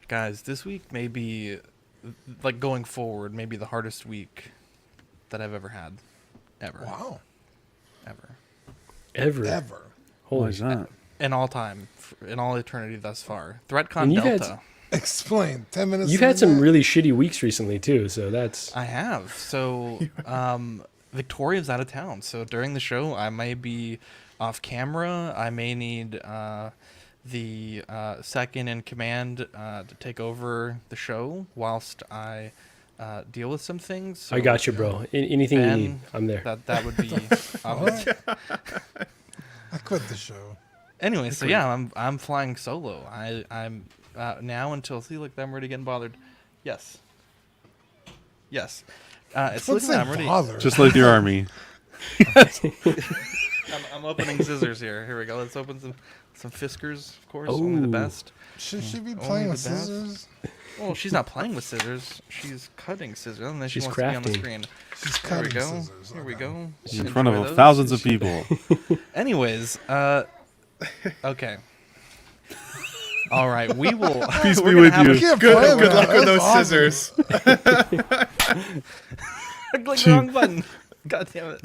Guys, this week may be, like going forward, maybe the hardest week that I've ever had. Ever. Wow. Ever. Ever. Why Holy is that? In all time. In all eternity thus far. ThreatCon And you've had Delta. Explain. 10 minutes. You've had some really shitty weeks recently too, so that's I have. So, Victoria's out of town. So during the show, I may be off camera. I may need the second in command to take over the show whilst I deal with some things. So I got you, bro. Anything Ben, you need, I'm there. That would be. What? I quit the show. Anyway, so yeah, I'm flying solo. I'm now until I'm already getting bothered. Yes. It's What's looking that I'm ready. bother? Just like the army. I'm opening scissors here. Here we go. Let's open some Fiskars, of course. Only the Ooh. best. Should she be Only playing the with best. scissors? Well, she's not playing with scissors. She's cutting scissors, and then she She's wants to be on the crafting. screen. She's There we cutting go. scissors. Here we Okay. go. In front Enjoy of those. thousands of people. Anyways, okay. All right, we will. Peace we're be gonna with have you. a- Can't Good, play good luck that. with those That's awesome. scissors. Click the wrong button. God damn it.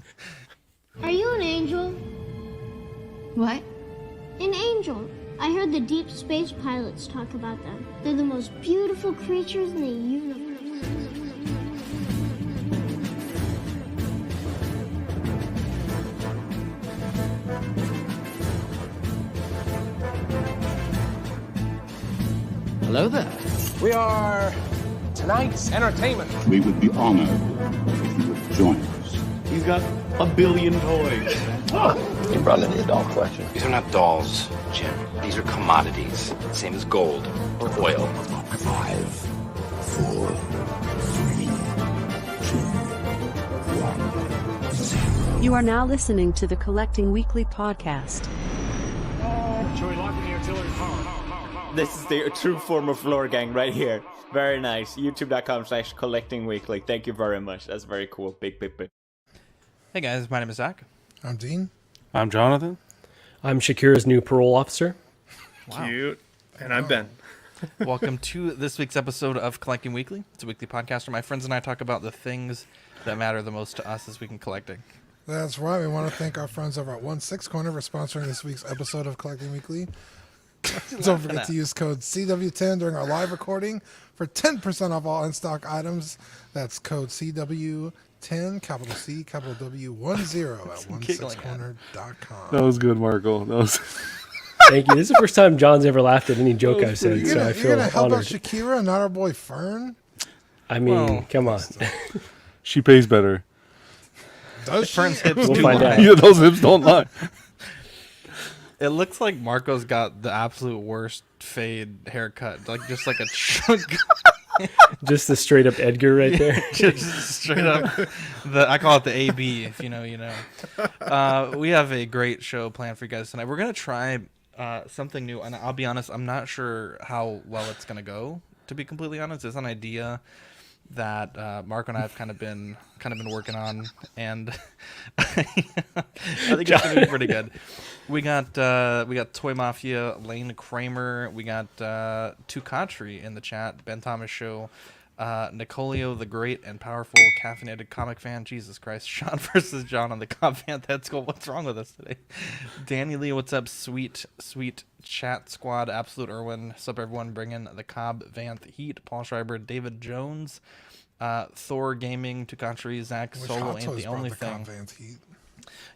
Are you an angel? What? An angel. I heard the deep space pilots talk about them. They're the most beautiful creatures in the universe. Hello there. We are tonight's entertainment. We would be honored if you would join us. He's got a billion toys. You brought in the adult collection. These are not dolls, Jim. These are commodities. Same as gold or oil. 5, 4, 3, 2, 1, 0. You are now listening to the Collecting Weekly podcast. Shall we lock in the artillery power? This is the true form of floor gang right here. Very nice. YouTube.com/collectingweekly. Thank you very much. That's very cool. Big. Hey guys, my name is Zach. I'm Dean. I'm Jonathan. I'm Shakira's new parole officer. Wow. Cute. And I'm Ben. Welcome to this week's episode of Collecting Weekly. It's a weekly podcast where my friends and I talk about the things that matter the most to us this week in collecting. That's right. We want to thank our friends over at 1/6 Corner for sponsoring this week's episode of Collecting Weekly. Don't forget to use code CW10 during our live recording for 10% off all in-stock items. That's code CW10, capital C, capital W, 10 at 16corner.com. That was good, Marco. That was. Thank you. This is the first time John's ever laughed at any joke I've said, so I You're feel going to help out honored. Shakira and not our boy Fern? I mean, Well, come on. She pays better. Does she? Fern's hips We'll do find lie. out. Yeah, those hips don't lie. It looks like Marco's got the absolute worst fade haircut, like just like a chunk, Just the straight up Edgar right there. just straight up. I call it the AB. If you know, you know. We have a great show planned for you guys tonight. We're gonna try something new, and I'll be honest, I'm not sure how well it's gonna go. To be completely honest, it's an idea that Marco and I have kind of been working on, and I think it's gonna be pretty good. We got Toy Mafia, Lane Kramer, we got Tukatri in the chat, Ben Thomas Show, Nicolio the Great and Powerful Caffeinated Comic Fan, Jesus Christ, Sean versus John on the Cobb Vanth Head School. What's wrong with us today? Danny Lee, what's up? Sweet chat squad, Absolute Irwin, what's up everyone? Bringing the Cobb Vanth heat. Paul Schreiber, David Jones, Thor Gaming, Tukatri, Zach Which Oh, Solo Hot ain't Toys the brought only the thing. Cobb Vanth heat.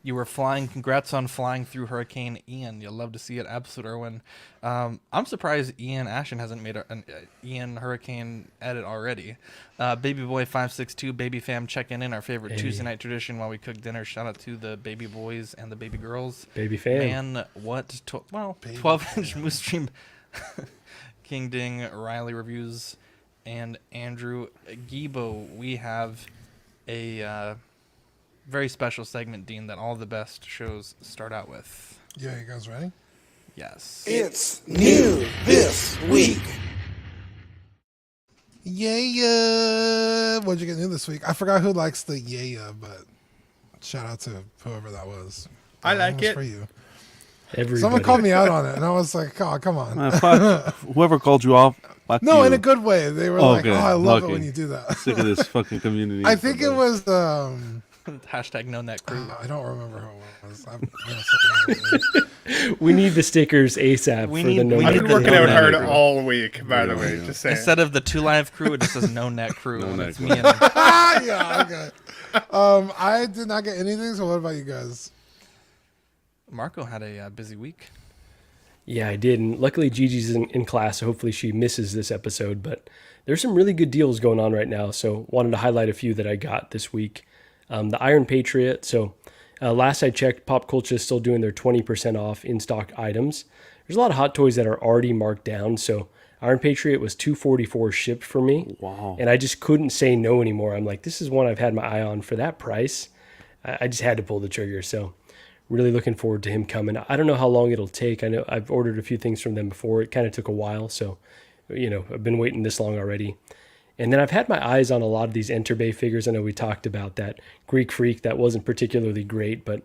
You were flying. Congrats on flying through Hurricane Ian. You'll love to see it. Absolute Irwin. I'm surprised Ian Ashton hasn't made an Ian Hurricane edit already. Baby Boy 562, Baby Fam checking in. Our favorite Tuesday night tradition while we cook dinner. Shout out to the baby boys and the baby girls. Baby fan. Man, what? 12-inch Moose Stream. King Ding, Riley Reviews, and Andrew Gibo. We have a very special segment, Dean, that all the best shows start out with. Yeah, you guys ready? Yes. It's new this week. Yeah. What'd you get new this week? I forgot who likes the yeah, but shout out to whoever that was. I That like one was it. for you. Everybody. Someone called me out on it, and I was like, "Oh, come on." Whoever called you out Fuck No, you. in a good way. They were like, Okay, "Oh, I love it lucky. when you do that." Sick of this fucking community. I think it was. Hashtag no net crew. I don't remember who it was. We need the stickers ASAP for the no. I've been the working no out net hard crew. all week, by the way. Just saying. Instead of the 2 Live crew, it just says no net crew. No and net it's crew. me and Yeah, okay. I did not get anything. So what about you guys? Marco had a busy week. Yeah, I did. And luckily, Gigi's in class, so hopefully she misses this episode. But there's some really good deals going on right now. So wanted to highlight a few that I got this week. The Iron Patriot. So last I checked, Pop Culture is still doing their 20% off in-stock items. There's a lot of Hot Toys that are already marked down. So Iron Patriot was $244 shipped for me. Wow. And I just couldn't say no anymore. I'm like, this is one I've had my eye on for that price. I just had to pull the trigger. So really looking forward to him coming. I don't know how long it'll take. I know I've ordered a few things from them before. It kind of took a while. So, I've been waiting this long already. And then I've had my eyes on a lot of these Enter Bay figures. I know we talked about that Greek Freak. That wasn't particularly great, but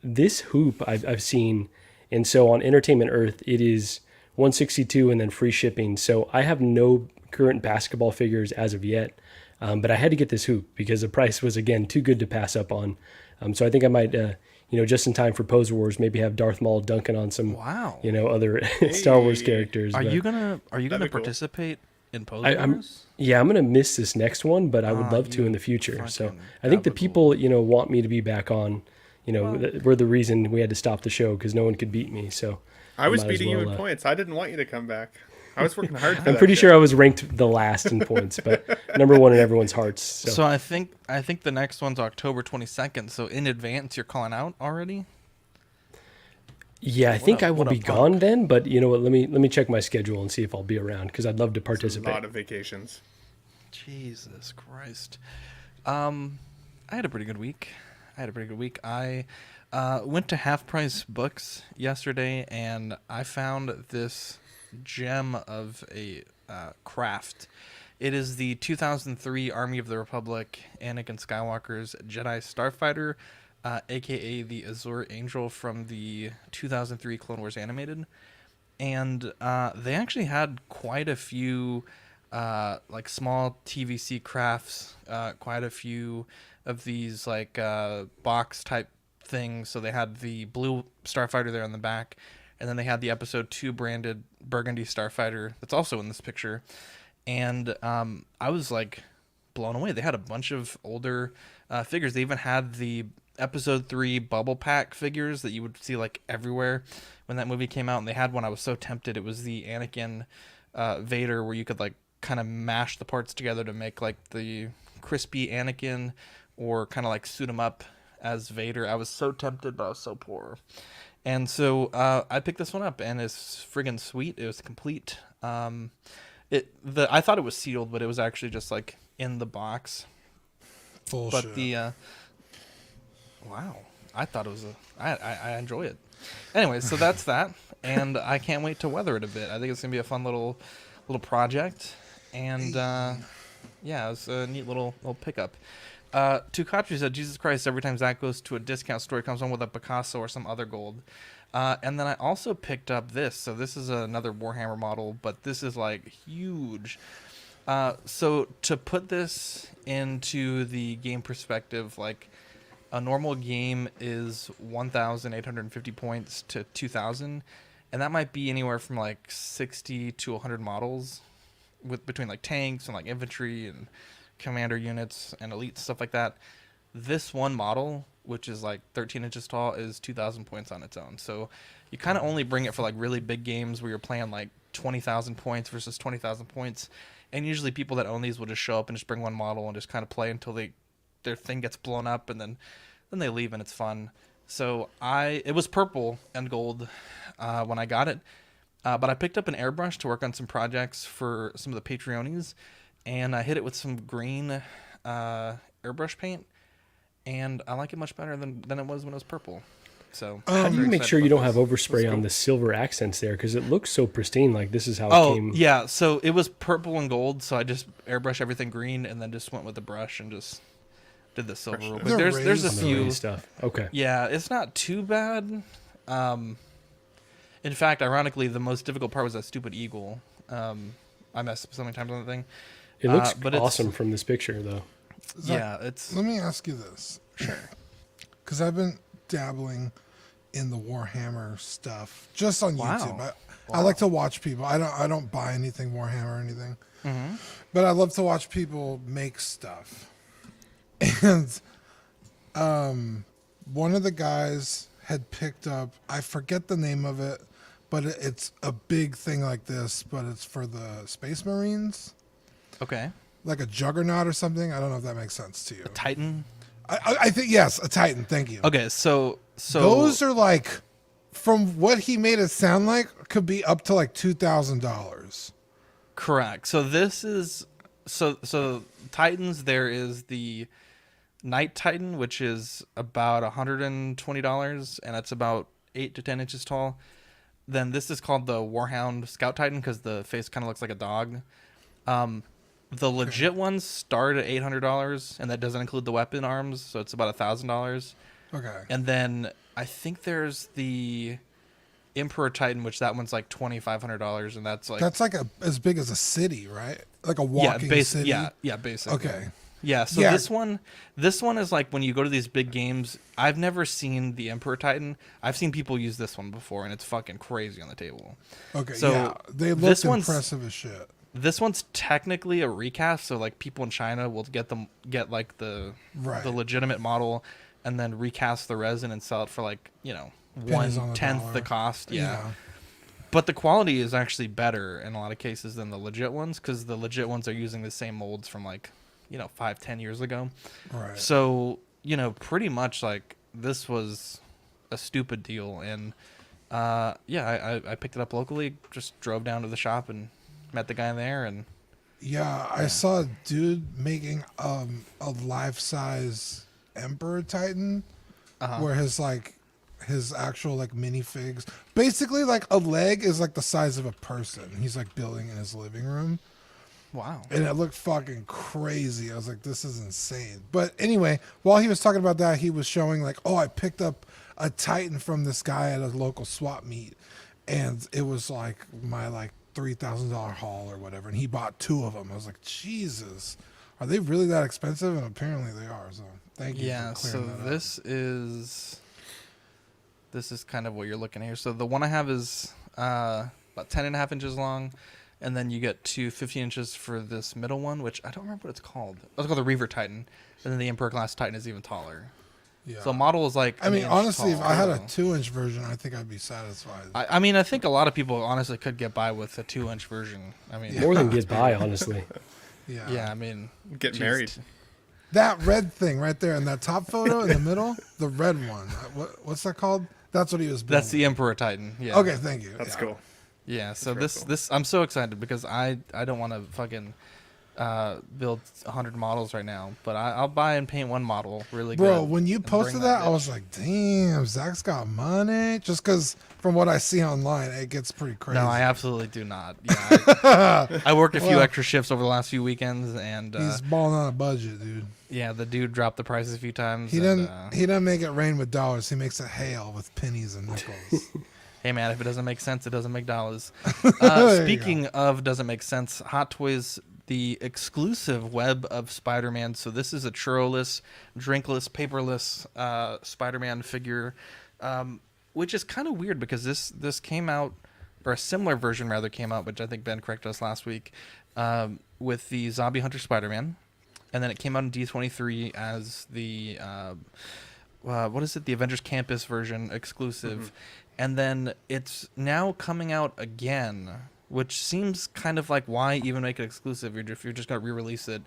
this hoop I've seen. And so on Entertainment Earth, it is $162 and then free shipping. So I have no current basketball figures as of yet. But I had to get this hoop because the price was, again, too good to pass up on. So I think I might, just in time for Pose Wars, maybe have Darth Maul dunking on some, other Star Wars characters. Are but you gonna participate in Pose I'm Wars? I'm gonna miss this next one, but I would love to in the future. So I think the people, want me to be back on. We're the reason we had to stop the show because no one could beat me. So I was beating you in points. I didn't want you to come back. I was working hard for I'm pretty sure I was ranked the last in points, but number one in everyone's hearts. So I think the next one's October 22nd. So in advance, you're calling out already. Yeah, I think I will be gone then. But you know what? Let me check my schedule and see if I'll be around because I'd love to participate. A lot of vacations. Jesus Christ. I had a pretty good week. I went to Half Price Books yesterday, and I found this gem of a craft. It is the 2003 Army of the Republic Anakin Skywalker's Jedi Starfighter, aka the Azure Angel from the 2003 Clone Wars animated. And they actually had quite a few small TVC crafts, quite a few of these box type things. So they had the blue Starfighter there in the back, and then they had the episode 2 branded burgundy Starfighter that's also in this picture. And I was blown away. They had a bunch of older figures. They even had the episode 3 bubble pack figures that you would see everywhere when that movie came out. And they had one I was so tempted. It was the Anakin Vader, where you could kind of mash the parts together to make the crispy Anakin, or kind of suit him up as Vader. I was so tempted, but I was so poor. And so I picked this one up, and it's friggin' sweet. It was complete. I thought it was sealed, but it was actually just in the box. Bullshit. But the wow, I thought it was I enjoy it. Anyway, so that's that, and I can't wait to weather it a bit. I think it's gonna be a fun little project, and yeah, it was a neat little pickup. Tukatri said, Jesus Christ, every time Zach goes to a discount store, he comes home with a Picasso or some other gold. And then I also picked up this. So this is another Warhammer model, but this is huge. So to put this into the game perspective, a normal game is 1,850 points to 2,000. And that might be anywhere from 60 to 100 models between tanks and infantry and commander units and elite stuff like that. This one model, which is 13 inches tall, is 2,000 points on its own. So you kind of only bring it for really big games where you're playing 20,000 points versus 20,000 points. And usually people that own these will just show up and just bring one model and just kind of play until their thing gets blown up, and then they leave and it's fun. So it was purple and gold when I got it, but I picked up an airbrush to work on some projects for some of the Patreonies. And I hit it with some green airbrush paint, and I like it much better than it was when it was purple. So how do you make sure you don't have overspray on the silver accents there? Because it looks so pristine. This is how it came. Yeah, so it was purple and gold, so I just airbrushed everything green and then just went with the brush and just did the silver real quick. There's a few stuff. Okay. Yeah, it's not too bad. In fact, ironically, the most difficult part was that stupid eagle. I messed up so many times on the thing. It looks but awesome from this picture, though. Zach, yeah, it's. Let me ask you this. Sure. Because I've been dabbling in the Warhammer stuff just on YouTube. I like to watch people. I don't buy anything Warhammer or anything, but I love to watch people make stuff. And one of the guys had picked up, I forget the name of it, but it's a big thing like this, but it's for the Space Marines. Okay. Like a Juggernaut or something. I don't know if that makes sense to you. A Titan. I think yes, a Titan. Thank you. Okay, so those are like, from what he made it sound like, could be up to like $2,000. Correct. So this is so Titans. There is the Night Titan, which is about $120, and it's about 8 to 10 inches tall. Then this is called the Warhound Scout Titan because the face kind of looks like a dog. The legit ones start at $800, and that doesn't include the weapon arms, so it's about $1,000. Okay. And then I think there's the Emperor Titan, which that one's like $2,500, and that's like as big as a city, right? Like a walking city. Yeah, basically. Okay. Yeah, so this one is like when you go to these big games. I've never seen the Emperor Titan. I've seen people use this one before, and it's fucking crazy on the table. Okay, so yeah, they look impressive as shit. This one's technically a recast, so like people in China will get like the legitimate model, and then recast the resin and sell it for like 1/10 the cost. Yeah. But the quality is actually better in a lot of cases than the legit ones, because the legit ones are using the same molds from like 5-10 years ago. Right. So pretty much like this was a stupid deal, and I picked it up locally, just drove down to the shop and met the guy in there, and I saw a dude making a life-size Emperor Titan, where his actual like minifigs, basically like a leg is like the size of a person. He's like building in his living room. Wow. And it looked fucking crazy. I was like, this is insane. But anyway, while he was talking about that, he was showing like, I picked up a Titan from this guy at a local swap meet, and it was like my like $3,000 haul or whatever, and he bought 2 of them. I was like, Jesus, are they really that expensive? And apparently they are. So thank you. Yeah. For So that this is kind of what you're looking at here. So the one I have is about 10.5 inches long, and then you get 15 inches for this middle one, which I don't remember what it's called. It's called the Reaver Titan, and then the Emperor class Titan is even taller. Yeah. So model is like. I mean, honestly, if I had a 2-inch version, I think I'd be satisfied. I mean, I think a lot of people honestly could get by with a 2-inch version. I mean, more than gets by, honestly. Yeah. Yeah, I mean, get married. That red thing right there in that top photo in the middle, the red one. What's that called? That's what he was building. That's the Emperor Titan. Yeah. Okay, thank you. That's cool. Yeah. So this I'm so excited because I don't want to fucking build 100 models right now, but I'll buy and paint one model really good. Bro, when you posted that, I was like, damn, Zach's got money. Just because from what I see online, it gets pretty crazy. No, I absolutely do not. Yeah, I worked a few extra shifts over the last few weekends, and he's balling on a budget, dude. Yeah, the dude dropped the prices a few times. He doesn't make it rain with dollars. He makes it hail with pennies and nickels. Hey man, if it doesn't make sense, it doesn't make dollars. Speaking of doesn't make sense, Hot Toys, the exclusive web of Spider-Man. So this is a churro-less, drinkless, paperless Spider-Man figure, which is kind of weird because this came out, or a similar version rather came out, which I think Ben corrected us last week, with the Zombie Hunter Spider-Man, and then it came out in D23 as the what is it? The Avengers Campus version exclusive, and then it's now coming out again, which seems kind of like, why even make it exclusive if you're just going to re-release it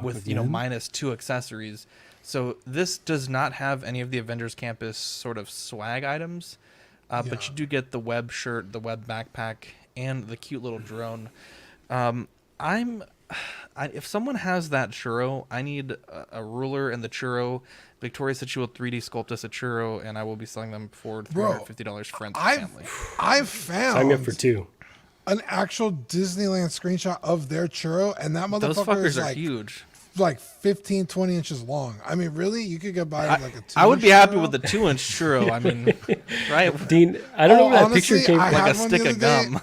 with again? minus 2 accessories. So this does not have any of the Avengers Campus sort of swag items, but you do get the web shirt, the web backpack, and the cute little drone. If someone has that churro, I need a ruler and the churro. Victoria said she will 3D sculpt us a churro, and I will be selling them for $350 for friends and family. I've found. Sign me up for 2. An actual Disneyland screenshot of their churro, and that Those motherfucker fuckers is are like huge. Like 15, 20 inches long. I mean, really? You could get by with like a 2-inch I would be happy churro? with the 2-inch churro. I mean, right? Dean, I don't know where that honestly, picture came from. Like a stick of gum.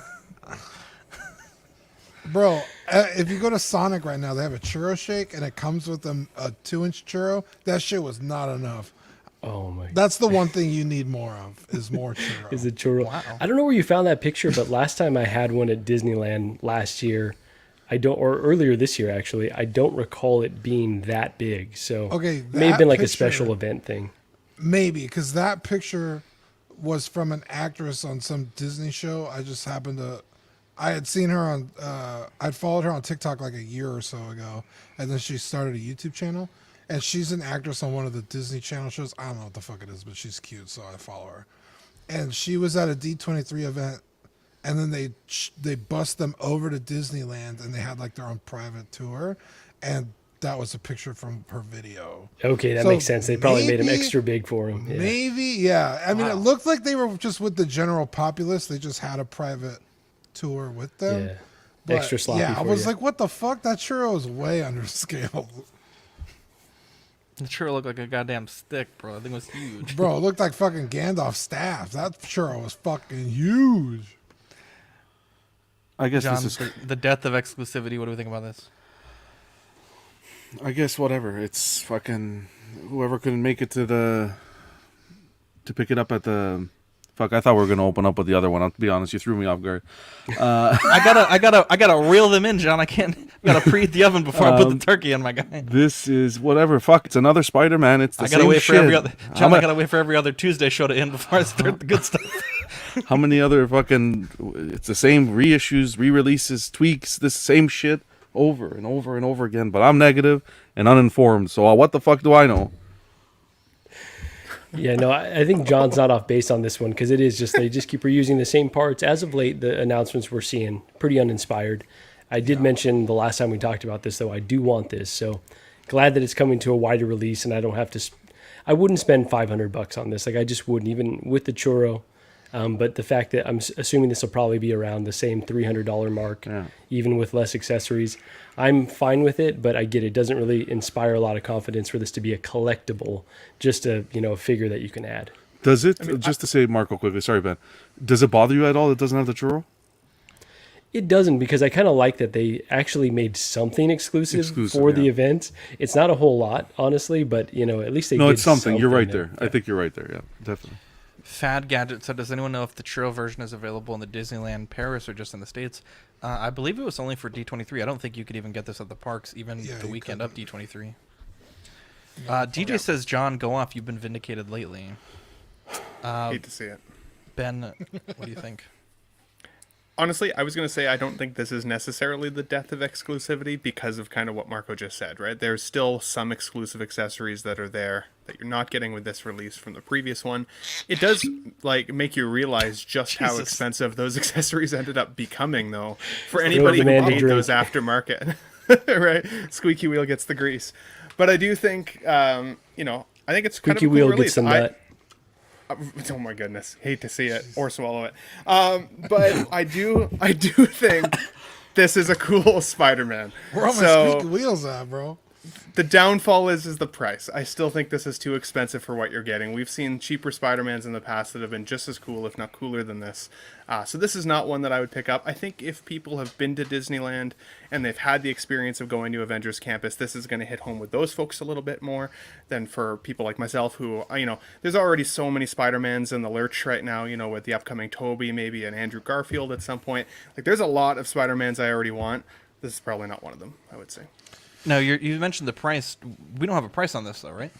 Bro, if you go to Sonic right now, they have a churro shake, and it comes with a 2-inch churro. That shit was not enough. Oh my! That's the one thing you need more of is more churro. Is a churro? Wow. I don't know where you found that picture, but last time I had one at Disneyland last year, or earlier this year actually, I don't recall it being that big. So okay, it may have been like a special event thing. Maybe because that picture was from an actress on some Disney show. I just happened to. I had seen her on, I'd followed her on TikTok like a year or so ago, and then she started a YouTube channel, and she's an actress on one of the Disney Channel shows. I don't know what the fuck it is, but she's cute, so I follow her. And she was at a D23 event, and then they bust them over to Disneyland, and they had like their own private tour, and that was a picture from her video. Okay, that makes sense. They probably made him extra big for him. Yeah. Maybe, yeah. I mean, it looked like they were just with the general populace. They just had a private tour with them. Yeah. But, extra sloppy. Yeah, I was like, what the fuck? That churro is way underscaled. The churro looked like a goddamn stick, bro. I think it was huge. Bro, it looked like fucking Gandalf's staff. That churro was fucking huge. I guess John, this is the death of exclusivity. What do we think about this? I guess whatever. It's fucking whoever couldn't make it to pick it up at the. Fuck! I thought we were gonna open up with the other one. I'll be honest, you threw me off guard. I gotta reel them in, John. I gotta preheat the oven before I put the turkey in, my guy. This is whatever. Fuck! It's another Spider-Man. It's the same shit. I gotta wait for every other Tuesday show to end before I start the good stuff. How many other fucking? It's the same reissues, re-releases, tweaks. This same shit over and over and over again. But I'm negative and uninformed. So what the fuck do I know? Yeah, no, I think John's not off base on this one because it is just they just keep reusing the same parts. As of late, the announcements we're seeing pretty uninspired. I did mention the last time we talked about this, though. I do want this, so glad that it's coming to a wider release, and I don't have to. I wouldn't spend $500 on this. Like I just wouldn't, even with the churro. But the fact that I'm assuming this will probably be around the same $300 mark, even with less accessories, I'm fine with it. But I get it doesn't really inspire a lot of confidence for this to be a collectible, just a figure that you can add. Does it? To say, Marco, quickly. Sorry, Ben. Does it bother you at all that it doesn't have the churro? It doesn't, because I kind of like that they actually made something exclusive for the event. It's not a whole lot, honestly, but at least they did it's something. You're right there. Yeah. I think you're right there. Yeah, definitely. Fad Gadget said, does anyone know if the churro version is available in the Disneyland Paris or just in the States? I believe it was only for D23. I don't think you could even get this at the parks, even the weekend of D23. DJ says, John, go off. You've been vindicated lately. Hate to see it. Ben, what do you think? Honestly, I was going to say I don't think this is necessarily the death of exclusivity because of kind of what Marco just said, right? There's still some exclusive accessories that are there that you're not getting with this release from the previous one. It does make you realize just how expensive those accessories ended up becoming, though, for anybody who paid those aftermarket. Right? Squeaky wheel gets the grease. But I do think, I think it's kind of a cool wheel release. Gets the nut. Oh my goodness, hate to see it or swallow it. But I do think this is a cool Spider-Man. Where all my squeaky wheels at, bro? The downfall is the price. I still think this is too expensive for what you're getting. We've seen cheaper Spider-Mans in the past that have been just as cool, if not cooler than this. So this is not one that I would pick up. I think if people have been to Disneyland and they've had the experience of going to Avengers Campus, this is going to hit home with those folks a little bit more than for people like myself who, there's already so many Spider-Mans in the lurch right now, with the upcoming Tobey, maybe an Andrew Garfield at some point. Like, there's a lot of Spider-Mans I already want. This is probably not one of them, I would say. No, you mentioned the price. We don't have a price on this, though, right?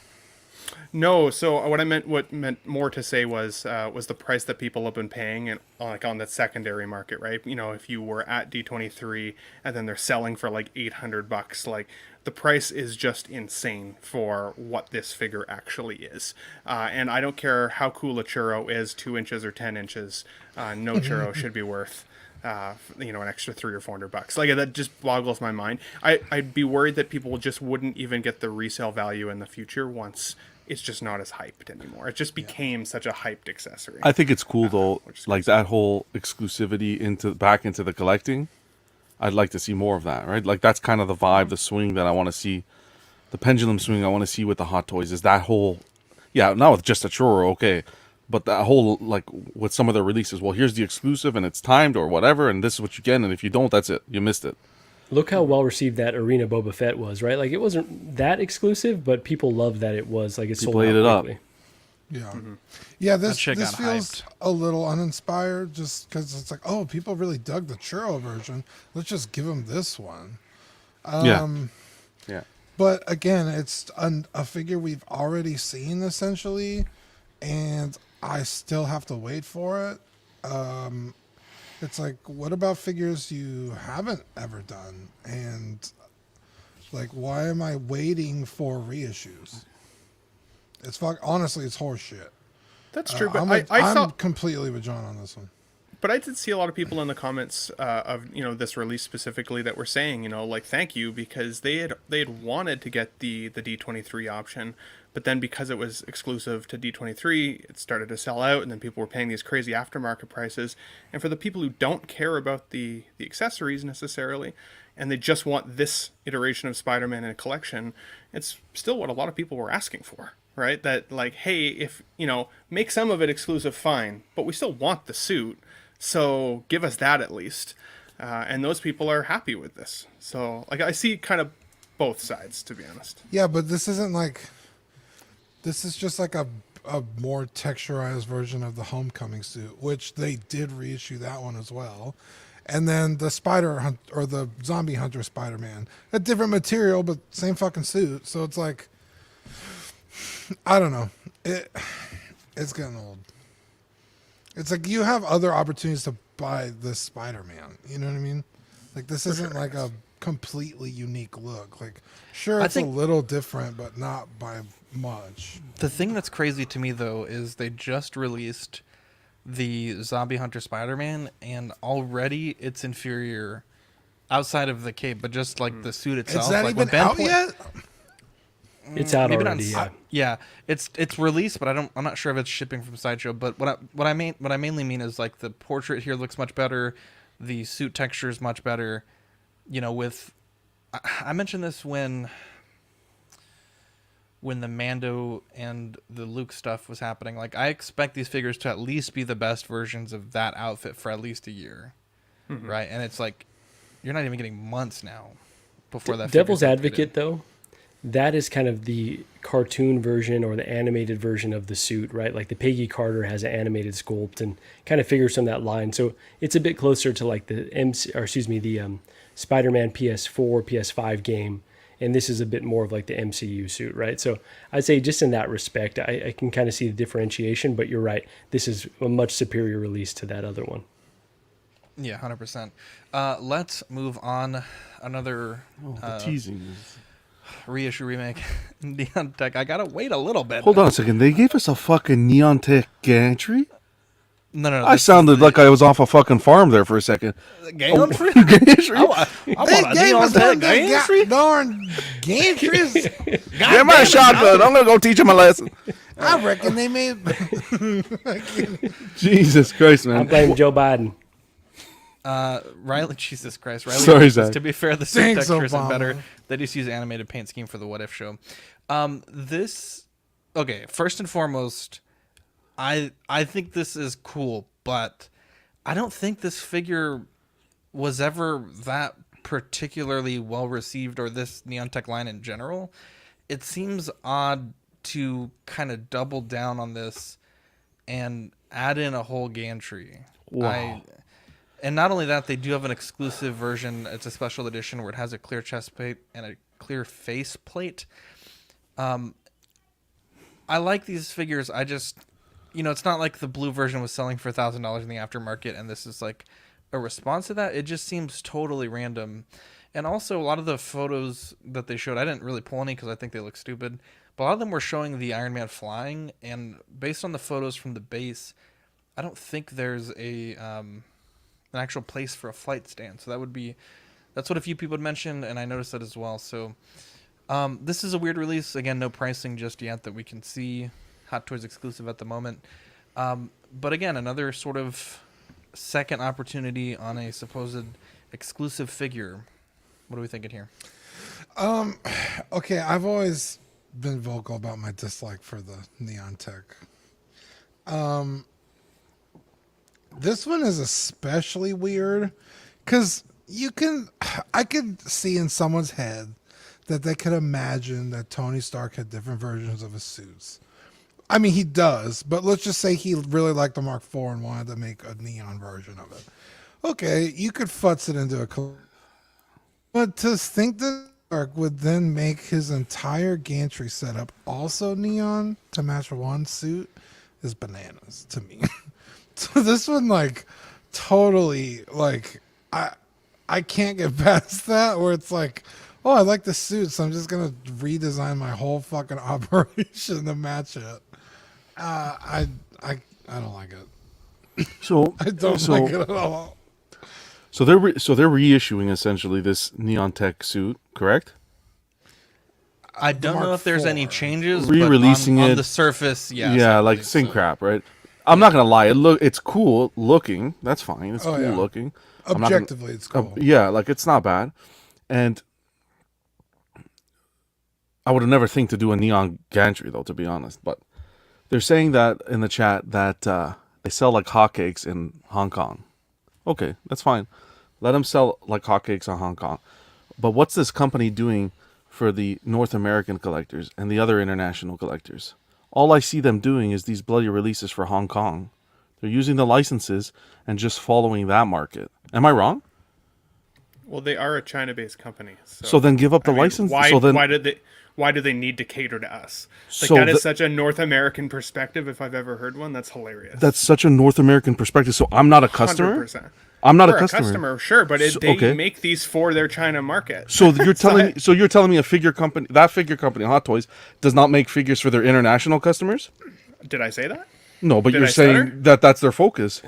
No. So what meant more to say was the price that people have been paying and on that secondary market, right? If you were at D23 and then they're selling for like $800, like the price is just insane for what this figure actually is. And I don't care how cool a churro is, 2 inches or 10 inches, no churro should be worth an extra $300 or $400. Like, that just boggles my mind. I'd be worried that people just wouldn't even get the resale value in the future once it's just not as hyped anymore. It just became such a hyped accessory. I think it's cool though, like that whole exclusivity back into the collecting. I'd like to see more of that, right? Like, that's kind of the vibe, the swing that I want to see, the pendulum swing I want to see with the Hot Toys is that whole, not with just a churro, okay, But that whole, like, with some of the releases, well, here's the exclusive and it's timed or whatever, and this is what you get, and if you don't, that's it. You missed it. Look how well received that Arena Boba Fett was, right? Like, it wasn't that exclusive, but people loved that it was. Like, it sold out ate it up. quickly. Yeah. Yeah, this shit feels got hyped. a little uninspired just because it's like, oh, people really dug the churro version. Let's just give them this one. Yeah. But again, it's a figure we've already seen essentially, and I still have to wait for it. It's like, what about figures you haven't ever done? And like, why am I waiting for reissues? It's honestly, it's horse shit. That's true, but I'm completely with John on this one. But I did see a lot of people in the comments of this release specifically that were saying, like, thank you, because they had wanted to get the D23 option, but then because it was exclusive to D23, it started to sell out, and then people were paying these crazy aftermarket prices. And for the people who don't care about the accessories necessarily, and they just want this iteration of Spider-Man in a collection, it's still what a lot of people were asking for. Right? That, like, hey, if, make some of it exclusive, fine, but we still want the suit, so give us that at least. And those people are happy with this. So, like, I see kind of both sides, to be honest. Yeah, but this isn't like, this is just like a more texturized version of the Homecoming suit, which they did reissue that one as well. And then the or the Zombie Hunter Spider-Man, a different material, but same fucking suit. So it's like, I don't know. It's getting old. It's like you have other opportunities to buy this Spider-Man. You know what I mean? Like, this isn't like a completely unique look. Like, sure, it's a little different, but not by much. The thing that's crazy to me, though, is they just released the Zombie Hunter Spider-Man, and already it's inferior outside of the cape, but just like the suit itself. Is that like, even out yet? It's out maybe already. Yeah, it's released, but I'm not sure if it's shipping from Sideshow. But what I mainly mean is, like, the portrait here looks much better, the suit texture is much better. With I mentioned this when the Mando and the Luke stuff was happening. Like, I expect these figures to at least be the best versions of that outfit for at least a year, right? And it's like, you're not even getting months now before that. Devil's advocate, though, that is kind of the cartoon version or the animated version of the suit, right? Like, the Peggy Carter has an animated sculpt and kind of figures from that line. So it's a bit closer to like the Spider-Man PS4, PS5 game. And this is a bit more of like the MCU suit, right? So I'd say just in that respect, I can kind of see the differentiation, but you're right. This is a much superior release to that other one. Yeah, 100%. Let's move on. Another the teasing. Reissue remake, Neon Tech. I gotta wait a little bit. Hold on a second. They gave us a fucking Neon Tech gantry? No. I sounded like I was off a fucking farm there for a second. Gantry? Gantry? I want a Neon Tech gantry? Darn gantries. Get my shotgun. I'm gonna go teach him a lesson. I reckon they made. Jesus Christ, man. I'm blaming Joe Biden. Riley, Jesus Christ, Riley. Sorry, says, Zach. to be fair, the suit Thanks, texture isn't Obama. better. They just use animated paint scheme for the What If show. Okay, first and foremost, I think this is cool, but I don't think this figure was ever that particularly well received, or this Neon Tech line in general. It seems odd to kind of double down on this and add in a whole gantry. Wow. And not only that, they do have an exclusive version. It's a special edition where it has a clear chest plate and a clear face plate. I like these figures. I just, it's not like the blue version was selling for $1,000 in the aftermarket, and this is like a response to that. It just seems totally random. And also, a lot of the photos that they showed, I didn't really pull any because I think they look stupid, but a lot of them were showing the Iron Man flying, and based on the photos from the base, I don't think there's an actual place for a flight stand. So that's what a few people had mentioned, and I noticed that as well. So this is a weird release. Again, no pricing just yet that we can see. Hot Toys exclusive at the moment. But again, another sort of second opportunity on a supposed exclusive figure. What are we thinking here? Okay, I've always been vocal about my dislike for the Neon Tech. This one is especially weird because I could see in someone's head that they could imagine that Tony Stark had different versions of his suits. I mean, he does, but let's just say he really liked the Mark IV and wanted to make a neon version of it. Okay, you could futz it into a... But to think that Stark would then make his entire gantry setup also neon to match one suit is bananas to me. So this one, like, totally, like, I can't get past that, where it's like, oh, I like the suit, so I'm just going to redesign my whole fucking operation to match it. I don't like it. So I don't like it at all. So they're reissuing essentially this Neon Tech suit, correct? I don't know if there's any changes. Re-releasing but on it on the surface, yes, yeah, I like believe same so. crap, right? I'm not gonna lie, it's cool looking. That's fine. It's cool yeah. looking. Objectively, it's cool. Yeah, like it's not bad, and I would have never think to do a neon gantry though, to be honest. But they're saying that in the chat that they sell like hotcakes in Hong Kong. Okay, that's fine. Let them sell like hotcakes in Hong Kong. But what's this company doing for the North American collectors and the other international collectors? All I see them doing is these bloody releases for Hong Kong. They're using the licenses and just following that market. Am I wrong? Well, they are a China-based company. So then give up the license. Why, so then, why do they need to cater to us? Like, So that is the- such a North American perspective, if I've ever heard one. That's hilarious. that's such a North American perspective. So I'm not a customer? 100%. I'm not We're a customer. Sure, but they okay. make these for their China market. So you're telling me a figure company, Hot Toys, does not make figures for their international customers? Did I say that? No, but Did you're I saying stutter? that that's their focus.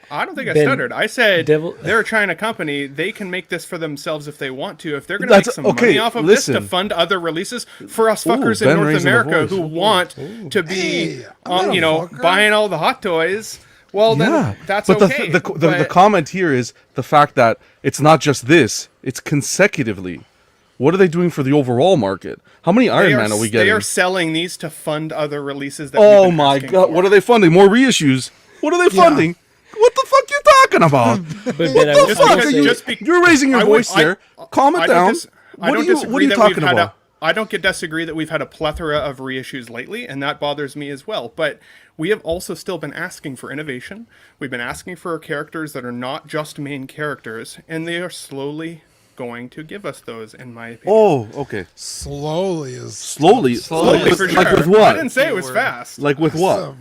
I don't think I Ben, stuttered. I said Devil- they're a China company. They can make this for themselves if they want to. If they're going to make That's- some okay, money off of this to listen. fund other releases for us fuckers in Ben North raising the America voice. who want to be, Hey, I'm not a fucker. buying all the Hot Toys, well, then that's but okay. the but comment here is the fact that it's not just this; it's consecutively. What are they doing for the overall market? How many Iron Man are we getting? They are selling these to fund other releases. That Oh we've been my asking god! for. What are they funding? More reissues? What are they funding? What the fuck you talking about? But What Ben, I the will fuck are say- you? You're raising your voice there. Calm it down. I don't disagree what are you that talking we've had about? I don't disagree that we've had a plethora of reissues lately, and that bothers me as well. But we have also still been asking for innovation. We've been asking for characters that are not just main characters, and they are slowly going to give us those, in my opinion. Oh, okay. Slowly is Slowly. Slowly, for sure. Like with what? I didn't say it was fast. Like with what?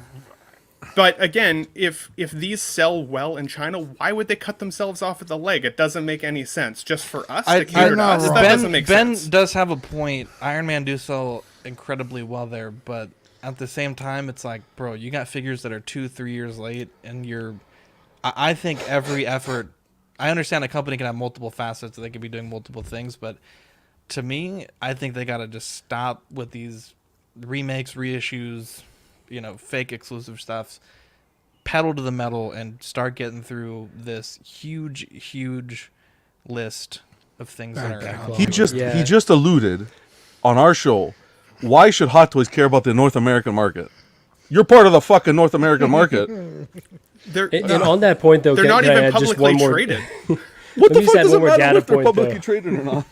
But again, if these sell well in China, why would they cut themselves off at the leg? It doesn't make any sense. Just for us to cater to us, that doesn't make Ben sense. does have a point. Iron Man do sell incredibly well there, but at the same time, it's like, bro, you got figures that are 2-3 years late, and I think every effort. I understand a company can have multiple facets; they could be doing multiple things, but to me, I think they gotta just stop with these remakes, reissues, fake exclusive stuffs. Pedal to the metal and start getting through this huge list of things that are out. He just alluded on our show. Why should Hot Toys care about the North American market? You're part of the fucking North American market. And on that point, though, They're can not I even add just publicly one more? traded. What the me fuck just add does one it more matter data if they're point, publicly though. traded or not?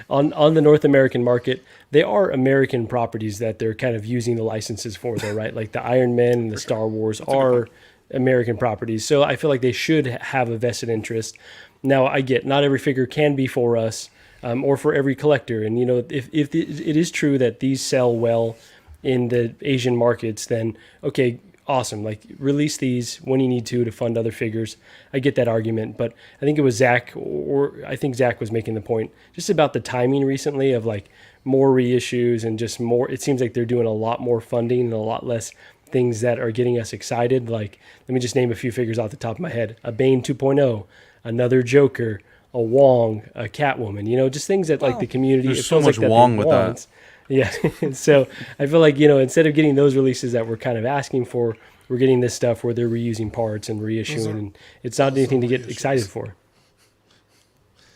On the North American market, they are American properties that they're kind of using the licenses for, though, right? Like the Iron Man and the Star Wars are American properties, so I feel like they should have a vested interest. Now, I get not every figure can be for us or for every collector, and if it is true that these sell well in the Asian markets, then okay, awesome. Like, release these when you need to fund other figures. I get that argument, but I think it was Zach, or I think Zach was making the point just about the timing recently of like more reissues and just more. It seems like they're doing a lot more funding and a lot less things that are getting us excited. Like, let me just name a few figures off the top of my head: a Bane 2.0, another Joker, a Wong, a Catwoman. Just things that like the community. There's it so feels much like that Wong they with that. want. Yeah. So I feel like, instead of getting those releases that we're kind of asking for, we're getting this stuff where they're reusing parts and reissuing, and it's not anything to get excited for.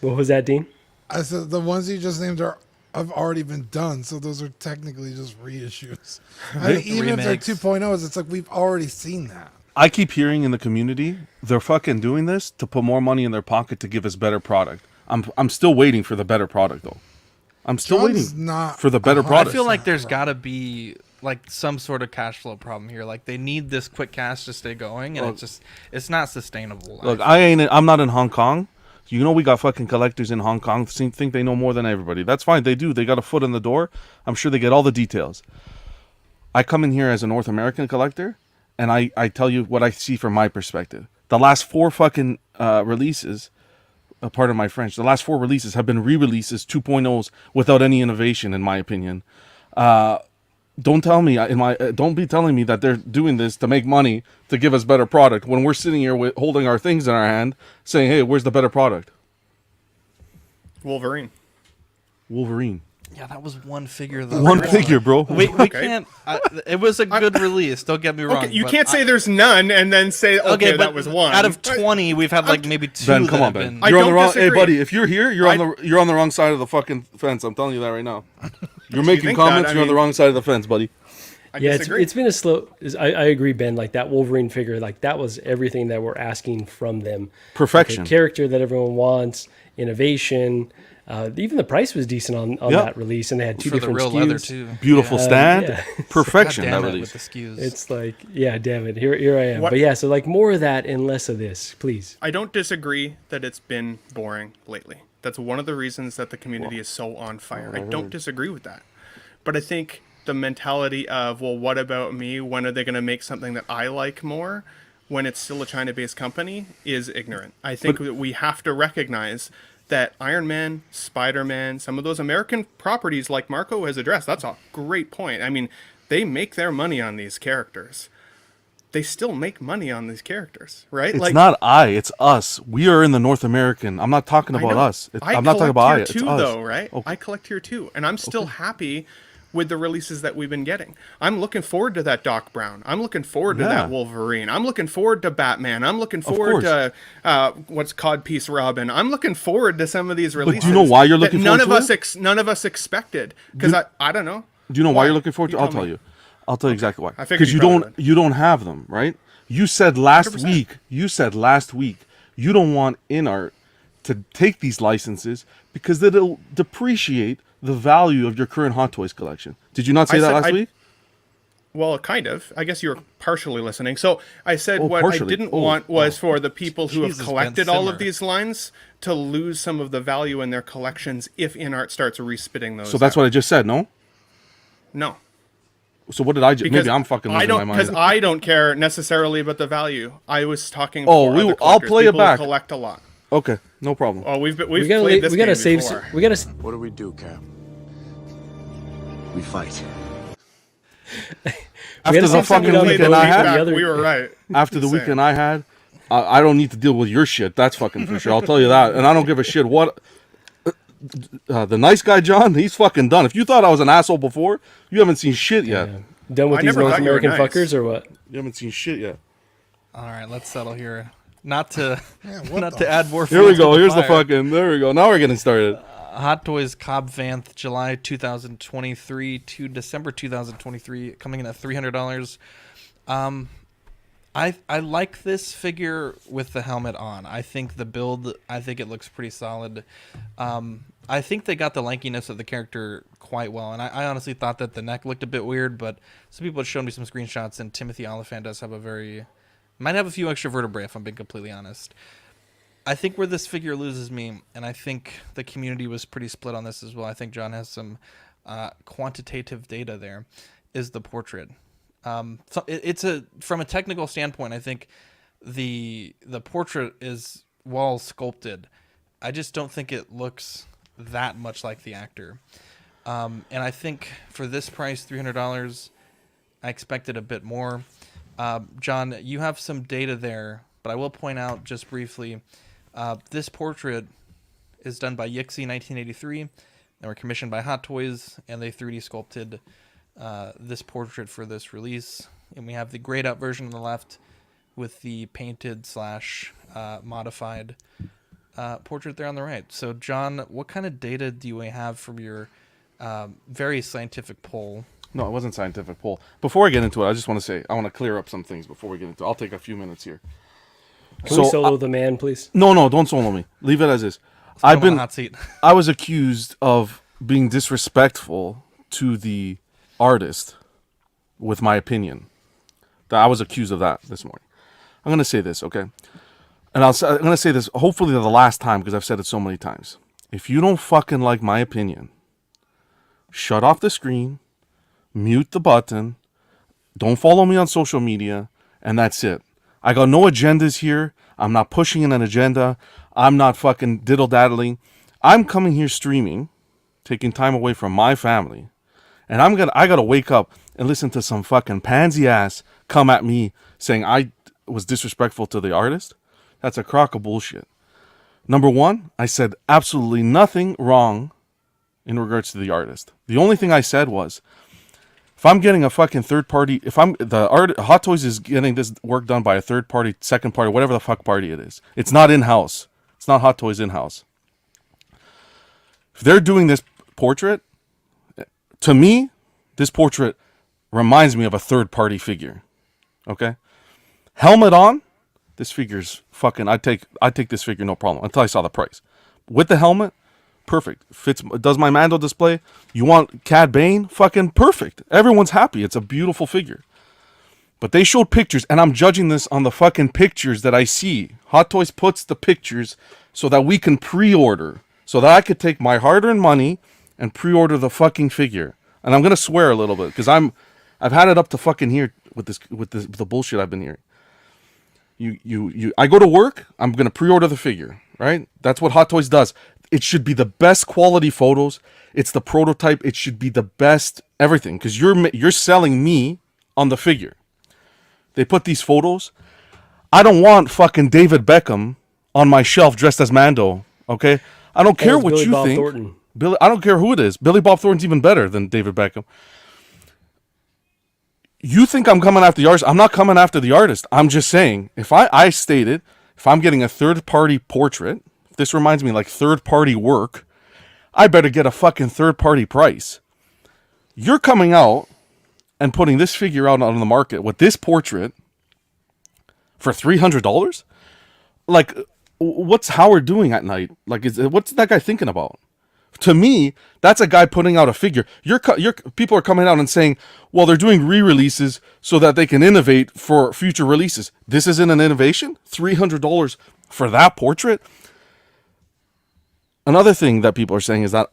What was that, Dean? I said the ones you just named are have already been done, so those are technically just reissues. I mean, even if they're 2.0s, it's like we've already seen that. I keep hearing in the community they're fucking doing this to put more money in their pocket to give us better product. I'm still waiting for the better product though. I'm still waiting for the better product. I feel like there's got to be like some sort of cash flow problem here. Like they need this quick cash to stay going, and it's not sustainable. Look, I'm not in Hong Kong. You know we got fucking collectors in Hong Kong think they know more than everybody. That's fine. They do. They got a foot in the door. I'm sure they get all the details. I come in here as a North American collector, and I tell you what I see from my perspective. The last 4 fucking releases, pardon my French, the last 4 releases have been re-releases 2.0s without any innovation, in my opinion. Don't be telling me that they're doing this to make money to give us better product when we're sitting here holding our things in our hand, saying, "Hey, where's the better product?" Wolverine. Yeah, that was one figure though. One figure, bro. We can't. It was a good release. Don't get me wrong. Okay, you can't say there's none and then say okay, that was one. Out of 20, we've had like maybe 2. Ben, come on, Ben. You're on the wrong. Hey, buddy, if you're here, you're on the wrong side of the fucking fence. I'm telling you that right now. You're making comments. You're on the wrong side of the fence, buddy. It's been a slow. I agree, Ben. Like that Wolverine figure, like that was everything that we're asking from them. Perfection, like a character that everyone wants, innovation. Even the price was decent on that release, and they had 2 different real SKUs. leather too. Beautiful stand, perfection. That release. With the SKUs. It's like, yeah, damn it, here I am. But yeah, so like more of that and less of this, please. I don't disagree that it's been boring lately. That's one of the reasons that the community is so on fire. I don't disagree with that, but I think the mentality of, well, what about me? When are they going to make something that I like more? When it's still a China-based company, is ignorant. I think that we have to recognize that Iron Man, Spider-Man, some of those American properties like Marco has addressed, that's a great point. I mean, they make their money on these characters. They still make money on these characters, right? It's not it's us. We are in the North American. I'm not talking about us. I'm not talking about it's us. Though, right? Okay. I collect here too, and I'm still happy with the releases that we've been getting. I'm looking forward to that Doc Brown. I'm looking forward to that Wolverine. I'm looking forward to Batman. I'm looking forward to what's Codpiece Robin. I'm looking forward to some of these releases. But do you know why you're looking forward to it? None of us expected. Because I don't know. Do you know why you're looking forward to it? I'll tell you. I'll tell you exactly why. Because you don't have them, right? You said last 100%. week you don't want InArt to take these licenses because it'll depreciate the value of your current Hot Toys collection. Did you not say that last week? Well, kind of. I guess you were partially listening. So I said I didn't want was for the people who have collected all of these lines to lose some of the value in their collections if InArt starts respitting those. So that's what I just said, no? No. So what did I just... Maybe I'm fucking losing my mind. Because I don't care necessarily about the value. I was talking I'll play it back. Who collect a lot. Okay, no problem. Oh, we've played this game before. What do we do, Cap? We fight. After the fucking weekend I had, we were right. After the weekend I had, I don't need to deal with your shit. That's fucking for sure. I'll tell you that. And I don't give a shit what... the nice guy, John, he's fucking done. If you thought I was an asshole before, you haven't seen shit yet. Yeah. Done with these North American fuckers or what? You haven't seen shit yet. All right, let's settle here. Not to add more. Here we go. Here's the fucking. There we go. Now we're getting started. Hot Toys Cobb Vanth, July 2023 to December 2023, coming in at $300. I like this figure with the helmet on. I think the build, it looks pretty solid. I think they got the lankiness of the character quite well, and I honestly thought that the neck looked a bit weird, but some people had shown me some screenshots, and Timothy Oliphant does have might have a few extra vertebrae, if I'm being completely honest. I think where this figure loses me, and I think the community was pretty split on this as well, I think John has some quantitative data there, is the portrait. So it's from a technical standpoint, I think the portrait is well sculpted. I just don't think it looks that much like the actor. And I think for this price, $300, I expected a bit more. John, you have some data there, but I will point out just briefly, this portrait is done by Yixi 1983. They were commissioned by Hot Toys, and they 3D sculpted this portrait for this release. And we have the grayed out version on the left with the painted / modified portrait there on the right. So, John, what kind of data do you have from your very scientific poll. No, it wasn't scientific poll. Before I get into it, I just want to say I want to clear up some things before we get into it. I'll take a few minutes here. Can we solo the man, please? No, don't solo me. Leave it as is. I've been hot seat. I was accused of being disrespectful to the artist with my opinion. I was accused of that this morning. I'm going to say this, okay? And I'm going to say this hopefully the last time because I've said it so many times. If you don't fucking like my opinion, shut off the screen, mute the button, don't follow me on social media, and that's it. I got no agendas here. I'm not pushing an agenda. I'm not fucking diddle-daddling. I'm coming here streaming, taking time away from my family, and I gotta wake up and listen to some fucking pansy ass come at me saying I was disrespectful to the artist. That's a crock of bullshit. Number one, I said absolutely nothing wrong in regards to the artist. The only thing I said was, if I'm getting a fucking third party, Hot Toys is getting this work done by a third party, second party, whatever the fuck party it is. It's not in-house. It's not Hot Toys in-house. If they're doing this portrait, to me, this portrait reminds me of a third party figure. Okay? Helmet on, this figure's fucking, I'd take this figure no problem until I saw the price. With the helmet, perfect. Fits, does my Mando display. You want Cad Bane? Fucking perfect. Everyone's happy. It's a beautiful figure. But they showed pictures, and I'm judging this on the fucking pictures that I see. Hot Toys puts the pictures so that we can pre-order. So that I could take my hard-earned money and pre-order the fucking figure. And I'm gonna swear a little bit, because I've had it up to fucking here with the bullshit I've been hearing. I go to work, I'm gonna pre-order the figure, right? That's what Hot Toys does. It should be the best quality photos. It's the prototype. It should be the best everything, because you're selling me on the figure. They put these photos. I don't want fucking David Beckham on my shelf dressed as Mando. Okay, I don't care what Billy you Bob think. Thornton. I don't care who it is. Billy Bob Thornton's even better than David Beckham. You think I'm coming after the artist? I'm not coming after the artist. I'm just saying, if I stated, if I'm getting a third-party portrait, if this reminds me like third-party work, I better get a fucking third-party price. You're coming out and putting this figure out on the market with this portrait for $300? Like, what's Howard doing at night? Like, what's that guy thinking about? To me, that's a guy putting out a figure. Your people are coming out and saying, well, they're doing re-releases so that they can innovate for future releases. This isn't an innovation? $300 for that portrait? Another thing that people are saying is that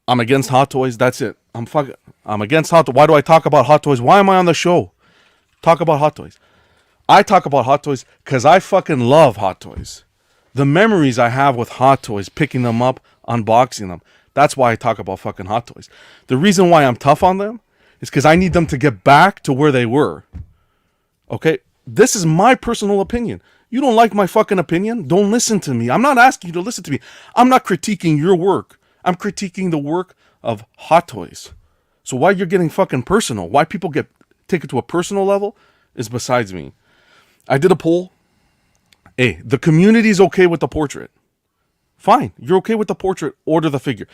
I'm against Hot Toys. That's it. I'm against Hot Toys. Why do I talk about Hot Toys? Why am I on the show? Talk about Hot Toys. I talk about Hot Toys because I fucking love Hot Toys. The memories I have with Hot Toys, picking them up, unboxing them. That's why I talk about fucking Hot Toys. The reason why I'm tough on them is because I need them to get back to where they were. Okay? This is my personal opinion. You don't like my fucking opinion? Don't listen to me. I'm not asking you to listen to me. I'm not critiquing your work. I'm critiquing the work of Hot Toys. So why you're getting fucking personal, why people take it to a personal level is besides me. I did a poll. Hey, the community's okay with the portrait. Fine, you're okay with the portrait, order the figure.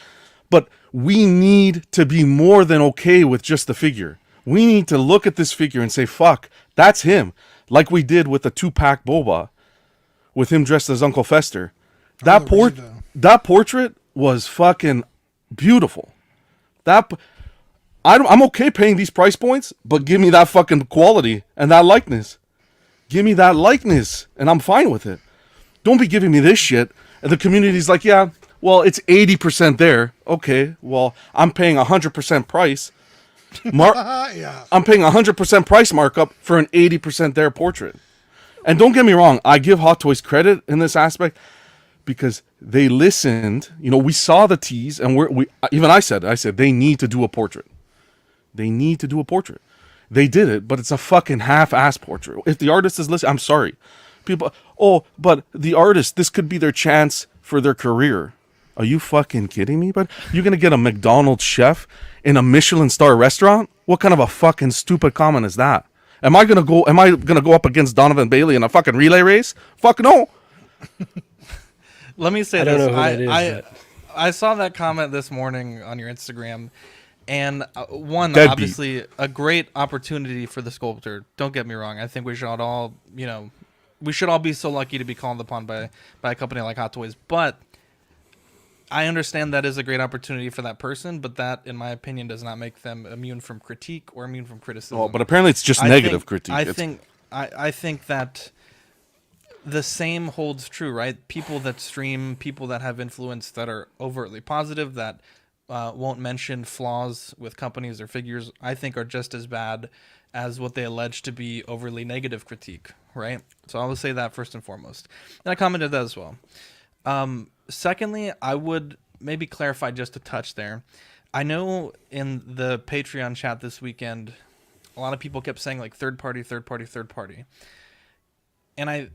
But we need to be more than okay with just the figure. We need to look at this figure and say, fuck, that's him. Like we did with the 2-pack Boba, with him dressed as Uncle Fester. That portrait was fucking beautiful. I'm okay paying these price points, but give me that fucking quality and that likeness. Give me that likeness, and I'm fine with it. Don't be giving me this shit. And the community's like, yeah, well, it's 80% there. Okay, well, I'm paying 100% price. Yeah. I'm paying 100% price markup for an 80% there portrait. And don't get me wrong, I give Hot Toys credit in this aspect because they listened. You know, we saw the tease, and I said they need to do a portrait. They need to do a portrait. They did it, but it's a fucking half-ass portrait. If the artist is listening, I'm sorry. People, but the artist, this could be their chance for their career. Are you fucking kidding me? But you're going to get a McDonald's chef in a Michelin star restaurant? What kind of a fucking stupid comment is that? Am I going to go up against Donovan Bailey in a fucking relay race? Fuck no. Let me say I this. don't know who that is, I saw that comment this morning on your Instagram, and one, Deadbeat. obviously a great opportunity for the sculptor. Don't get me wrong. I think we should all, we should all be so lucky to be called upon by a company like Hot Toys. But I understand that is a great opportunity for that person, but that, in my opinion, does not make them immune from critique or immune from criticism. Oh, but apparently it's just negative critique. I think that the same holds true, right? People that stream, people that have influence that are overtly positive, that won't mention flaws with companies or figures, I think are just as bad as what they allege to be overly negative critique, right? So I will say that first and foremost. And I commented that as well. Secondly, I would maybe clarify just a touch there. I know in the Patreon chat this weekend, a lot of people kept saying like third party. And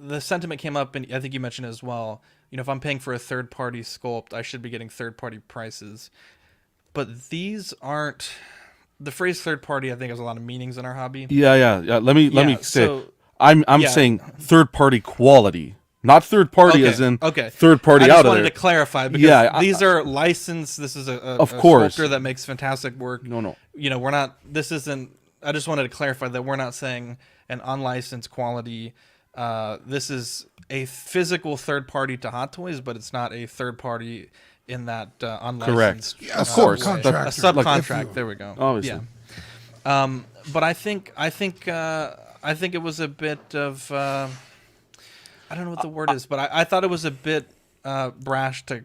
the sentiment came up, and I think you mentioned it as well. If I'm paying for a third party sculpt, I should be getting third party prices. But these aren't, the phrase third party I think has a lot of meanings in our hobby. Yeah. Let me say, I'm saying third party quality. Not third party as in third party out of there. I just wanted to clarify because these are licensed. This is a sculptor that makes fantastic work. No. We're not, this isn't, I just wanted to clarify that we're not saying an unlicensed quality. This is a physical third party to Hot Toys, but it's not a third party in that unlicensed. Correct. Yeah, of course. A subcontract. There we go. Obviously. Yeah. But I think it was a bit of, I don't know what the word is, but I thought it was a bit brash to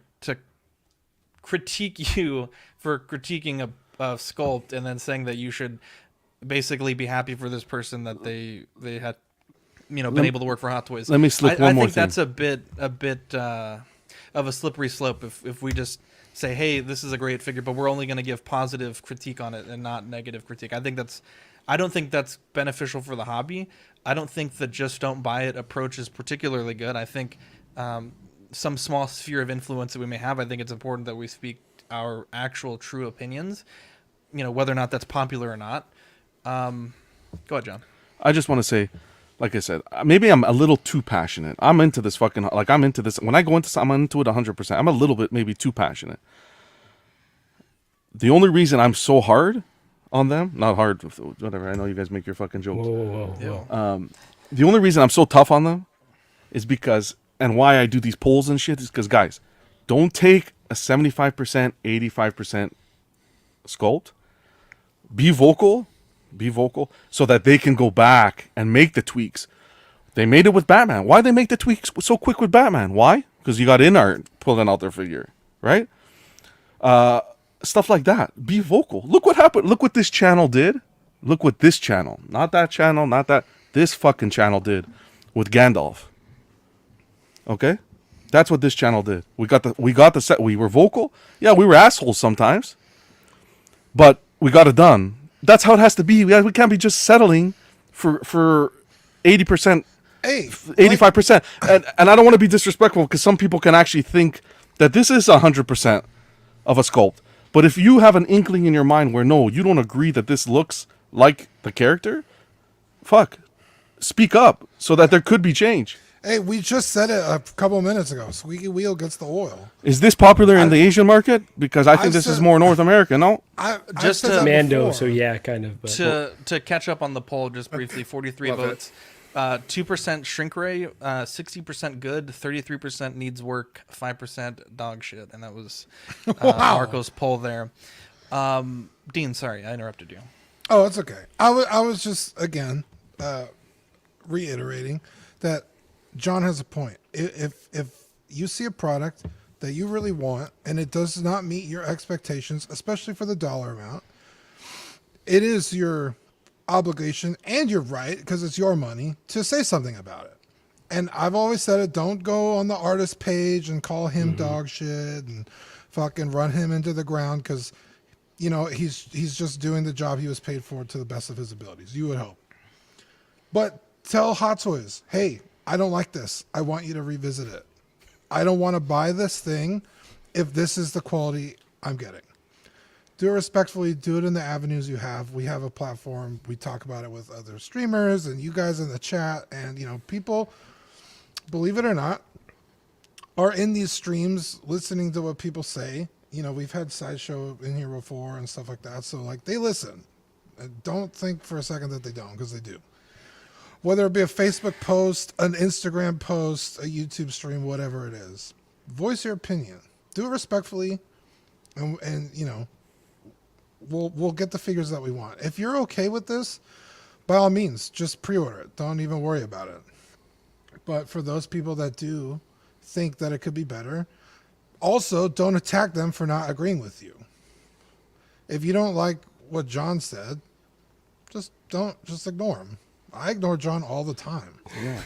critique you for critiquing a sculpt and then saying that you should basically be happy for this person that they had been able to work for Hot Toys. Let me slip one more thing. I think that's a bit of a slippery slope if we just say, hey, this is a great figure, but we're only going to give positive critique on it and not negative critique. I don't think that's beneficial for the hobby. I don't think the just don't buy it approach is particularly good. I think some small sphere of influence that we may have, I think it's important that we speak our actual true opinions, whether or not that's popular or not. Go ahead, John. I just want to say, like I said, maybe I'm a little too passionate. I'm into this I'm into this. When I go into this, I'm into it 100%. I'm a little bit maybe too passionate. The only reason I'm so hard on them, not hard, whatever. I know you guys make your fucking jokes. Whoa. The only reason I'm so tough on them is because, and why I do these polls and shit is because, guys, don't take a 75%, 85% sculpt. Be vocal, so that they can go back and make the tweaks. They made it with Batman. Why they make the tweaks so quick with Batman? Why? Because you got InArt pulling out their figure, right? Stuff like that. Be vocal. Look what happened. Look what this channel did. Look what this channel, not that channel, not that, this fucking channel did with Gandalf. Okay? That's what this channel did. We got the set. We were vocal. Yeah, we were assholes sometimes. But we got it done. That's how it has to be. We can't be just settling for 80%, 85%. And I don't want to be disrespectful because some people can actually think that this is 100% of a sculpt. But if you have an inkling in your mind where no, you don't agree that this looks like the character, speak up so that there could be change. Hey, we just said it a couple of minutes ago. Squeaky wheel gets the oil. Is this popular in the Asian market? Because I think this is more North America. No, just Mando. So yeah, kind of. But. To catch up on the poll, just briefly, 43 votes. 2% shrink ray, 60% good, 33% needs work, 5% dog shit, and that was Marco's poll there. Dean, sorry, I interrupted you. Oh, it's okay. I was just again reiterating that John has a point. If you see a product that you really want and it does not meet your expectations, especially for the dollar amount, it is your obligation and you're right, because it's your money, to say something about it. And I've always said it, don't go on the artist page and call him dog shit and fucking run him into the ground, because he's just doing the job he was paid for to the best of his abilities, you would hope. But tell Hot Toys, hey, I don't like this, I want you to revisit it. I don't want to buy this thing if this is the quality I'm getting. Do it respectfully. Do it in the avenues you have. We have a platform. We talk about it with other streamers and you guys in the chat. And, people, believe it or not, are in these streams listening to what people say. You know, we've had Sideshow in here before and stuff like that. So, like, they listen. Don't think for a second that they don't, because they do. Whether it be a Facebook post, an Instagram post, a YouTube stream, whatever it is. Voice your opinion. Do it respectfully, and you know, we'll get the figures that we want. If you're okay with this, by all means, just pre-order it. Don't even worry about it. But for those people that do think that it could be better, also don't attack them for not agreeing with you. If you don't like what John said, just ignore him. I ignore John all the time. Yeah.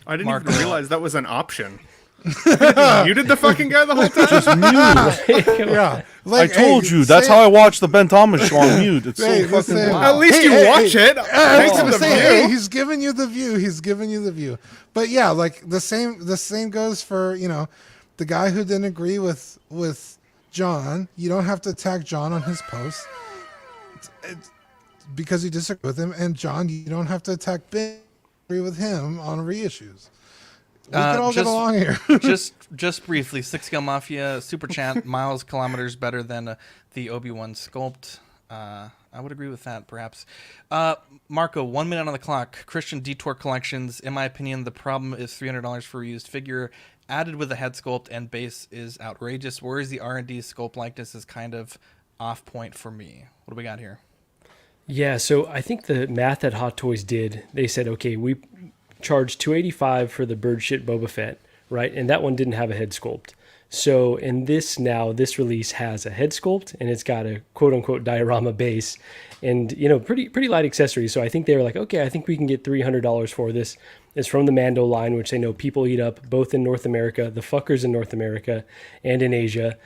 I didn't even realize that was an option. You muted the fucking guy the whole time. Just mute. Yeah, like, I told you. That's how I watch the Ben Thomas show on mute. It's so fucking wild. At least you watch it. Thanks for the view. He's giving you the view. He's giving you the view. But yeah, like the same goes for, you know, the guy who didn't agree with John. You don't have to attack John on his post because you disagree with him. And John, you don't have to attack Ben. Agree with him on reissues. We can all get along here. just briefly, 6-Scale Mafia super chat, miles kilometers better than the Obi-Wan sculpt. I would agree with that, perhaps. Marco, 1 minute on the clock. Christian Detour Collections. In my opinion, the problem is $300 for a used figure added with a head sculpt and base is outrageous. Whereas the R&D sculpt likeness is kind of off point for me. What do we got here? Yeah, so I think the math that Hot Toys did, they said, okay, we charged $285 for the bird shit Boba Fett, right? And that one didn't have a head sculpt. So in this release has a head sculpt and it's got a quote unquote diorama base and, you know, pretty light accessories. So I think they were like, okay, I think we can get $300 for this. It's from the Mando line, which they know people eat up both in North America, the fuckers in North America and in Asia.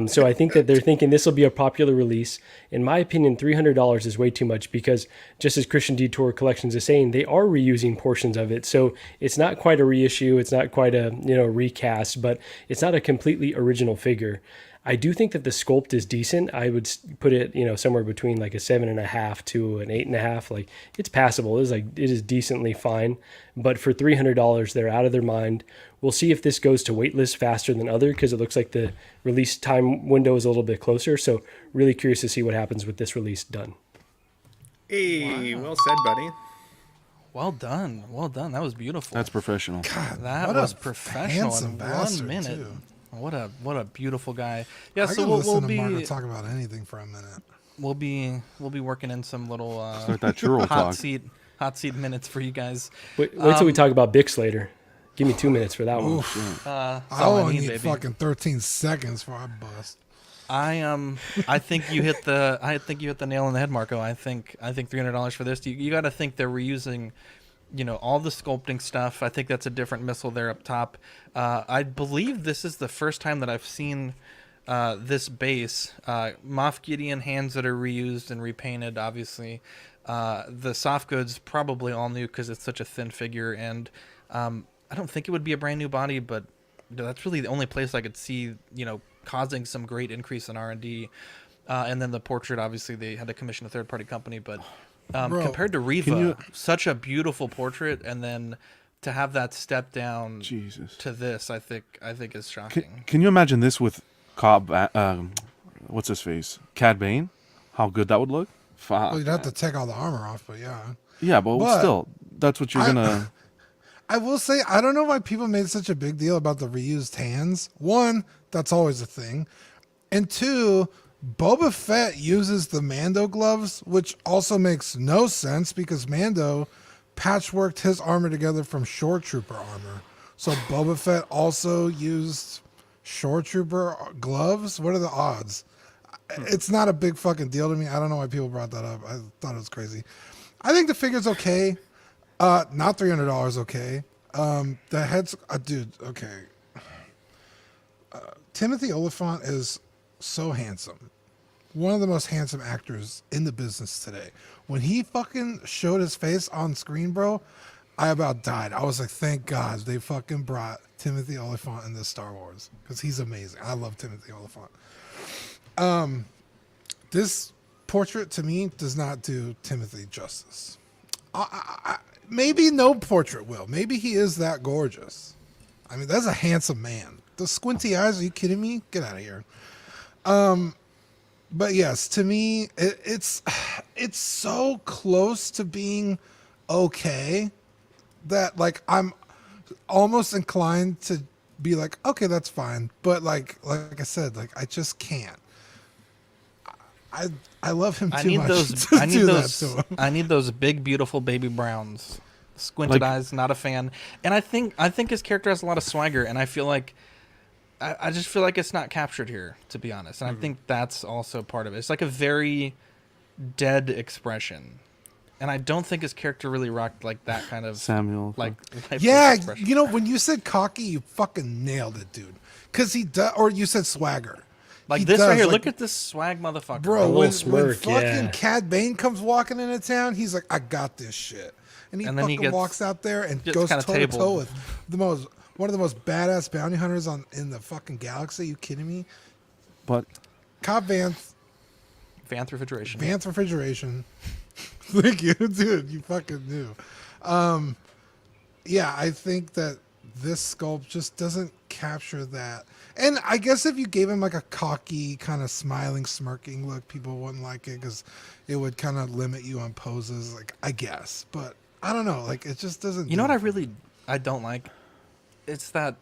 So I think that they're thinking this will be a popular release. In my opinion, $300 is way too much because just as Christian Detour Collections is saying, they are reusing portions of it. So it's not quite a reissue. It's not quite a, you know, recast, but it's not a completely original figure. I do think that the sculpt is decent. I would put it, you know, somewhere between like a 7.5 to an 8.5. Like it's passable. It is decently fine. But for $300, they're out of their mind. We'll see if this goes to waitlist faster than other because it looks like the release time window is a little bit closer. So really curious to see what happens with this release done. Hey, well said, buddy. Well done. Well done. That was beautiful. That's professional. God, that was professional in 1 minute. Too. What a beautiful guy. Yeah, I so we'll be Margaret talk about anything for a minute. We'll be working in some little start that churro hot seat minutes for you guys. Wait till we talk about Bix later. Give me 2 minutes for that one. I only need fucking 13 seconds for I bust. I think you hit the nail on the head, Marco. I think $300 for this. You got to think they're reusing, you know, all the sculpting stuff. I think that's a different missile there up top. I believe this is the first time that I've seen this base. Moff Gideon hands that are reused and repainted, obviously. The soft goods probably all new because it's such a thin figure. And I don't think it would be a brand new body, but that's really the only place I could see, you know, causing some great increase in R&D. And then the portrait, obviously, they had to commission a third-party company, but... Bro, compared to Reva, such a beautiful portrait, and then to have that step down to this, I think is shocking. Can you imagine this with Cobb? What's his face? Cad Bane? How good that would look. Well, you'd have to take all the armor off, but yeah. Yeah, but still, that's what you're gonna. I will say, I don't know why people made such a big deal about the reused hands. One, that's always a thing, and two, Boba Fett uses the Mando gloves, which also makes no sense because Mando patchworked his armor together from Shore Trooper armor. So Boba Fett also used Shore Trooper gloves? What are the odds? It's not a big fucking deal to me. I don't know why people brought that up. I thought it was crazy. I think the figure's okay. Not $300 okay. The head's... dude, okay. Timothy Oliphant is so handsome. One of the most handsome actors in the business today. When he fucking showed his face on screen, bro, I about died. I was like, thank God they fucking brought Timothy Oliphant in this Star Wars because he's amazing. I love Timothy Oliphant. This portrait to me does not do Timothy justice. Maybe no portrait will. Maybe he is that gorgeous. I mean, that's a handsome man. The squinty eyes, are you kidding me? Get out of here. But yes, to me, it's so close to being okay that like I'm almost inclined to be like, okay, that's fine. But like I said, like I just can't. I love him too much. I need those big, beautiful baby browns. Squinted eyes, not a fan. And I think his character has a lot of swagger, and I feel like I just feel like it's not captured here, to be honest. And I think that's also part of it. It's like a very dead expression. And I don't think his character really rocked like that kind of Samuel. Like yeah, expression. you know, when you said cocky, you fucking nailed it, dude. Because he does, or you said swagger. Like He this does, right here. like- Look at this swag motherfucker. Bro, when smirk, fucking yeah. Cad Bane comes walking into town, he's like, I got this shit. And he And then he fucking gets- walks out there and gets goes kinda toe to toe tabled. with one of the most badass bounty hunters in the fucking galaxy. You kidding me? But Cobb Vanth, Vanth refrigeration. Vanth refrigeration. Thank you, dude. You fucking knew. Yeah, I think that this sculpt just doesn't capture that. And I guess if you gave him like a cocky, kind of smiling, smirking look, people wouldn't like it because it would kind of limit you on poses. Like, I guess, but I don't know. Like, it just doesn't. You know what I don't like? It's that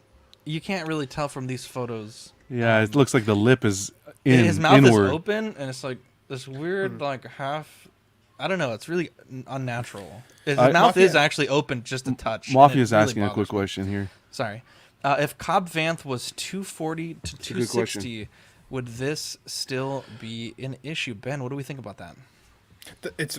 you can't really tell from these photos. yeah, it looks like the lip is His mouth inward. is open, and it's like this weird, like half. I don't know. It's really unnatural. His mouth is actually open just a touch. and Mafia's it really asking a quick bothers me. question here. Sorry. If Cobb Vanth was 240 to a good 260, would this still be an issue? Ben, what do we think about that?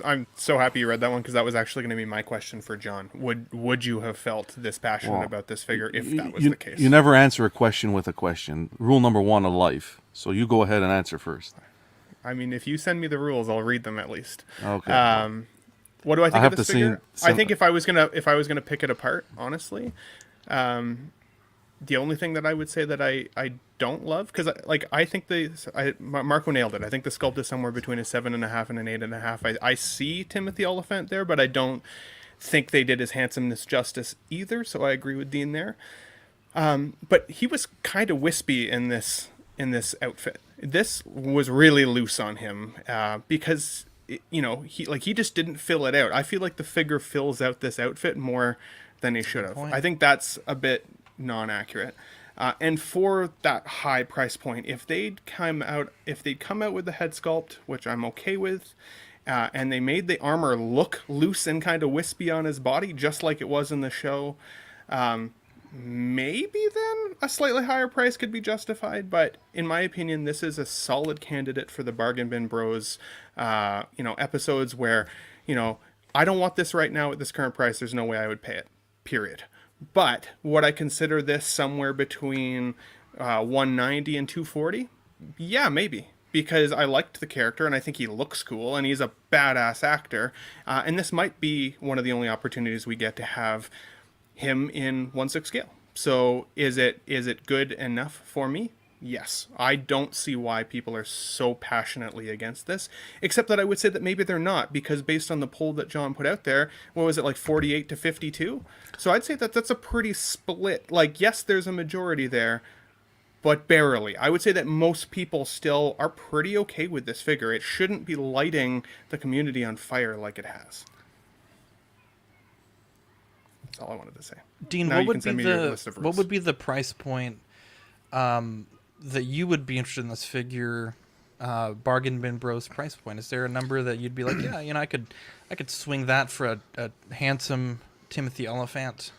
I'm so happy you read that one because that was actually going to be my question for John. Would you have felt this passionate Well, about this figure if that was you, the case? You never answer a question with a question. Rule number 1 of life. So you go ahead and answer first. I mean, if you send me the rules, I'll read them at least. Okay. What do I think have of this to figure? see I think if I was gonna pick it apart, honestly, the only thing that I would say that I don't love, because I think Marco nailed it. I think the sculpt is somewhere between a 7.5 and an 8.5. I see Timothy Oliphant there, but I don't think they did his handsomeness justice either. So I agree with Dean there. But he was kind of wispy in this outfit. This was really loose on him because he just didn't fill it out. I feel like the figure fills out this outfit more than he should have. I think that's a bit non-accurate. And for that high price point, if they'd come out with the head sculpt, which I'm okay with, and they made the armor look loose and kind of wispy on his body, just like it was in the show, maybe then a slightly higher price could be justified. But in my opinion, this is a solid candidate for the Bargain Bin Bros episodes where, I don't want this right now at this current price. There's no way I would pay it, period. But would I consider this somewhere between 190 and 240? Yeah, maybe. Because I liked the character and I think he looks cool and he's a badass actor. And this might be one of the only opportunities we get to have him in 1/6 scale. So is it good enough for me? Yes. I don't see why people are so passionately against this, except that I would say that maybe they're not, because based on the poll that John put out there, what was it, like 48 to 52? So I'd say that that's a pretty split. Like, yes, there's a majority there, but barely. I would say that most people still are pretty okay with this figure. It shouldn't be lighting the community on fire like it has. That's all I wanted to say. Dean, Now what you would can send be me your list of what rules. would be the price point that you would be interested in this figure? Bargain Bin Bros price point. Is there a number that you'd be like, yeah, I could swing that for a handsome Timothy Oliphant?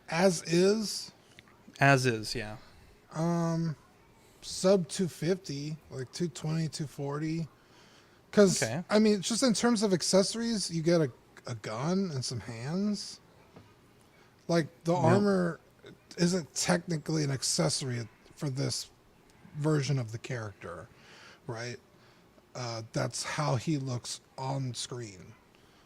As is, Yeah. sub 250, like 220, 240. Because, Okay. I mean, just in terms of accessories, you get a gun and some hands. Like, the armor isn't technically an accessory for this version of the character, right? That's how he looks on screen.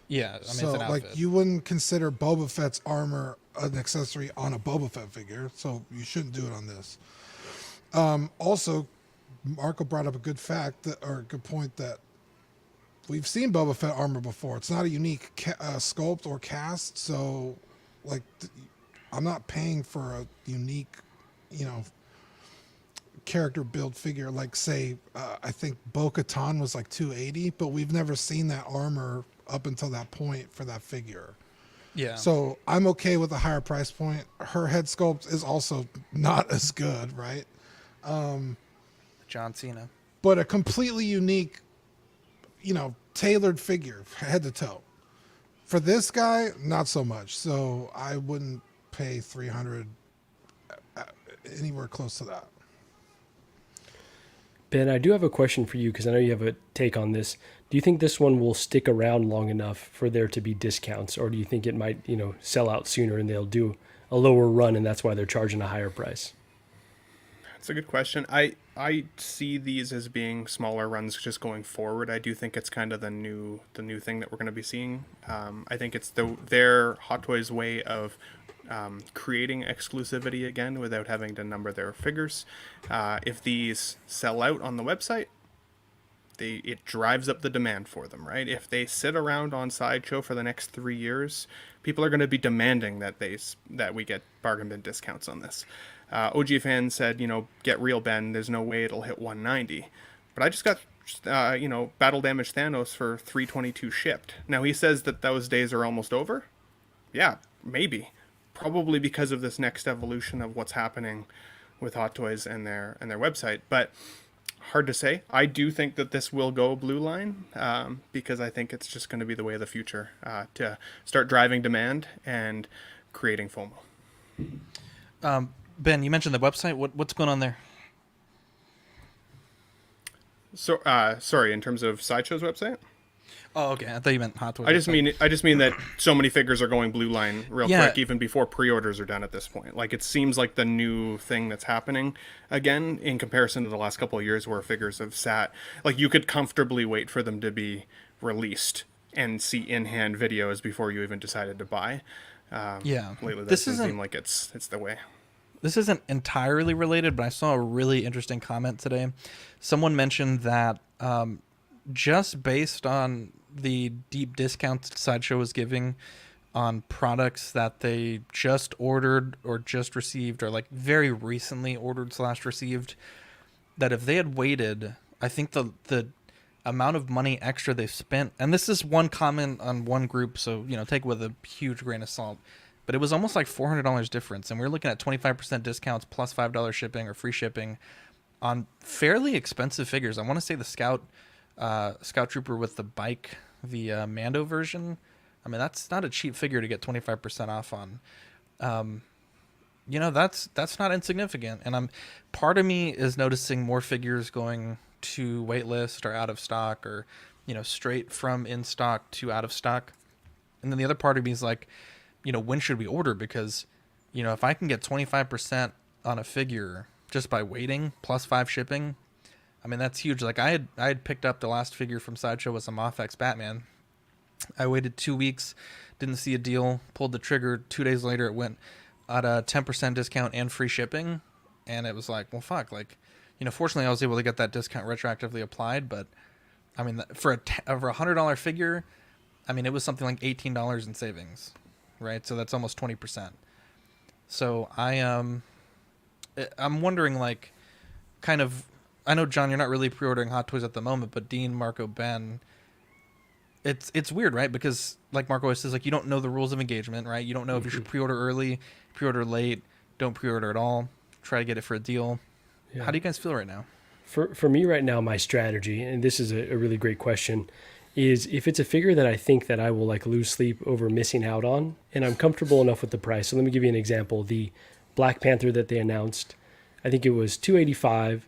Yeah, I mean, So, it's an outfit. like, you wouldn't consider Boba Fett's armor an accessory on a Boba Fett figure, so you shouldn't do it on this. Also, Marco brought up a good good point that we've seen Boba Fett armor before. It's not a unique sculpt or cast, so, like, I'm not paying for a unique, character build figure. Like say, I think Bo-Katan was like $280, but we've never seen that armor up until that point for that figure. Yeah. So I'm okay with a higher price point. Her head sculpt is also not as good, right? John Cena. But a completely unique, tailored figure, head to toe. For this guy, not so much. So I wouldn't pay $300 anywhere close to that. Ben, I do have a question for you because I know you have a take on this. Do you think this one will stick around long enough for there to be discounts, or do you think it might, sell out sooner and they'll do a lower run and that's why they're charging a higher price? That's a good question. I see these as being smaller runs just going forward. I do think it's kind of the new thing that we're going to be seeing. I think it's their Hot Toys way of creating exclusivity again without having to number their figures. If these sell out on the website, it drives up the demand for them, right? If they sit around on Sideshow for the next 3 years, people are going to be demanding that we get bargain bin discounts on this. OG fans said, get real, Ben. There's no way it'll hit 190. But I just got, Battle Damage Thanos for 322 shipped. Now he says that those days are almost over. Yeah, maybe. Probably because of this next evolution of what's happening with Hot Toys and their website. But hard to say. I do think that this will go blue line because I think it's just going to be the way of the future to start driving demand and creating FOMO. Ben, you mentioned the website. What's going on there? So, sorry, in terms of Sideshow's website? Oh, okay. I thought you meant Hot Toys. I just mean that so many figures are going blue line real quick, even before pre-orders are done at this point. Like, it seems like the new thing that's happening again in comparison to the last couple of years where figures have sat. Like, you could comfortably wait for them to be released and see in-hand videos before you even decided to buy. Lately, that doesn't seem like it's the way. This isn't entirely related, but I saw a really interesting comment today. Someone mentioned that just based on the deep discounts Sideshow was giving on products that they just ordered or just received or like very recently ordered / received, that if they had waited, I think the amount of money extra they've spent, and this is one comment on one group, so take it with a huge grain of salt, but it was almost like $400 difference, and we were looking at 25% discounts plus $5 shipping or free shipping on fairly expensive figures. I want to say the Scout Trooper with the bike, the Mando version. I mean, that's not a cheap figure to get 25% off on. That's not insignificant. And part of me is noticing more figures going to waitlist or out of stock, or straight from in stock to out of stock. And then the other part of me is like, when should we order? Because if I can get 25% on a figure just by waiting plus 5 shipping, I mean, that's huge. Like I had picked up the last figure from Sideshow was a Moff-X Batman. I waited 2 weeks, didn't see a deal, pulled the trigger. 2 days later, it went at a 10% discount and free shipping. And it was like, well, fuck. Like, fortunately, I was able to get that discount retroactively applied. But, I mean, for a $100 figure, I mean, it was something like $18 in savings, right? So that's almost 20%. So I'm wondering, like, kind of, I know, John, you're not really pre-ordering Hot Toys at the moment, but Dean, Marco, Ben, it's weird, right? Because like Marco always says, like, you don't know the rules of engagement, right? You don't know if you should pre-order early, pre-order late, don't pre-order at all, try to get it for a deal. Yeah. How do you guys feel right now? For me right now, my strategy, and this is a really great question, is if it's a figure that I think that I will like lose sleep over missing out on, and I'm comfortable enough with the price. So let me give you an example. The Black Panther that they announced, I think it was $285.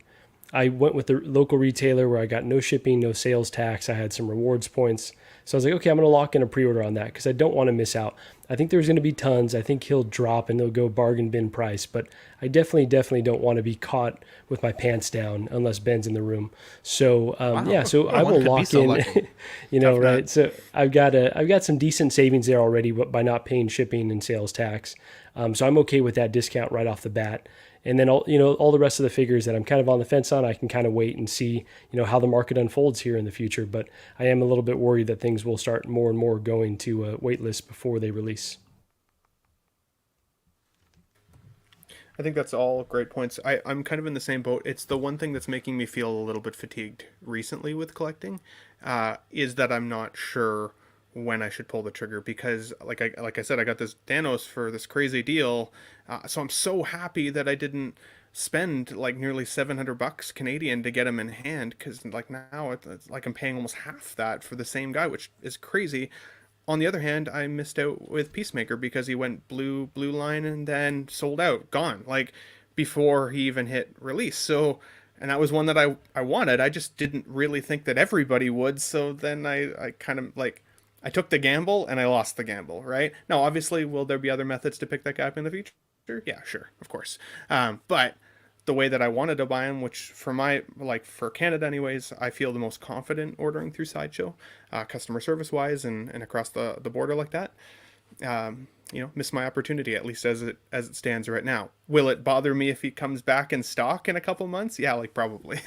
I went with the local retailer where I got no shipping, no sales tax. I had some rewards points. So I was like, okay, I'm going to lock in a pre-order on that because I don't want to miss out. I think there's going to be tons. I think he'll drop and they'll go bargain bin price. But I definitely don't want to be caught with my pants down unless Ben's in the room. So, so I will lock in, right? So I've got some decent savings there already by not paying shipping and sales tax. So I'm okay with that discount right off the bat. And then all the rest of the figures that I'm kind of on the fence on, I can kind of wait and see, how the market unfolds here in the future. But I am a little bit worried that things will start more and more going to wait lists before they release. I think that's all great points. I'm kind of in the same boat. It's the one thing that's making me feel a little bit fatigued recently with collecting, is that I'm not sure when I should pull the trigger, because like I said, I got this Thanos for this crazy deal, so I'm so happy that I didn't spend like nearly $700 Canadian to get him in hand, because like now it's like I'm paying almost half that for the same guy, which is crazy. On the other hand, I missed out with Peacemaker because he went blue line and then sold out, gone, like before he even hit release. So, and that was one that I wanted. I just didn't really think that everybody would. So then I kind of like, I took the gamble and I lost the gamble, right? Now, obviously, will there be other methods to pick that guy up in the future? Yeah, sure, of course. But the way that I wanted to buy them, which for Canada anyways, I feel the most confident ordering through Sideshow, customer service wise and across the border like that. Miss my opportunity, at least as it stands right now. Will it bother me if he comes back in stock in a couple months? Yeah, like probably,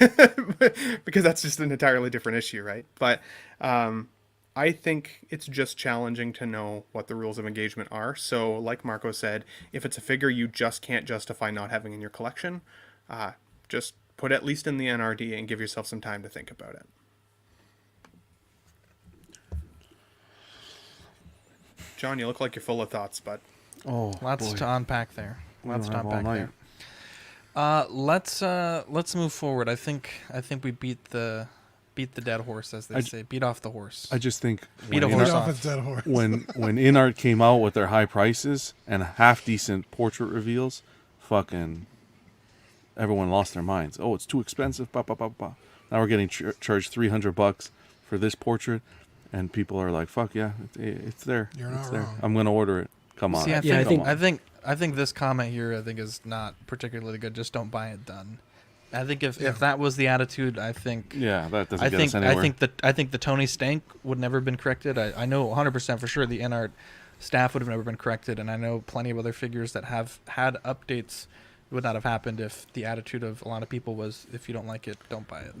because that's just an entirely different issue, right? But I think it's just challenging to know what the rules of engagement are. So like Marco said, if it's a figure you just can't justify not having in your collection, just put at least in the NRD and give yourself some time to think about it. John, you look like you're full of thoughts, but lots to unpack there. Let's move forward. I think we beat the dead horse, as they say. Beat off the horse. I just think beat a horse off its dead horse. When InArt came out with their high prices and half decent portrait reveals, fucking everyone lost their minds. Oh, it's too expensive. Bah, bah, bah, bah. Now we're getting charged $300 for this portrait, and people are like, "Fuck yeah, it's there. You're it's not there. wrong. I'm gonna order it. Come on." See, I think this comment here, I think, is not particularly good. Just don't buy it done. I think if that was the attitude, that doesn't get us anywhere. I think the Tony Stank would never have been corrected. I know 100% for sure the InArt staff would have never been corrected, and I know plenty of other figures that have had updates would not have happened if the attitude of a lot of people was, if you don't like it, don't buy it.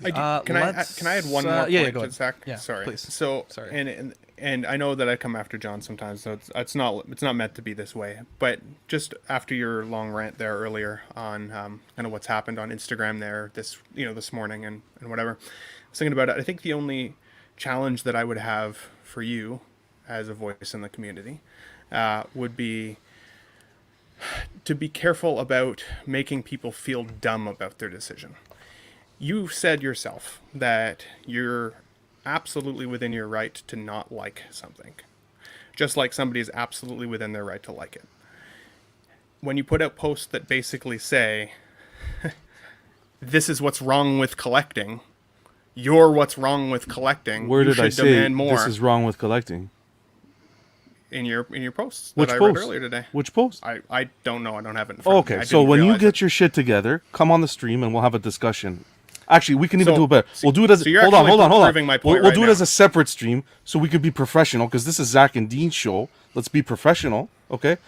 Can I add one more point, go ahead. Zach? Yeah, sorry. Please. So, sorry. And I know that I come after John sometimes, so it's not meant to be this way. But just after your long rant there earlier on kind of what's happened on Instagram there this morning and whatever, I was thinking about it. I think the only challenge that I would have for you as a voice in the community would be to be careful about making people feel dumb about their decision. You said yourself that you're absolutely within your right to not like something, just like somebody is absolutely within their right to like it. When you put out posts that basically say, this is what's wrong with collecting, you're what's wrong with collecting, where did I say more, this is wrong with collecting? In your posts Which that I post? read earlier today. Which post? I don't know. I don't have it in front of me. Okay, so when you get your shit together, come on the stream and we'll have a discussion. Actually, we can even do it better. We'll do it as hold on. We'll do it as a separate stream so we can be professional, because this is Zach and Dean's show. Let's be professional, okay?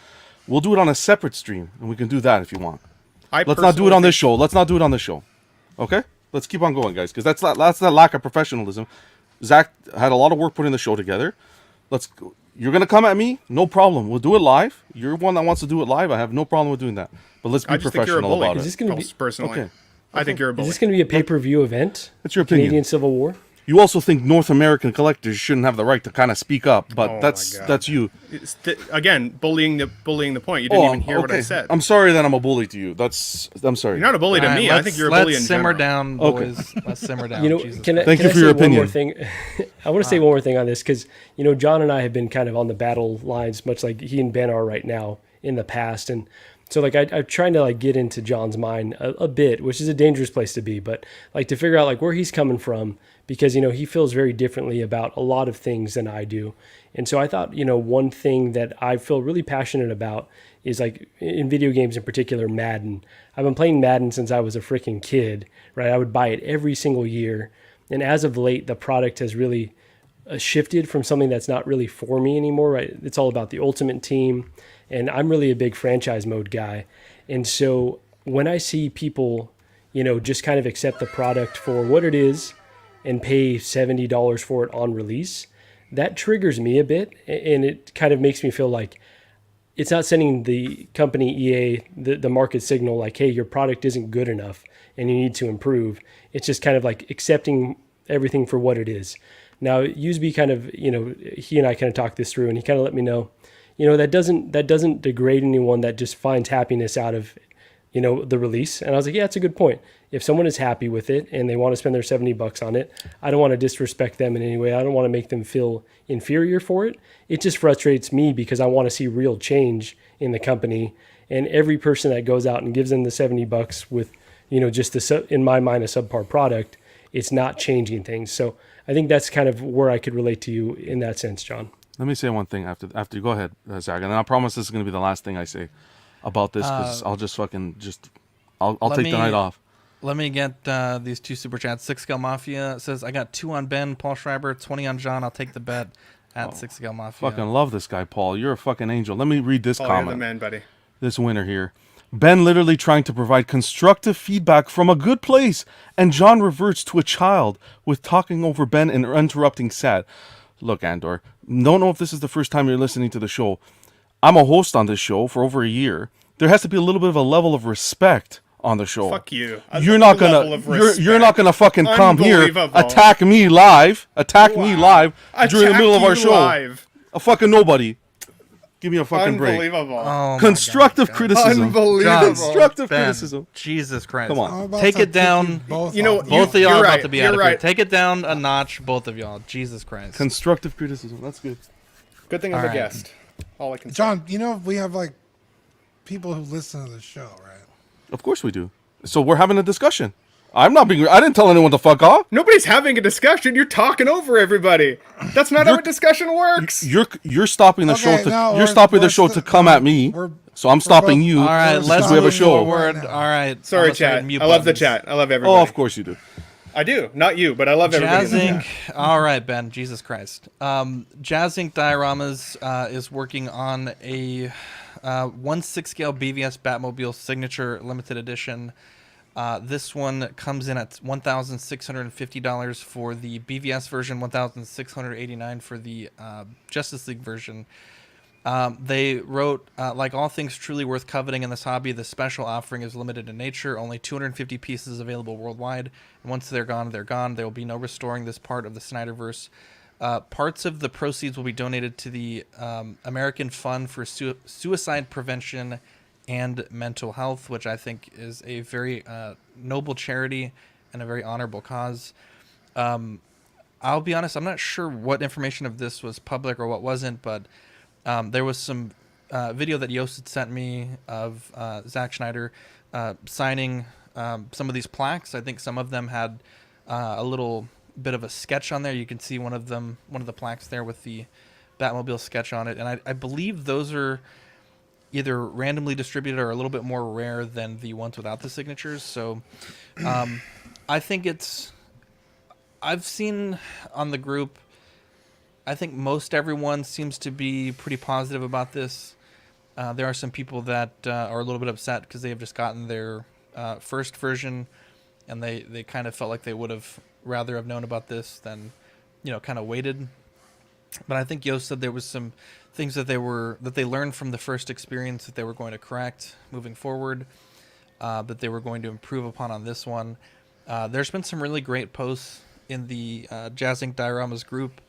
We'll do it on a separate stream, and we can do that if you want. Let's not do it on this show. Okay? Let's keep on going, guys, because that's that lack of professionalism. Zach had a lot of work putting the show together. You're gonna come at me, no problem. We'll do it live. You're one that wants to do it live. I have no problem with doing that. But let's be professional about it. Is this going to be personally? Okay. I think you're a bully. Is this going to be a pay-per-view event? That's your opinion. Canadian Civil War. You also think North American collectors shouldn't have the right to kind of speak up, but that's you. Again, bullying the point. You didn't even hear what I said. I'm sorry that I'm a bully to you. I'm sorry. You're not a bully to me. I think you're a bully in simmer general. down, boys. Let's simmer down. Thank you for your opinion. I want to say one more thing on this, because John and I have been kind of on the battle lines, much like he and Ben are right now in the past, and so I'm trying to get into John's mind a bit, which is a dangerous place to be, but to figure out where he's coming from, because he feels very differently about a lot of things than I do. And so I thought one thing that I feel really passionate about is in video games, in particular Madden. I've been playing Madden since I was a freaking kid, right? I would buy it every single year, and as of late the product has really shifted from something that's not really for me anymore, right? It's all about the Ultimate Team, and I'm really a big franchise mode guy. And so when I see people, just kind of accept the product for what it is and pay $70 for it on release, that triggers me a bit. And it kind of makes me feel like it's not sending the company EA the market signal like, hey, your product isn't good enough and you need to improve. It's just kind of like accepting everything for what it is. Now, Usby kind of, he and I kind of talked this through, and he kind of let me know, that doesn't degrade anyone that just finds happiness out of, the release. And I was like, yeah, that's a good point. If someone is happy with it and they want to spend their $70 on it, I don't want to disrespect them in any way. I don't want to make them feel inferior for it. It just frustrates me because I want to see real change in the company. And every person that goes out and gives them the $70 with, just in my mind, a subpar product, it's not changing things. So I think that's kind of where I could relate to you in that sense, John. Let me say one thing after you go ahead, Zach, and then I promise this is going to be the last thing I say about this because I'll just fucking I'll take the night off. Let me get these 2 super chats. 6 Scale Mafia says, I got 2 on Ben, Paul Schreiber, 20 on John. I'll take the bet at 6 Scale Mafia. Fucking love this guy, Paul. You're a fucking angel. Let me read this Paul, comment. you're the man, buddy. This winner here. Ben literally trying to provide constructive feedback from a good place, and John reverts to a child with talking over Ben and interrupting Sad. Look, Andor, don't know if this is the first time you're listening to the show. I'm a host on this show for over a year. There has to be a little bit of a level of respect on the show. Fuck you. You're not gonna fucking come here, attack me live during the middle of our show. Live. A fucking nobody. Give me a fucking break. Unbelievable. Oh constructive criticism. Unbelievable. Constructive Ben, criticism. Jesus Christ. Come on. Take it down. Both of y'all are about to be out of here. Take it down a notch, both of y'all. Jesus Christ. Constructive criticism. That's good. Good thing I'm a guest. All I can say. John, we have like people who listen to the show, right? Of course we do. So we're having a discussion. I didn't tell anyone to fuck off. Nobody's having a discussion. You're talking over everybody. That's not how a discussion works. You're stopping the show to come at me. So I'm stopping you. All right, let's we have a show. Forward. All right. Sorry, chat. I love the chat. I love everybody. Oh, of course you do. I do. Not you, but I love everybody. Jazz Inc. All right, Ben. Jesus Christ. Jazz Inc. Dioramas is working on a 1/6 scale BVS Batmobile Signature Limited Edition. This one comes in at $1,650 for the BVS version, $1,689 for the Justice League version. They wrote, like all things truly worth coveting in this hobby, the special offering is limited in nature. Only 250 pieces available worldwide. And once they're gone, they're gone. There will be no restoring this part of the Snyderverse. Parts of the proceeds will be donated to the American Fund for Suicide Prevention and Mental Health, which I think is a very noble charity and a very honorable cause. I'll be honest, I'm not sure what information of this was public or what wasn't, but there was some video that Yost had sent me of Zack Snyder signing some of these plaques. I think some of them had a little bit of a sketch on there. You can see one of the plaques there with the Batmobile sketch on it, and I believe those are either randomly distributed or a little bit more rare than the ones without the signatures. So I think I've seen on the group, I think most everyone seems to be pretty positive about this. There are some people that are a little bit upset because they have just gotten their first version and they kind of felt like they would have rather have known about this than, kind of waited. But I think Yost said there was some things that they learned from the first experience that they were going to correct moving forward, that they were going to improve upon on this one. There's been some really great posts in the Jazz Inc. Dioramas group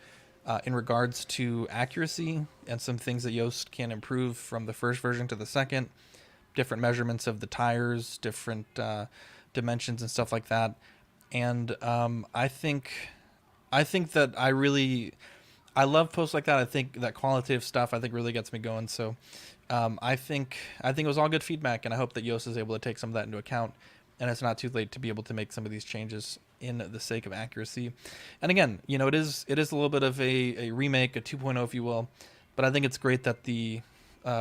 in regards to accuracy and some things that Yost can improve from the first version to the second, different measurements of the tires, different dimensions and stuff like that. And I think that I love posts like that. I think that qualitative stuff really gets me going. So I think it was all good feedback, and I hope that Yost is able to take some of that into account, and it's not too late to be able to make some of these changes in the sake of accuracy. And again, it is a little bit of a remake, a 2.0 if you will, but I think it's great that the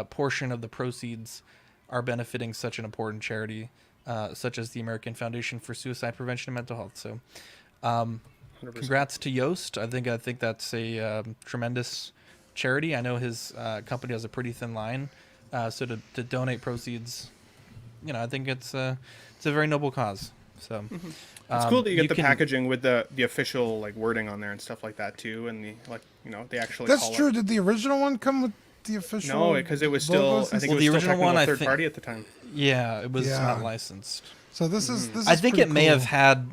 portion of the proceeds are benefiting such an important charity such as the American Foundation for Suicide Prevention and Mental Health. So congrats to Yost. I think that's a tremendous charity. I know his company has a pretty thin line, so to donate proceeds, I think it's a very noble cause. So it's cool that you get the packaging with the official wording on there and stuff like that too, and they actually. That's true. Did the original one come with the official? No, because it was still. logos I and think Well, it the was still original one, technical I third think- party at the time. Yeah, it was Yeah. not licensed. So this is I think pretty it may cool. have had.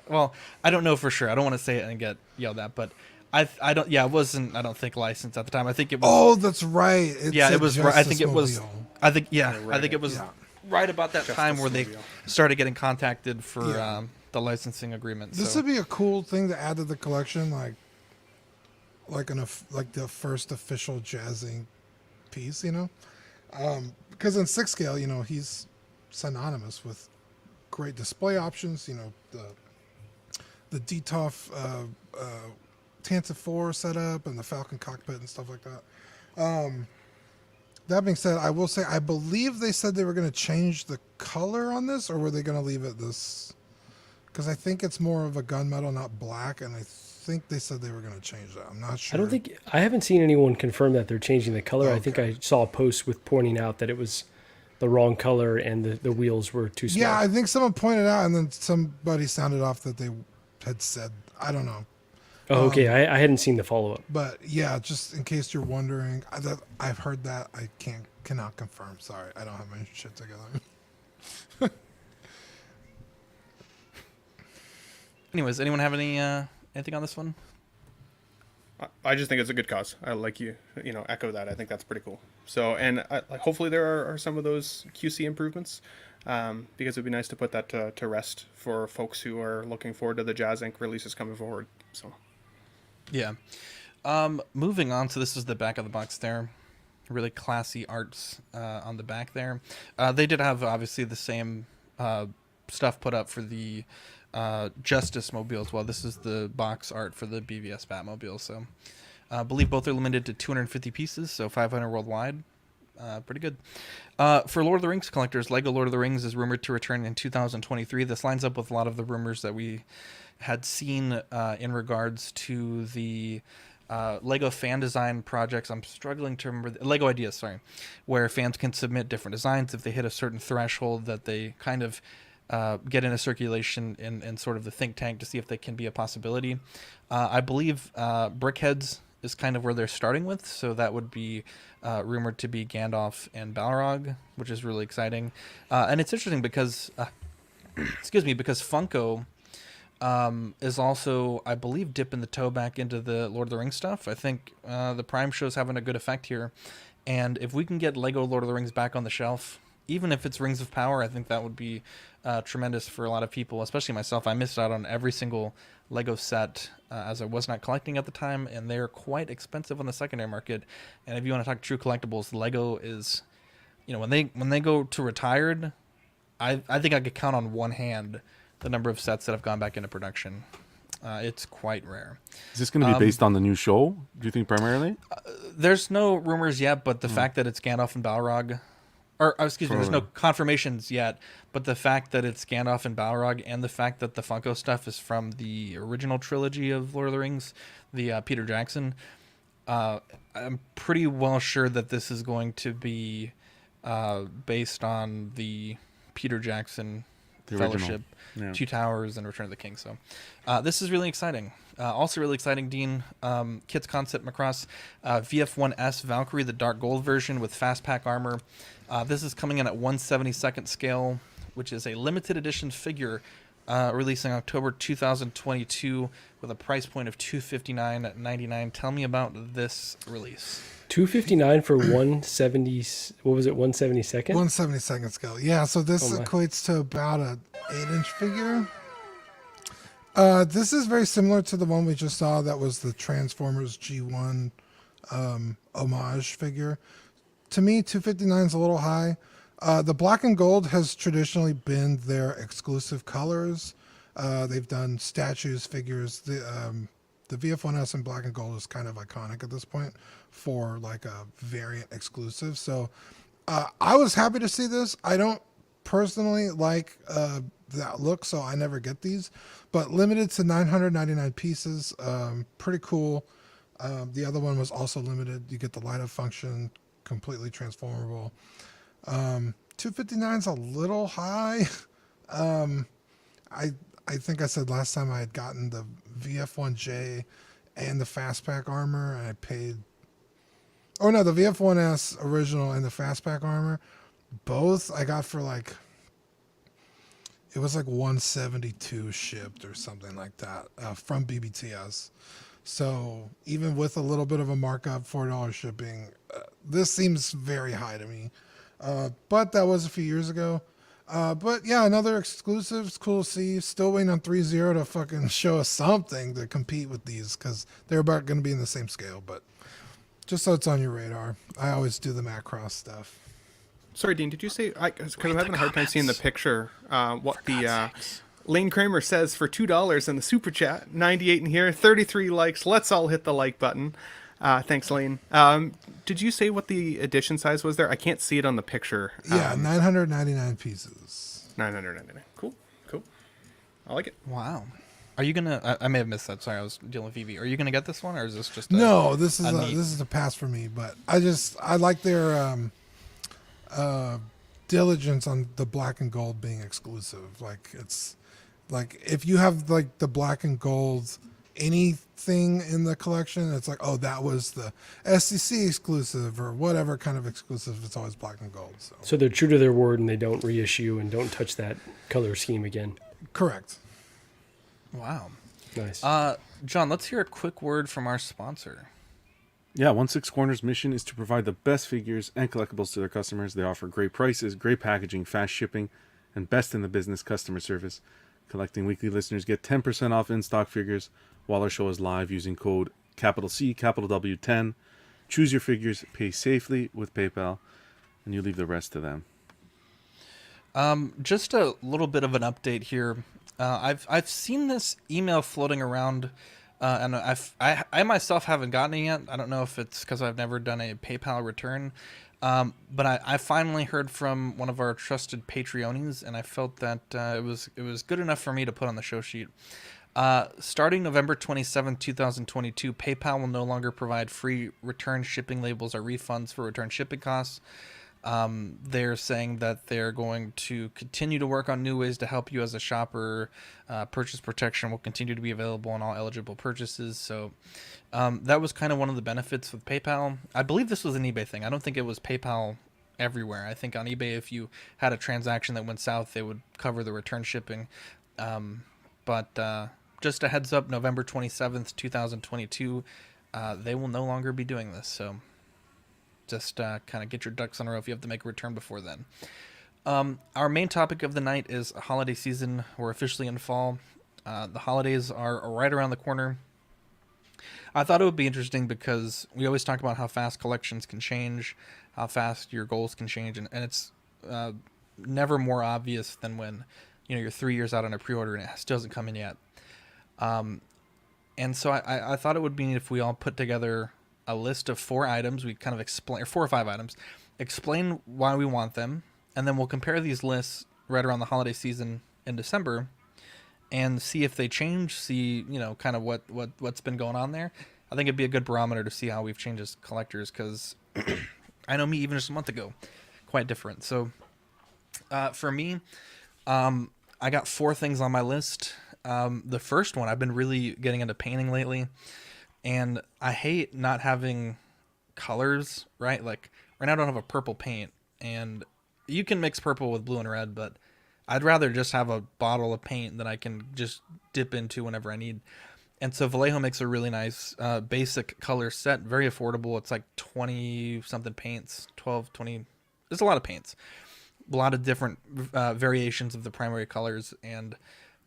Well, I don't know for sure. I don't want to say it and get yelled at, but I don't. Yeah, it wasn't. I don't think licensed at the time. I think it was. Oh, that's right. Yeah, it was. I think it was. Justice-mobile. I think. Yeah, right, I think it was yeah. right about that time where they Justice-mobile. started getting contacted for Yeah. the licensing agreement. This so. would be a cool thing to add to the collection, like the first official jazzing piece, you know, because in 6 scale, you know, he's synonymous with great display options. You know, the DTOF Tantive 4 setup and the Falcon cockpit and stuff like that. That being said, I will say I believe they said they were going to change the color on this, or were they going to leave it this? Because I think it's more of a gunmetal, not black, and I think they said they were going to change that. I'm not sure. I haven't seen anyone confirm that they're changing the color. I think Okay. I saw a post with pointing out that it was the wrong color and the wheels were too small. Yeah, I think someone pointed out, and then somebody sounded off that they had said, I don't know. Oh, okay. I hadn't seen the follow up. But yeah, just in case you're wondering, I've heard that. I cannot confirm. Sorry, I don't have my shit together. Anyways, anyone have anything on this one? I just think it's a good cause. I like echo that. I think that's pretty cool. So, and hopefully there are some of those QC improvements, because it'd be nice to put that to rest for folks who are looking forward to the Jazz Inc. releases coming forward. So, Yeah. Moving on. So this is the back of the box there. Really classy arts on the back there. They did have obviously the same stuff put up for the Justice Mobile as well. This is the box art for the BVS Batmobile. So I believe both are limited to 250 pieces, so 500 worldwide. Pretty good. For Lord of the Rings collectors, Lego Lord of the Rings is rumored to return in 2023. This lines up with a lot of the rumors that we had seen in regards to the Lego fan design projects. I'm struggling to remember Lego Ideas, sorry, where fans can submit different designs if they hit a certain threshold that they kind of get into circulation in sort of the think tank to see if they can be a possibility. I believe Brickheads is kind of where they're starting with, so that would be rumored to be Gandalf and Balrog, which is really exciting. And it's interesting because, because Funko is also, I believe, dipping the toe back into the Lord of the Rings stuff. I think the Prime show's having a good effect here. And if we can get Lego Lord of the Rings back on the shelf, even if it's Rings of Power, I think that would be tremendous for a lot of people, especially myself. I missed out on every single Lego set as I was not collecting at the time, and they're quite expensive on the secondary market. And if you want to talk true collectibles, Lego is, when they go to retired, I think I could count on one hand the number of sets that have gone back into production. It's quite rare. Is this going to be based on the new show, do you think, primarily? There's no rumors yet, but the fact that it's Gandalf and Balrog, there's no confirmations yet, but the fact that it's Gandalf and Balrog and the fact that the Funko stuff is from the original trilogy of Lord of the Rings, the Peter Jackson, I'm pretty well sure that this is going to be based on the Peter Jackson Fellowship, Two Towers, and Return of the King. So this is really exciting. Also really exciting, Dean. Kit's Concept Macross VF1S Valkyrie, the dark gold version with fast pack armor. This is coming in at 1/72nd scale, which is a limited edition figure releasing October 2022 with a price point of $259.99. Tell me about this release. $259 for 170. What was it? 172nd. 1/72nd scale. Yeah. So this equates to about a 8-inch figure. This is very similar to the one we just saw. That was the Transformers G1 homage figure. To me, 259 is a little high. The black and gold has traditionally been their exclusive colors. They've done statues, figures. The VF1S in black and gold is kind of iconic at this point for like a variant exclusive. So I was happy to see this. I don't personally like that look, so I never get these. But limited to 999 pieces. Pretty cool. The other one was also limited. You get the light up function, completely transformable. 259 is a little high. I think I said last time I had gotten the VF1J and the fast pack armor, and I paid Oh no, the VF1S original and the Fastpack armor, both I got for like, it was like 172 shipped or something like that from BBTS. So even with a little bit of a markup, $4 shipping, this seems very high to me. But that was a few years ago. But yeah, another exclusive. It's cool to see. Still waiting on 3.0 to fucking show us something to compete with these because they're about going to be in the same scale. But just so it's on your radar, I always do the Macross stuff. Sorry, Dean, did you say, because I'm having a hard time seeing the picture, what the Lane Kramer says for $2 in the super chat, 98 in here, 33 likes. Let's all hit the like button. Thanks, Lane. Did you say what the edition size was there? I can't see it on the picture. Yeah, 999 pieces. 999. Cool. I like it. Wow. Are you gonna? I may have missed that. Sorry, I was dealing with Evie. Are you gonna get this one, or is this just? No, this is a pass for me. But I like their diligence on the black and gold being exclusive. Like it's like if you have like the black and gold anything in the collection, it's like, oh, that was the SCC exclusive or whatever kind of exclusive. It's always black and gold. So they're true to their word and they don't reissue and don't touch that color scheme again. Correct. Wow. Nice. John, let's hear a quick word from our sponsor. Yeah, 16 Corners' mission is to provide the best figures and collectibles to their customers. They offer great prices, great packaging, fast shipping, and best in the business customer service. Collecting Weekly listeners get 10% off in-stock figures while our show is live using code C, W10. Choose your figures, pay safely with PayPal, and you leave the rest to them. Just a little bit of an update here. I've seen this email floating around, and I myself haven't gotten it yet. I don't know if it's because I've never done a PayPal return, but I finally heard from one of our trusted Patreonies, and I felt that it was good enough for me to put on the show sheet. Starting November 27, 2022, PayPal will no longer provide free return shipping labels or refunds for return shipping costs. They're saying that they're going to continue to work on new ways to help you as a shopper. Purchase protection will continue to be available on all eligible purchases. So that was kind of one of the benefits with PayPal. I believe this was an eBay thing. I don't think it was PayPal everywhere. I think on eBay, if you had a transaction that went south, they would cover the return shipping. But just a heads up, November 27th, 2022, they will no longer be doing this. So just kind of get your ducks in a row if you have to make a return before then. Our main topic of the night is holiday season. We're officially in fall. The holidays are right around the corner. I thought it would be interesting because we always talk about how fast collections can change, how fast your goals can change, and it's never more obvious than when you're 3 years out on a pre-order and it still hasn't come in yet. And so I thought it would be neat if we all put together a list of 4 items. We kind of explain, or 4 or 5 items, explain why we want them, and then we'll compare these lists right around the holiday season in December and see if they change, see, kind of what's been going on there. I think it'd be a good barometer to see how we've changed as collectors, because I know me even just a month ago, quite different. So for me, I got 4 things on my list. The first one, I've been really getting into painting lately, and I hate not having colors, right? Like right now I don't have a purple paint, and you can mix purple with blue and red, but I'd rather just have a bottle of paint that I can just dip into whenever I need. And so Vallejo makes a really nice basic color set, very affordable. It's like 20 something paints, 12, 20. There's a lot of paints, a lot of different variations of the primary colors, and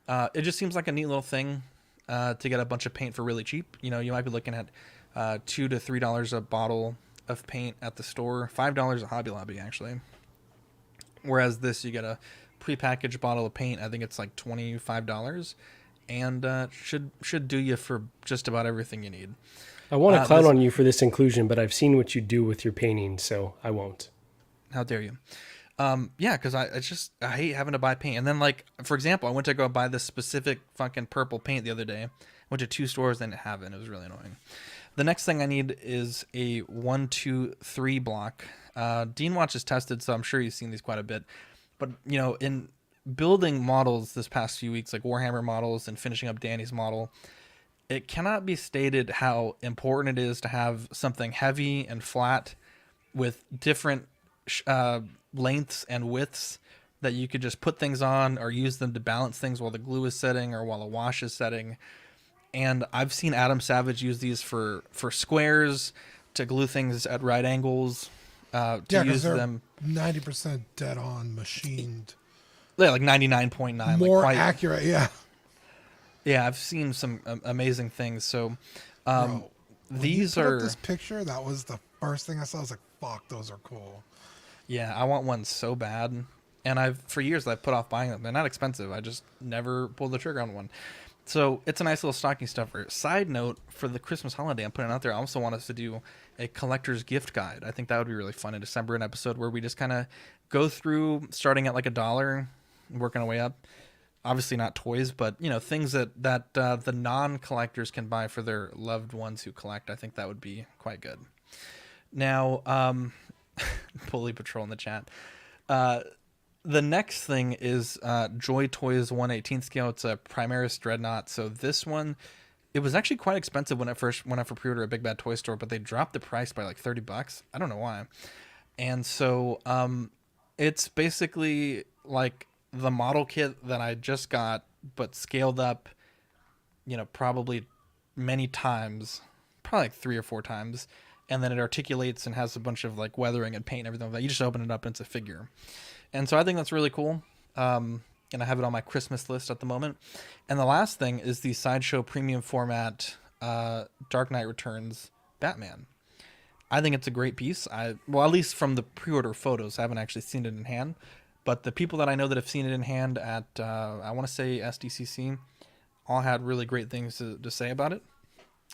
it just seems like a neat little thing to get a bunch of paint for really cheap. You might be looking at $2 to $3 a bottle of paint at the store, $5 at Hobby Lobby actually. Whereas this, you get a prepackaged bottle of paint. I think it's like $25, and should do you for just about everything you need. I want to clown on you for this inclusion, but I've seen what you do with your painting, so I won't. How dare you? Yeah, because I hate having to buy paint. And then, like, for example, I went to go buy this specific fucking purple paint the other day. Went to 2 stores, and didn't have it. It was really annoying. The next thing I need is a 1, 2, 3 block. Dean watches Tested, so I'm sure he's seen these quite a bit. But, in building models this past few weeks, like Warhammer models and finishing up Danny's model, it cannot be stated how important it is to have something heavy and flat with different lengths and widths that you could just put things on or use them to balance things while the glue is setting or while a wash is setting. And I've seen Adam Savage use these for squares, to glue things at right angles, to use them 90% dead on machined. Yeah, like 99.9. More like accurate, yeah. Yeah, I've seen some amazing things. So Bro, these you put are up this picture. That was the first thing I saw. I was like, "Fuck, those are cool." Yeah, I want one so bad, and for years I've put off buying them. They're not expensive. I just never pulled the trigger on one. So it's a nice little stocking stuffer. Side note, for the Christmas holiday, I'm putting it out there. I also want us to do a collector's gift guide. I think that would be really fun in December, an episode where we just kind of go through, starting at like $1, working our way up. Obviously not toys, but things that the non-collectors can buy for their loved ones who collect. I think that would be quite good. Now, Bully Patrol in the chat. The next thing is Joy Toys 1/18 scale. It's a Primaris Dreadnought. So this one, it was actually quite expensive when it first went out for pre-order at Big Bad Toy Store, but they dropped the price by like $30. I don't know why. And so it's basically like the model kit that I just got, but scaled up, probably many times, probably like 3 or 4 times. And then it articulates and has a bunch of like weathering and paint and everything like that. You just open it up and it's a figure. And so I think that's really cool. And I have it on my Christmas list at the moment. And the last thing is the Sideshow premium format Dark Knight Returns Batman. I think it's a great piece. At least from the pre-order photos, I haven't actually seen it in hand. But the people that I know that have seen it in hand at, I want to say SDCC, all had really great things to say about it.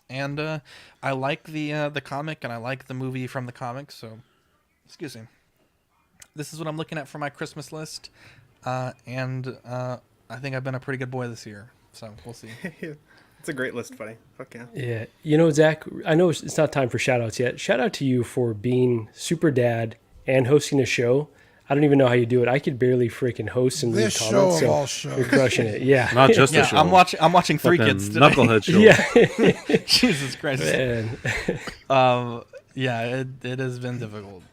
And I like the comic, and I like the movie from the comic. So, excuse me. This is what I'm looking at for my Christmas list. And I think I've been a pretty good boy this year. So, we'll see. It's a great list, buddy. Fuck yeah. Yeah. Zach, I know it's not time for shout-outs yet. Shout out to you for being super dad and hosting a show. I don't even know how you do it. I could barely freaking host and leave comments. Show of all shows. You're crushing it. Yeah. Not just a show. I'm watching Three Kids today. Knucklehead show. Yeah. Jesus Christ. Man. Yeah, it has been difficult.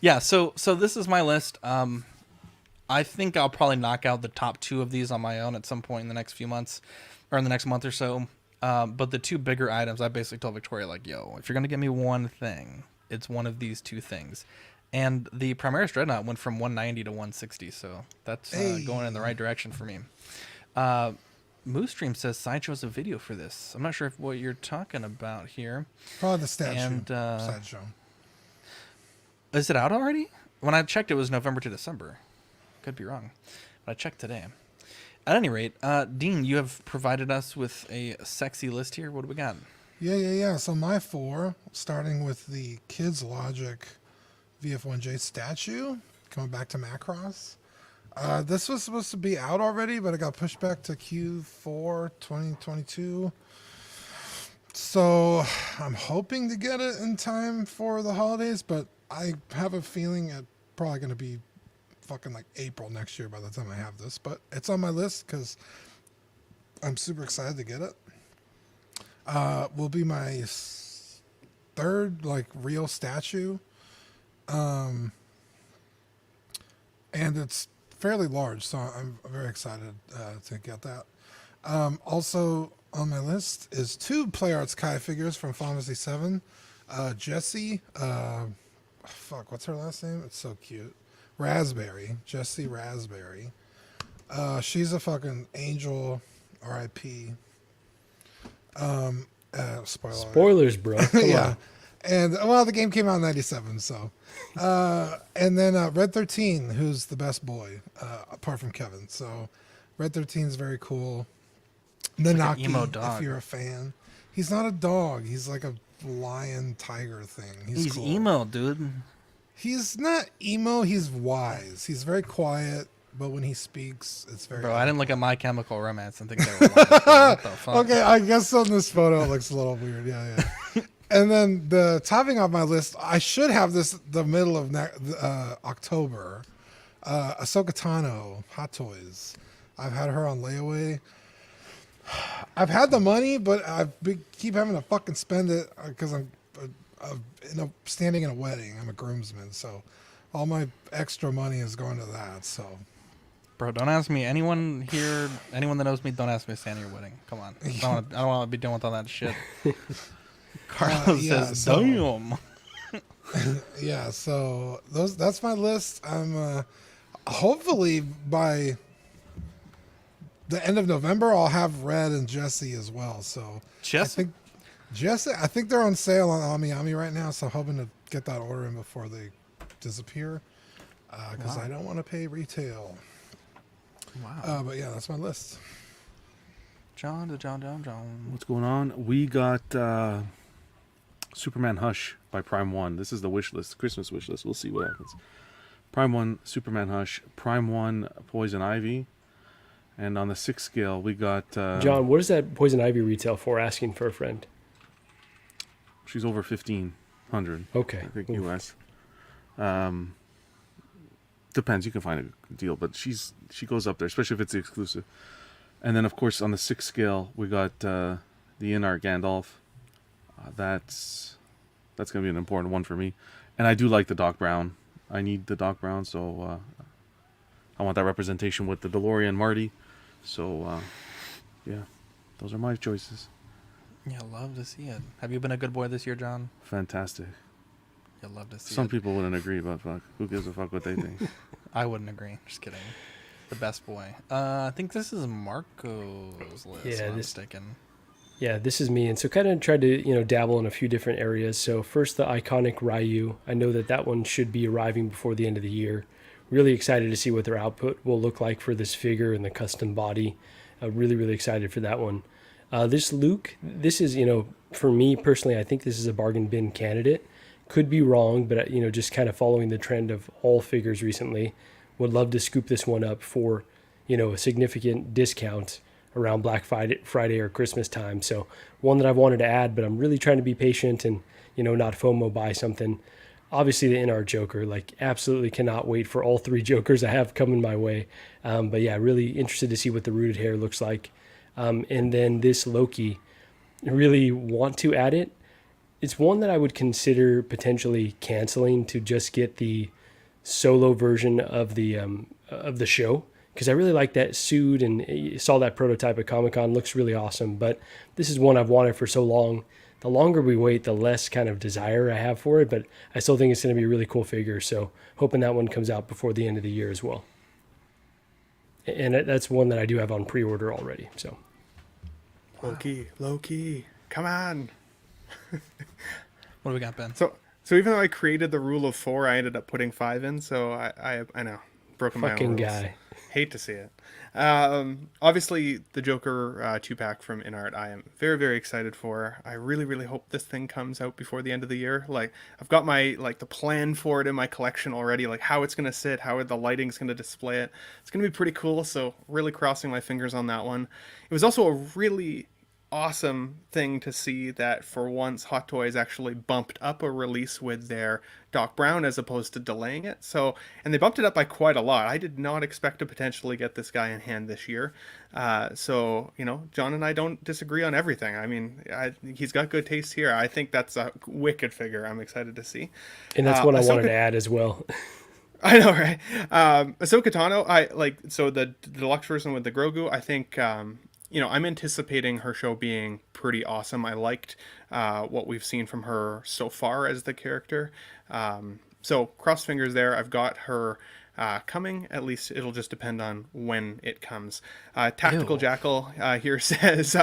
Yeah, so this is my list. I think I'll probably knock out the top 2 of these on my own at some point in the next few months, or in the next month or so. But the 2 bigger items, I basically told Victoria, like, yo, if you're going to get me one thing, it's one of these 2 things. And the Primaris Dreadnought went from 190 to 160, so that's going in the right direction for me. Moose Stream says Sideshow's a video for this. I'm not sure what you're talking about here. Probably the statue. Sideshow. Is it out already? When I checked, it was November to December. Could be wrong, but I checked today. At any rate, Dean, you have provided us with a sexy list here. What do we got? Yeah. So my 4, starting with the Kids Logic VF1J statue, coming back to Macross. This was supposed to be out already, but it got pushed back to Q4 2022. So I'm hoping to get it in time for the holidays, but I have a feeling it's probably going to be fucking like April next year by the time I have this. But it's on my list because I'm super excited to get it. Will be my 3rd like real statue. And it's fairly large, so I'm very excited to get that. Also on my list is 2 PlayArts Kai figures from Final Fantasy 7. Jessie, what's her last name? It's so cute. Raspberry, Jessie Raspberry. She's a fucking angel, R.I.P. Spoilers, bro. Yeah. And the game came out in 97, so. And then Red 13, who's the best boy, apart from Kevin. So Red 13 is very cool. Nanaki, like emo dog. If you're a fan. He's not a dog. He's like a lion tiger thing. He's cool. Emo, dude. He's not emo. He's wise. He's very quiet, but when he speaks, it's very. Bro, I didn't look at My Chemical Romance and think they were wise. What the fuck? Okay, I guess on this photo it looks a little weird. Yeah. And then topping off my list, I should have this the middle of October. Ahsoka Tano, Hot Toys. I've had her on layaway. I've had the money, but keep having to fucking spend it because I'm standing in a wedding. I'm a groomsman, so all my extra money is going to that. So, bro, don't ask me. Anyone that knows me, don't ask me to stand at your wedding. Come on, I don't want to be dealing with all that shit. Carlos says, "Damn." Yeah, so that's my list. I'm hopefully by the end of November I'll have Red and Jesse as well. So Jesse, I think they're on sale on Ami right now, so I'm hoping to get that order in before they disappear because I don't want to pay retail. Wow. But yeah, that's my list. John. What's going on? We got Superman Hush by Prime 1. This is the wish list, Christmas wish list. We'll see what happens. Prime 1, Superman Hush. Prime 1, Poison Ivy. And on the 6 scale, we got... John, what does that Poison Ivy retail for, asking for a friend? She's over 1,500. Okay. I think US. Depends. You can find a deal, but she goes up there, especially if it's the exclusive. And then, of course, on the 6 scale, we got the in-art Gandalf. That's going to be an important one for me. And I do like the Doc Brown. I need the Doc Brown, so I want that representation with the DeLorean Marty. So, yeah, those are my choices. Yeah, love to see it. Have you been a good boy this year, John? Fantastic. You'll love to see Some it. people wouldn't agree, but fuck, who gives a fuck what they think? I wouldn't agree. Just kidding. The best boy. I think this is Marco's list. Yeah, I'm mistaken. Yeah, this is me. And so kind of tried to, dabble in a few different areas. So first, the iconic Ryu. I know that one should be arriving before the end of the year. Really excited to see what their output will look like for this figure and the custom body. Really, really excited for that one. This Luke, this is, for me personally, I think this is a bargain bin candidate. Could be wrong, but, just kind of following the trend of all figures recently, would love to scoop this one up for, a significant discount around Black Friday or Christmas time. So one that I've wanted to add, but I'm really trying to be patient and, not FOMO buy something. Obviously the in-art Joker, absolutely cannot wait for all 3 Jokers I have coming my way. But yeah, really interested to see what the rooted hair looks like. And then this Loki, really want to add it. It's one that I would consider potentially canceling to just get the solo version of the show, because I really like that suit and you saw that prototype at Comic-Con, looks really awesome. But this is one I've wanted for so long. The longer we wait, the less kind of desire I have for it, but I still think it's going to be a really cool figure. So hoping that one comes out before the end of the year as well. And that's one that I do have on pre-order already. So Loki, come on. What do we got, Ben? So even though I created the rule of 4, I ended up putting 5 in. So I know, broken my own rules. Guy. Hate to see it. Obviously, the Joker 2-pack from InArt, I am very, very excited for. I really, really hope this thing comes out before the end of the year. I've got my the plan for it in my collection already, how it's gonna sit, how the lighting's gonna display it. It's gonna be pretty cool. So really crossing my fingers on that one. It was also a really awesome thing to see that for once Hot Toys actually bumped up a release with their Doc Brown as opposed to delaying it. So, and they bumped it up by quite a lot. I did not expect to potentially get this guy in hand this year. So, John and I don't disagree on everything. I mean, he's got good taste here. I think that's a wicked figure. I'm excited to see. And that's what I wanted to add as well. I know, right? Ahsoka Tano, so the deluxe version with the Grogu, I think, I'm anticipating her show being pretty awesome. I liked what we've seen from her so far as the character. So cross fingers there. I've got her coming. At least it'll just depend on when it comes. Tactical Jackal here says,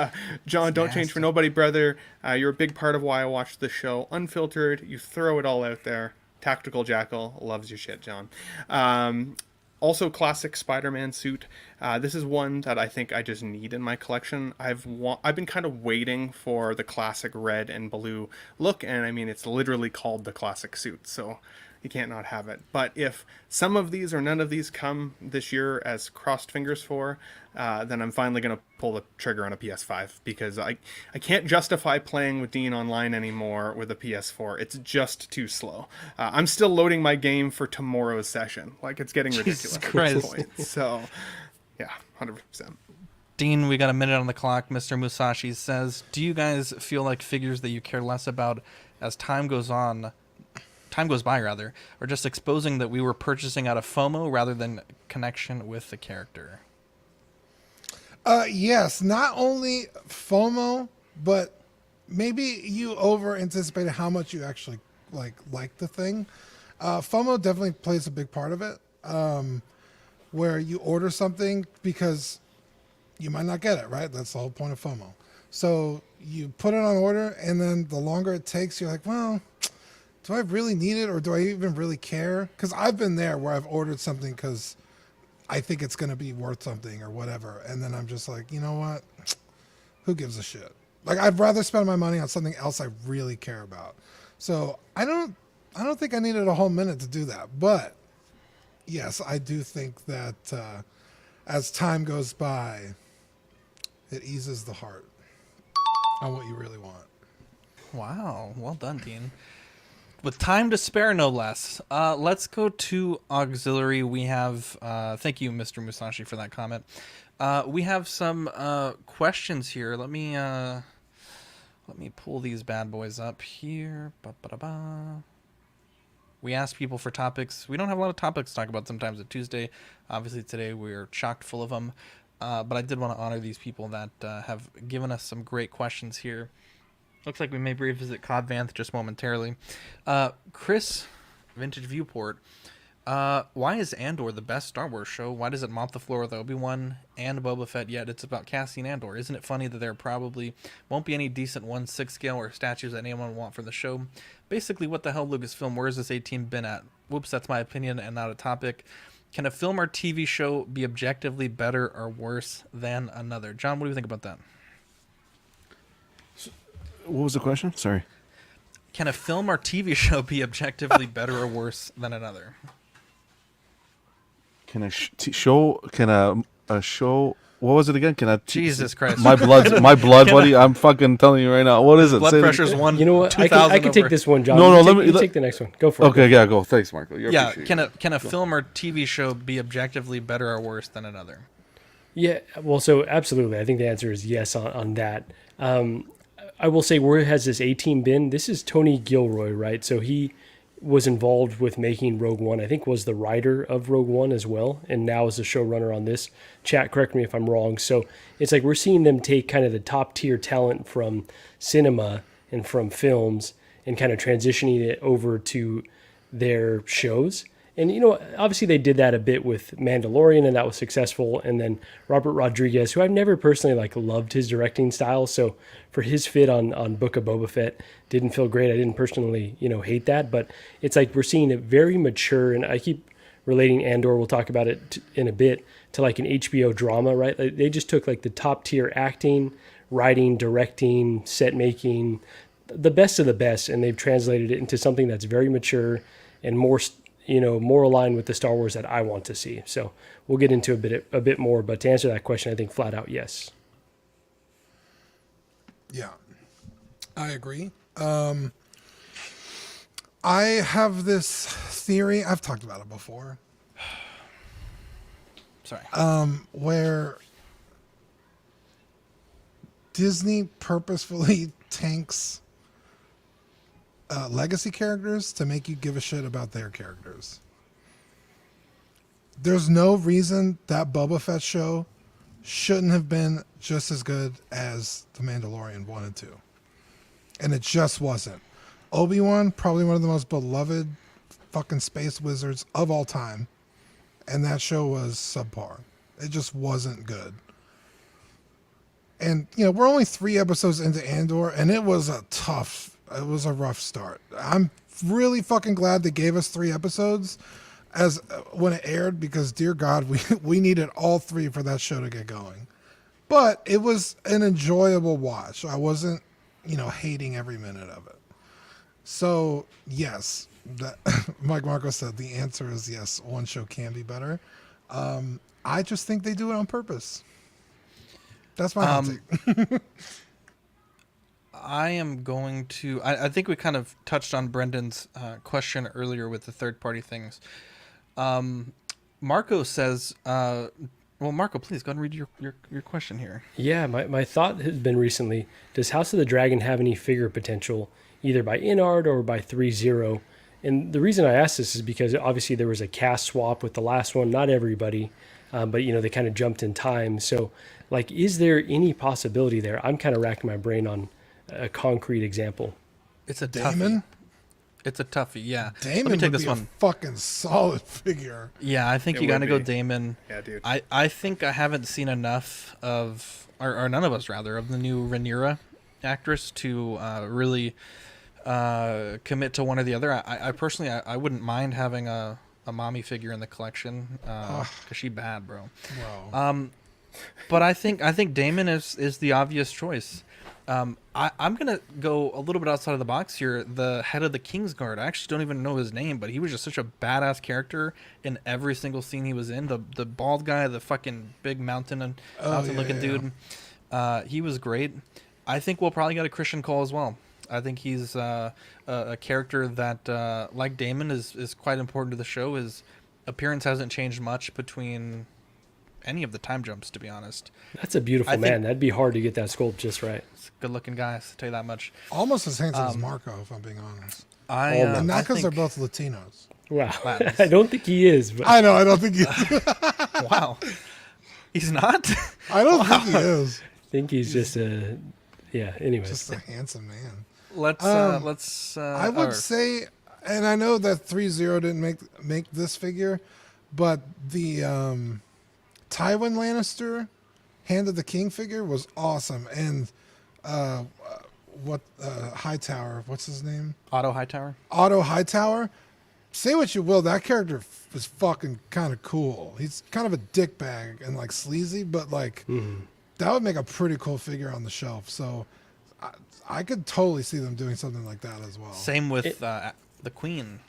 John, don't change for nobody, brother. You're a big part of why I watched the show. Unfiltered. You throw it all out there. Tactical Jackal loves your shit, John. Also, classic Spider-Man suit. This is one that I think I just need in my collection. I've been kind of waiting for the classic red and blue look, and I mean, it's literally called the classic suit, so you can't not have it. But if some of these or none of these come this year as crossed fingers for, then I'm finally going to pull the trigger on a PS5, because I can't justify playing with Dean online anymore with a PS4. It's just too slow. I'm still loading my game for tomorrow's session. It's getting ridiculous at this point. So, yeah, 100%. Dean, we got a minute on the clock. Mr. Musashi says, do you guys feel like figures that you care less about as time goes by, or just exposing that we were purchasing out of FOMO rather than connection with the character? Yes, not only FOMO, but maybe you over anticipated how much you actually like the thing. FOMO definitely plays a big part of it, where you order something because you might not get it, right? That's the whole point of FOMO. So you put it on order, and then the longer it takes, you're like, well, do I really need it, or do I even really care? Because I've been there where I've ordered something because I think it's going to be worth something or whatever, and then I'm just like, you know what? Who gives a shit? Like, I'd rather spend my money on something else I really care about. So I don't think I needed a whole minute to do that. But yes, I do think that as time goes by, it eases the heart on what you really want. Wow, well done, Dean. With time to spare, no less. Let's go to auxiliary. We have, thank you, Mr. Musashi, for that comment. We have some questions here. Let me pull these bad boys up here. Ba-ba-da-ba. We asked people for topics. We don't have a lot of topics to talk about sometimes at Tuesday. Obviously, today we're chock full of them. But I did want to honor these people that have given us some great questions here. Looks like we may revisit Cobb Vanth just momentarily. Chris, Vintage Viewport. Why is Andor the best Star Wars show? Why does it mop the floor with Obi-Wan and Boba Fett, yet it's about Cassian Andor? Isn't it funny that there probably won't be any decent 1/6 scale or statues that anyone would want for the show? Basically, what the hell, Lucasfilm? Where's this A-Team been at? Whoops, that's my opinion and not a topic. Can a film or TV show be objectively better or worse than another? John, what do you think about that? What was the question? Sorry. Can a film or TV show be objectively better or worse than another? Can a show? Can a show? What was it again? Can I? Jesus Christ! My blood, buddy. I'm fucking telling you right now. What is it? Blood pressure's one. You know what? I can take this one, John. No, let me take the next one. Go for it. Okay, yeah, go. Thanks, Marco. Yeah. Can a film or TV show be objectively better or worse than another? Yeah. Well, so absolutely. I think the answer is yes on that. I will say, where has this A-Team been? This is Tony Gilroy, right? So he was involved with making Rogue One. I think was the writer of Rogue One as well, and now is the showrunner on this. Chat, correct me if I'm wrong. So it's like we're seeing them take kind of the top tier talent from cinema and from films and kind of transitioning it over to their shows. And, you know, obviously they did that a bit with Mandalorian, and that was successful. And then Robert Rodriguez, who I've never personally loved his directing style. So for his fit on Book of Boba Fett, didn't feel great. I didn't personally, hate that. But it's like we're seeing it very mature. And I keep relating Andor, we'll talk about it in a bit, to like an HBO drama, right? Like they just took like the top tier acting, writing, directing, set making, the best of the best, and they've translated it into something that's very mature and more aligned with the Star Wars that I want to see. So we'll get into a bit more, but to answer that question, I think flat out yes. Yeah, I agree. I have this theory. I've talked about it before. Sorry. Where Disney purposefully tanks legacy characters to make you give a shit about their characters. There's no reason that Boba Fett show shouldn't have been just as good as The Mandalorian 1 and 2. And it just wasn't. Obi-Wan, probably one of the most beloved fucking space wizards of all time. And that show was subpar. It just wasn't good. And, we're only 3 episodes into Andor, and it was a rough start. I'm really fucking glad they gave us 3 episodes as when it aired, because dear God, we needed all 3 for that show to get going. But it was an enjoyable watch. I wasn't, hating every minute of it. So yes, Mike Marco said the answer is yes. One show can be better. I just think they do it on purpose. That's my hot take. I am going to... I think we kind of touched on Brendan's question earlier with the third-party things. Marco says, Well, Marco, please go ahead and read your question here. Yeah, my thought has been recently, does House of the Dragon have any figure potential, either by Inard or by 3-0? And the reason I asked this is because obviously there was a cast swap with the last one, not everybody, but they kind of jumped in time. So, like, is there any possibility there? I'm kind of racking my brain on a concrete example. It's a Damon? toughie. It's a toughie, yeah. Damon Let me take would this be one. a fucking solid figure. Yeah, I think It you got to would go be. Damon. Yeah, dude. I think I haven't seen enough of, or none of us rather, of the new Rhaenyra actress to really commit to one or the other. I personally, I wouldn't mind having a mommy figure in the collection because she's bad, bro. Wow. But I think Damon is the obvious choice. I'm gonna go a little bit outside of the box here. The head of the Kingsguard, I actually don't even know his name, but he was just such a badass character in every single scene he was in. The bald guy, the fucking big mountain looking dude. He was great. I think we'll probably get a Christian Cole as well. I think he's a character that, like Damon, is quite important to the show. His appearance hasn't changed much between any of the time jumps, to be honest. That's a beautiful man. That'd be hard to get that sculpt just right. It's a good-looking guy, I'll tell you that much. Almost as handsome as Marco, if I'm being honest. And not because they're both Latinos. Wow. I don't think he is. But... I know, I don't think he is. Wow. He's not? I don't think he is. I think he's just a... Yeah, anyways. Just a handsome man. Let's I would say, and I know that 3-0 didn't make this figure, but the Tywin Lannister Hand of the King figure was awesome. And Hightower, what's his name? Otto Hightower. Otto Hightower. Say what you will, that character was fucking kind of cool. He's kind of a dickbag and like sleazy, but like that would make a pretty cool figure on the shelf. So I could totally see them doing something like that as well. Same with the Queen.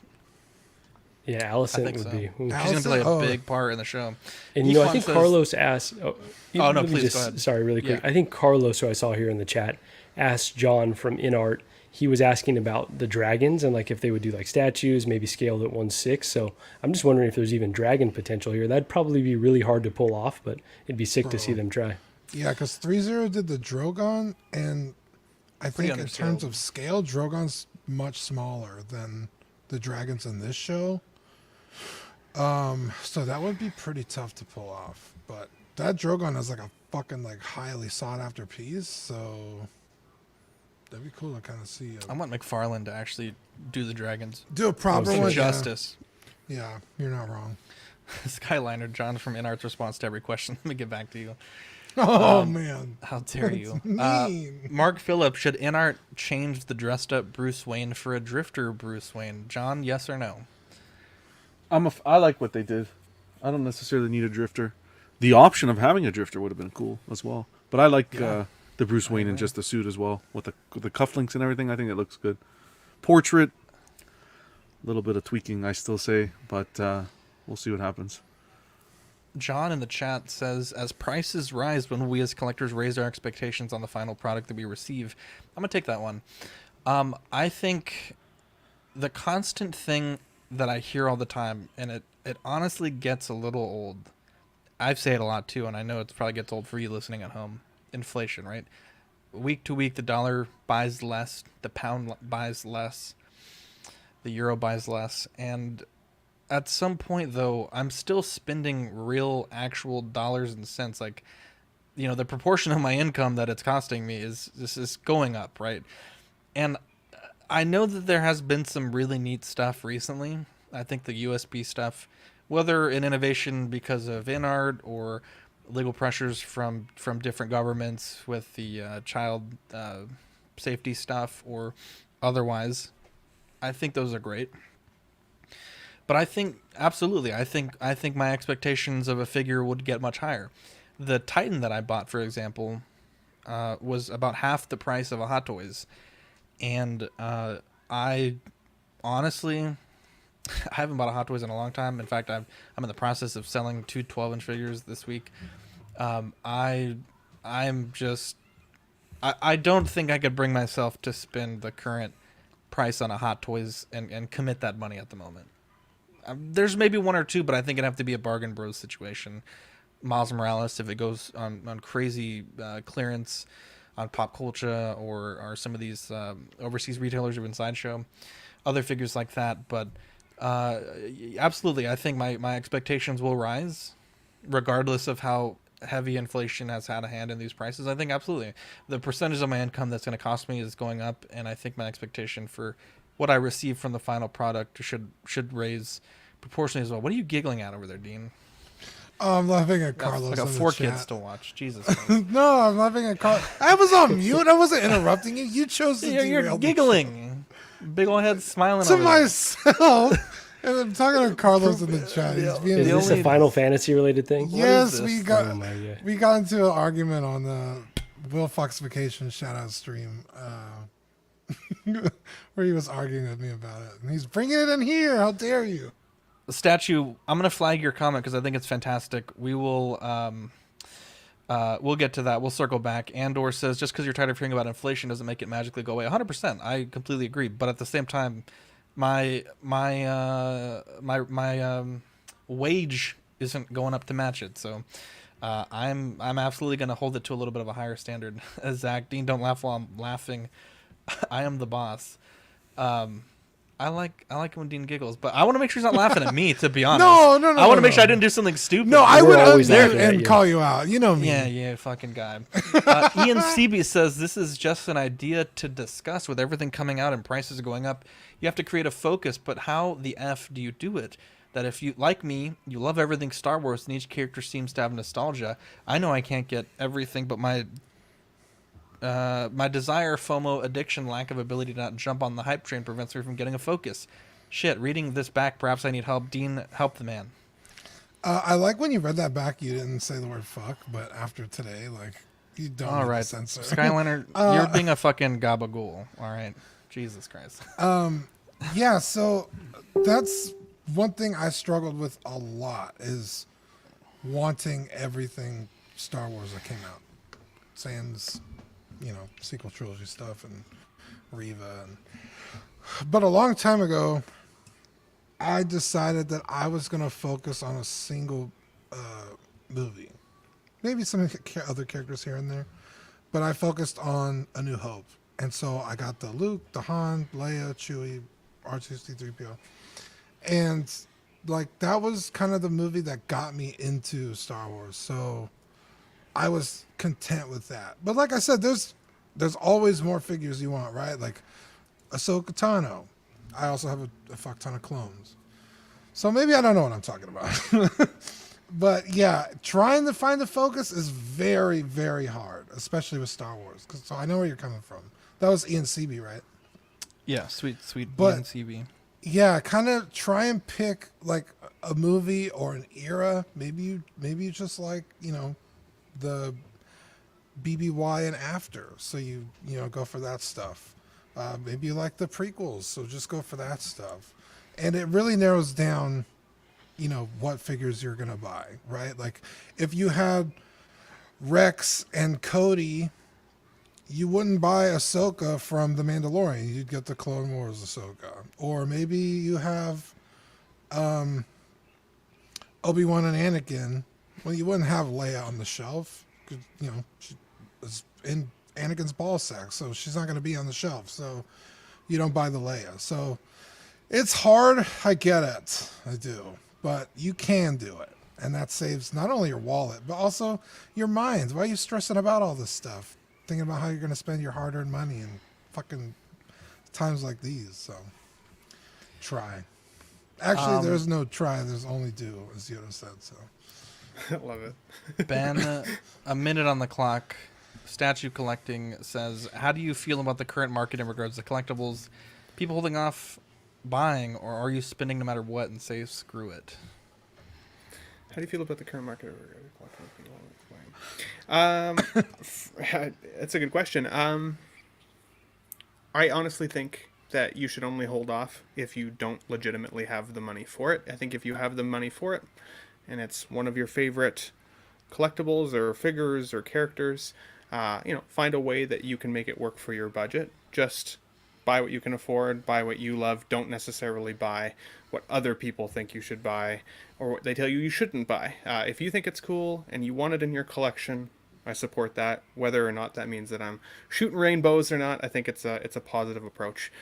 Yeah, Allison would so. be. She's going to play a big part in the show. And I think Carlos asked. Oh no, please go ahead. Sorry, really quick. Yeah. I think Carlos, who I saw here in the chat, asked John from InArt. He was asking about the dragons and like if they would do like statues, maybe scaled at 1/6. So I'm just wondering if there's even dragon potential here. That'd probably be really hard to pull off, but it'd be sick to see them try. Yeah, because 3-0 did the Drogon, and I think in terms of scale, Drogon's much smaller than the dragons in this show. So that would be pretty tough to pull off. But that Drogon is like a fucking like highly sought after piece, so that'd be cool to kind of see. I want McFarlane to actually do the dragons. Do a proper one. Justice. Yeah, you're not wrong. Skyliner, John from InArt's response to every question. Let me get back to you. Oh man, how dare you? Mean. Mark Phillip, should InArt change the dressed up Bruce Wayne for a drifter Bruce Wayne? John, yes or no? I like what they did. I don't necessarily need a drifter. The option of having a drifter would have been cool as well. But I like the Bruce Wayne in just the suit as well, with the cufflinks and everything. I think it looks good. Portrait, a little bit of tweaking, I still say, but we'll see what happens. John in the chat says, as prices rise, when we as collectors raise our expectations on the final product that we receive? I'm going to take that one. I think the constant thing that I hear all the time, and it honestly gets a little old. I say it a lot too, and I know it probably gets old for you listening at home. Inflation, right? Week to week, the dollar buys less, the pound buys less, the euro buys less, and at some point, though, I'm still spending real, actual dollars and cents. Like, the proportion of my income that it's costing me is going up, right? And I know that there has been some really neat stuff recently. I think the USB stuff, whether an innovation because of InArt or legal pressures from different governments with the child safety stuff or otherwise, I think those are great. But I think absolutely, I think my expectations of a figure would get much higher. The Titan that I bought, for example, was about half the price of a Hot Toys, and I honestly, I haven't bought a Hot Toys in a long time. In fact, I'm in the process of selling 2 12-inch figures this week. I don't think I could bring myself to spend the current price on a Hot Toys and commit that money at the moment. There's maybe one or two, but I think it'd have to be a bargain bros situation. Miles Morales, if it goes on crazy clearance on Pop Culture or some of these overseas retailers or in Sideshow, other figures like that. But absolutely, I think my expectations will rise regardless of how heavy inflation has had a hand in these prices. I think absolutely the percentage of my income that's going to cost me is going up, and I think my expectation for what I receive from the final product should raise proportionally as well. What are you giggling at over there, Dean? I'm laughing at Carlos. I got in the 4 chat. kids to watch. Jesus. No, I'm laughing at Carlos. I was on mute. I wasn't interrupting you. You chose to You're derail the giggling. Big old head smiling to over there. myself. And I'm talking to Carlos in the chat. He's being Is this a Final Fantasy related thing? Yes, What is we this? got Oh my God. we got into an argument on the Will Foxification shout out stream where he was arguing with me about it. And he's bringing it in here. How dare you? The statue, I'm going to flag your comment because I think it's fantastic. We will we'll get to that. We'll circle back. Andor says just because you're tired of hearing about inflation doesn't make it magically go away. 100%. I completely agree. But at the same time, my wage isn't going up to match it. So I'm absolutely going to hold it to a little bit of a higher standard. Zach, Dean, don't laugh while I'm laughing. I am the boss. I like when Dean giggles, but I want to make sure he's not laughing at me. To be honest, No. I want to make sure I didn't do something stupid. No, I We're would always there laughing at and you. call you out. You know me. Yeah, fucking guy. Ian Seaby says this is just an idea to discuss. With everything coming out and prices going up, you have to create a focus. But how the F do you do it? That if you, like me, you love everything Star Wars and each character seems to have nostalgia. I know I can't get everything, but my desire, FOMO, addiction, lack of ability to not jump on the hype train prevents me from getting a focus. Shit, reading this back, perhaps I need help. Dean, help the man. I like when you read that back, you didn't say the word fuck, but after today, like, you don't All need right, to censor. Skyliner, you're being a fucking gabagool. All right, Jesus Christ. Yeah, so that's one thing I struggled with a lot is wanting everything Star Wars that came out. Sans, sequel trilogy stuff and Reva. But a long time ago, I decided that I was going to focus on a single movie. Maybe some other characters here and there. But I focused on A New Hope. And so I got the Luke, the Han, Leia, Chewie, R2-C3PO. And, that was kind of the movie that got me into Star Wars. So I was content with that. But like I said, there's always more figures you want, right? Like Ahsoka Tano. I also have a fuck ton of clones. So maybe I don't know what I'm talking about. But yeah, trying to find the focus is very, very hard, especially with Star Wars. So I know where you're coming from. That was Ian Seaby, right? Yeah, sweet But- Ian Seaby. Yeah, kind of try and pick a movie or an era. Maybe you just like, the BBY and after. So you go for that stuff. Maybe you like the prequels, so just go for that stuff. And it really narrows down, what figures you're going to buy, right? Like if you had Rex and Cody, you wouldn't buy Ahsoka from The Mandalorian. You'd get the Clone Wars Ahsoka. Or maybe you have Obi-Wan and Anakin. Well, you wouldn't have Leia on the shelf. 'Cause, she is in Anakin's ball sack, so she's not going to be on the shelf. So you don't buy the Leia. So it's hard. I get it. I do. But you can do it. And that saves not only your wallet, but also your mind. Why are you stressing about all this stuff? Thinking about how you're going to spend your hard-earned money in fucking times like these. So try. Actually, there's no try. There's only do, as Yoda said. So I love it. Ben, a minute on the clock. Statue collecting says, how do you feel about the current market in regards to collectibles? People holding off buying, or are you spending no matter what and say screw it? How do you feel about the current market? That's a good question. I honestly think that you should only hold off if you don't legitimately have the money for it. I think if you have the money for it, and it's one of your favorite collectibles or figures or characters, find a way that you can make it work for your budget. Just buy what you can afford, buy what you love. Don't necessarily buy what other people think you should buy or what they tell you shouldn't buy. If you think it's cool and you want it in your collection, I support that. Whether or not that means that I'm shooting rainbows or not, I think it's a positive approach,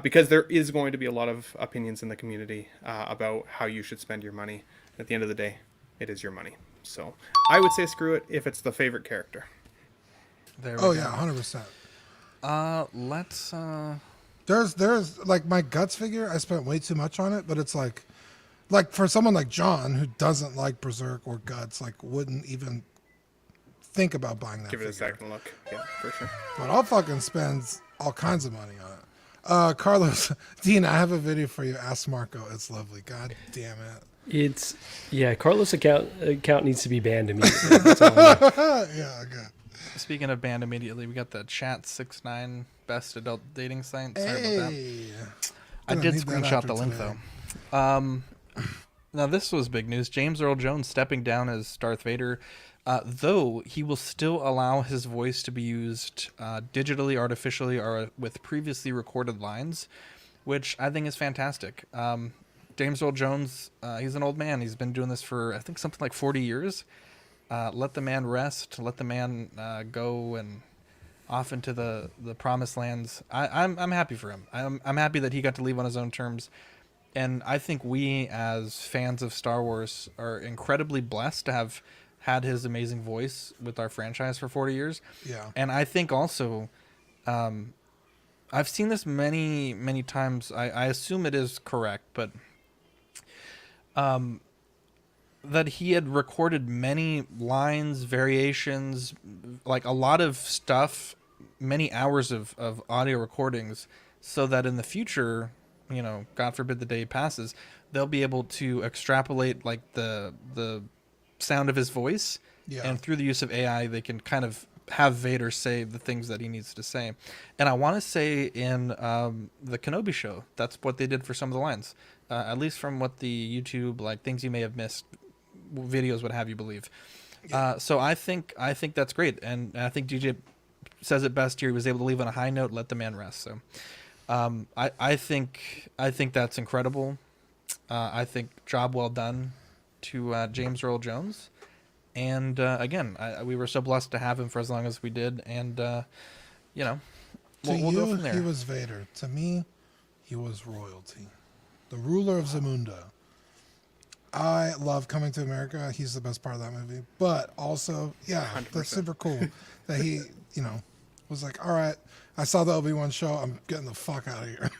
because there is going to be a lot of opinions in the community about how you should spend your money. At the end of the day, it is your money. So I would say screw it if it's the favorite character. There we go. Yeah, 100%. Let's. There's like my Guts figure. I spent way too much on it, but it's like for someone like John who doesn't like Berserk or Guts, like wouldn't even think about buying that. Give it figure. a second look. Yeah, for sure. But I'll fucking spend all kinds of money on it. Carlos, Dean, I have a video for you. Ask Marco. It's lovely. God damn it. Carlos account needs to be banned immediately. That's all I yeah, good. Speaking of banned immediately, we got the Chat69 best adult dating site. Sorry about that. I did screenshot the link though. Now this was big news. James Earl Jones stepping down as Darth Vader, though he will still allow his voice to be used digitally, artificially, or with previously recorded lines, which I think is fantastic. James Earl Jones, he's an old man. He's been doing this for I think something like 40 years. Let the man rest. Let the man go and off into the promised lands. I'm happy for him. I'm happy that he got to leave on his own terms. And I think we, as fans of Star Wars, are incredibly blessed to have had his amazing voice with our franchise for 40 years. Yeah. And I think also, I've seen this many, many times. I assume it is correct, but that he had recorded many lines, variations, like a lot of stuff, many hours of audio recordings, so that in the future, God forbid the day passes, they'll be able to extrapolate like the sound of his voice, and through the use of AI, they can kind of have Vader say the things that he needs to say. And I want to say in the Kenobi show, that's what they did for some of the lines, at least from what the YouTube, like things you may have missed videos would have you believe. So I think that's great, and I think DJ says it best here. He was able to leave on a high note, let the man rest. So I think that's incredible. I think job well done to James Earl Jones, and again, we were so blessed to have him for as long as we did, and we'll go from there. He was Vader. To me, he was royalty, the ruler of Zamunda. I love Coming to America. He's the best part of that movie. But also, 100%. That's super cool that he, was like, all right, I saw the Obi-Wan show. I'm getting the fuck out of here.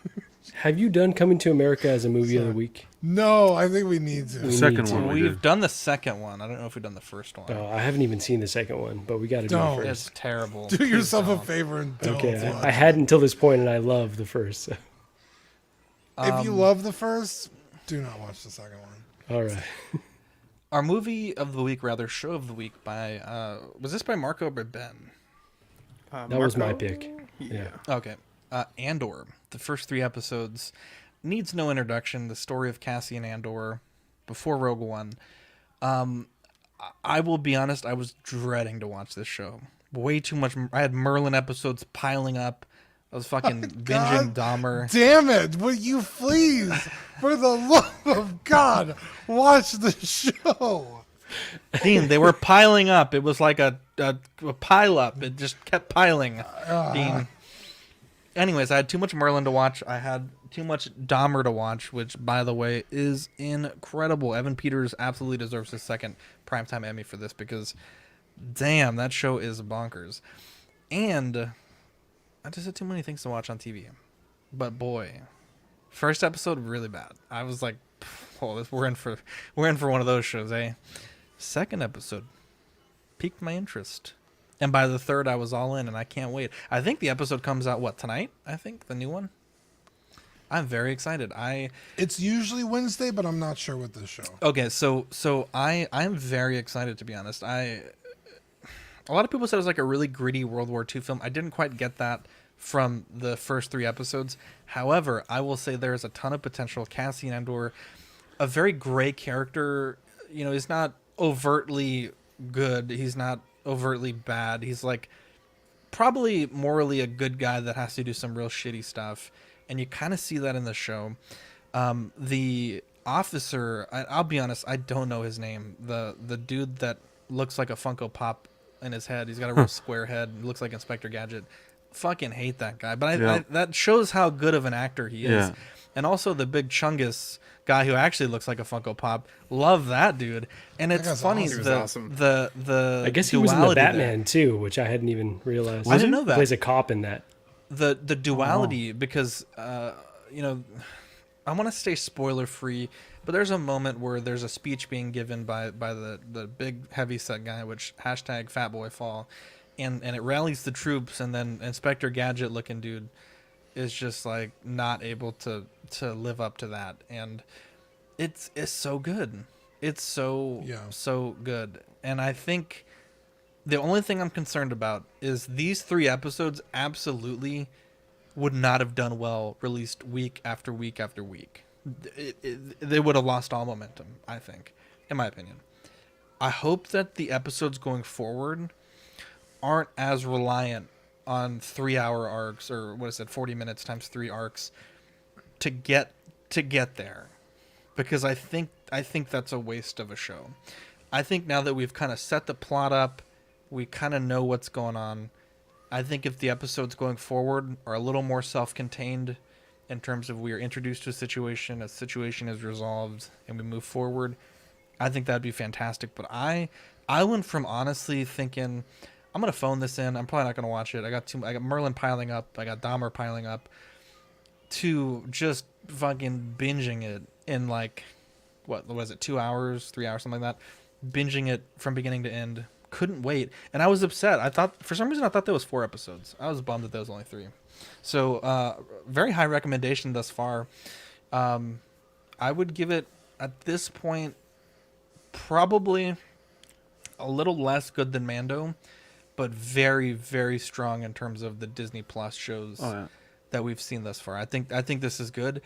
Have you done Coming to America as a movie of the week? No, I think we need to. The second one we've done the second one. I don't know if we've done the first one. Oh, I haven't even seen the second one, but we got to do the first. It's terrible. Do yourself a favor and don't. Okay, I had until this point, and I love the first. So. If you love the first, do not watch the second one. All right. Our movie of the week, rather, show of the week by, was this by Marco or Ben? That was my pick. Yeah. Okay. Andor, the first 3 episodes, needs no introduction. The story of Cassian Andor before Rogue One. I will be honest, I was dreading to watch this show. Way too much. I had Merlin episodes piling up. I was fucking binging Dahmer. Damn it. Will you please, for the love of God, watch the show? Dean, they were piling up. It was like a pile up. It just kept piling. Dean. Anyways, I had too much Merlin to watch. I had too much Dahmer to watch, which, by the way, is incredible. Evan Peters absolutely deserves his second Primetime Emmy for this because, damn, that show is bonkers. And I just had too many things to watch on TV. But boy, first episode really bad. I was like, "Oh, we're in for one of those shows, eh?" Second episode piqued my interest, and by the third, I was all in, and I can't wait. I think the episode comes out tonight. I think the new one. I'm very excited. It's usually Wednesday, but I'm not sure with this show. Okay, so I'm very excited, to be honest. A lot of people said it was like a really gritty World War II film. I didn't quite get that from the first 3 episodes. However, I will say there is a ton of potential. Cassian Andor, a very gray character. He's not overtly good. He's not overtly bad. He's like probably morally a good guy that has to do some real shitty stuff, and you kind of see that in the show. The officer, I'll be honest, I don't know his name. The dude that looks like a Funko Pop in his head. He's got a real square head. Looks like Inspector Gadget. Fucking hate that guy. But that shows how good of an actor he is. Yeah. And also the big Chungus guy who actually looks like a Funko Pop. Love that dude. And it's funny the I guess he was in the Batman too, which I hadn't even realized. I didn't know that. He plays a cop in that. The duality because you know, I want to stay spoiler free, but there's a moment where there's a speech being given by the big heavy set guy, which #FatBoyFall, and it rallies the troops, and then Inspector Gadget looking dude is just like not able to live up to that, and it's so good. It's so good, and I think the only thing I'm concerned about is these 3 episodes absolutely would not have done well released week after week after week. They would have lost all momentum, I think, in my opinion. I hope that the episodes going forward aren't as reliant on 3-hour arcs, or 40 minutes times 3 arcs to get there, because I think that's a waste of a show. I think now that we've kind of set the plot up, we kind of know what's going on. I think if the episodes going forward are a little more self-contained in terms of we are introduced to a situation is resolved, and we move forward, I think that'd be fantastic. But I went from honestly thinking I'm gonna phone this in, I'm probably not gonna watch it. I got Merlin piling up, I got Dahmer piling up, to just fucking binging it in like what was it, 2 hours, 3 hours, something like that. Binging it from beginning to end. Couldn't wait, and I was upset. I thought for some reason there was 4 episodes. I was bummed that there was only 3. So very high recommendation thus far. I would give it at this point probably a little less good than Mando, but very, very strong in terms of the Disney Plus shows that we've seen thus far. I think this is good,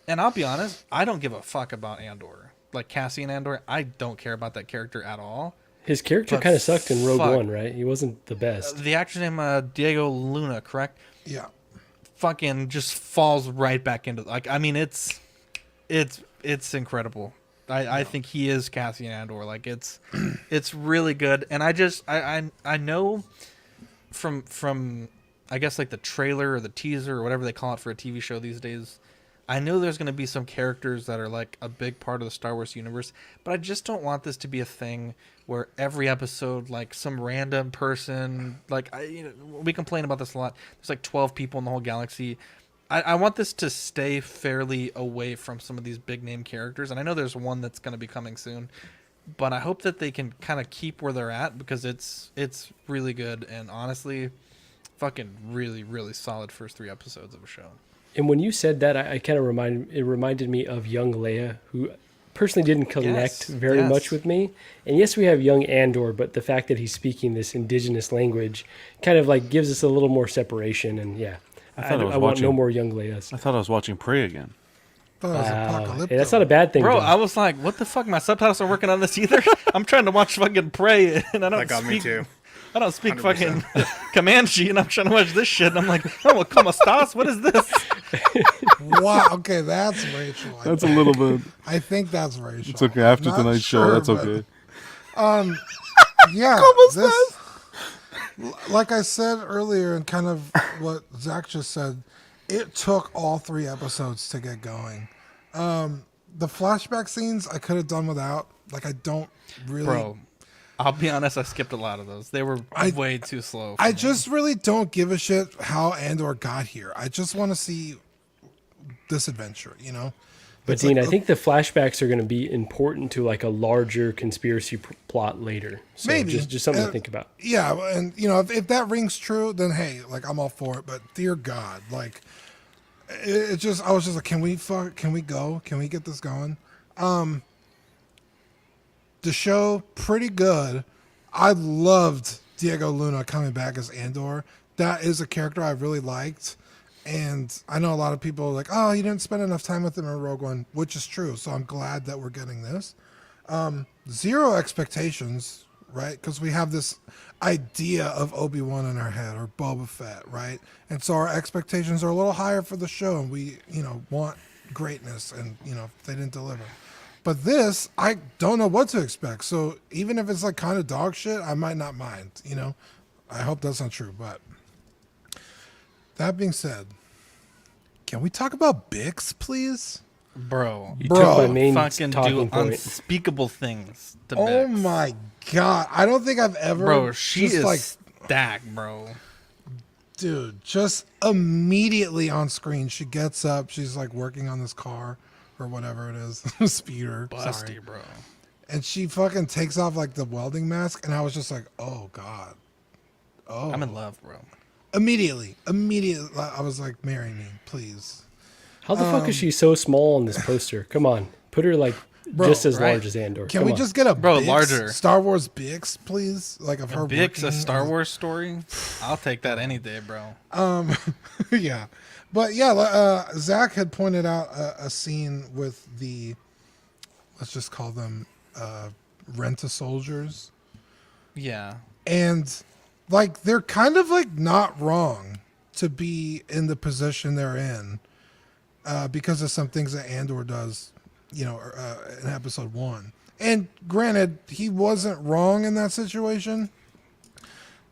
and I'll be honest, I don't give a fuck about Andor. Like Cassian Andor, I don't care about that character at all. His character kind of sucked in Rogue One, right? He wasn't the best. The actor's name, Diego Luna, correct? Yeah. Fucking just falls right back into, like, I mean, it's incredible. I think he is Cassian Andor. Like, it's really good. And I know from I guess like the trailer or the teaser or whatever they call it for a TV show these days, I know there's going to be some characters that are like a big part of the Star Wars universe, but I just don't want this to be a thing where every episode, like some random person, like we complain about this a lot. There's like 12 people in the whole galaxy. I want this to stay fairly away from some of these big name characters, and I know there's one that's going to be coming soon, but I hope that they can kind of keep where they're at, because it's really good, and honestly, fucking really, really solid first 3 episodes of a show. And when you said that, I kind of reminded me of young Leia, who personally didn't connect very much with me. And yes, we have young Andor, but the fact that he's speaking this indigenous language kind of like gives us a little more separation. And yeah, I want no more young Leias. I thought I was watching Prey again. Hey, that's not a bad thing, bro. John. I was like, what the fuck? My subtitles are working on this either. I'm trying to watch fucking Prey, and I don't. That got me too. I don't speak 100%. Fucking Comanche, and I'm trying to watch this shit, and I'm like, oh, well, como estas? What is this? Wow, okay, that's racial. That's a little bit. I think that's racial. It's okay. After tonight's show, that's okay. Yeah, this, like I said earlier, and kind of what Zach just said, it took all 3 episodes to get going. The flashback scenes I could have done without. Like, I don't really... Bro, I'll be honest, I skipped a lot of those. They were way too slow. I just really don't give a shit how Andor got here. I just want to see this adventure, you know? But It's Dean, like, I think the flashbacks are going to be important to like a larger conspiracy plot later. So maybe. Just something to think about. Yeah, and you know, if that rings true, then hey, like I'm all for it. But dear God, like it just, I was just like, can we go? Can we get this going? The show, pretty good. I loved Diego Luna coming back as Andor. That is a character I really liked. And I know a lot of people are like, oh, you didn't spend enough time with him in Rogue One, which is true. So I'm glad that we're getting this. 0 expectations right? Because we have this idea of Obi-Wan in our head, or Boba Fett, right? And so our expectations are a little higher for the show, and we, want greatness, and, if they didn't deliver. But this, I don't know what to expect. So even if it's like kind of dog shit, I might not mind, I hope that's not true. But that being said, can we talk about Bix, please? Bro, You took my main fucking talking do point. unspeakable things to Oh Bix. my God. I don't think I've ever. Bro, she just is stacked, bro. Dude, just immediately on screen, she gets up. She's like working on this car or whatever it is. Speeder. Busty, Sorry. bro. And she fucking takes off like the welding mask. And I was just like, oh God. Oh. I'm in love, bro. Immediately. I was like, marry me, please. How the fuck is she so small on this poster? Come on. Put her like Bro, just as right? large as Andor. Can Come we on. just get a Bro, Bix, larger. Star Wars Bix, please? Like of her Bix, a working Star as- Wars story? I'll take that any day, bro. Yeah. But yeah, Zach had pointed out a scene with the, let's just call them rent-a-soldiers. Yeah. And like they're kind of like not wrong to be in the position they're in because of some things that Andor does, in episode 1. And granted, he wasn't wrong in that situation,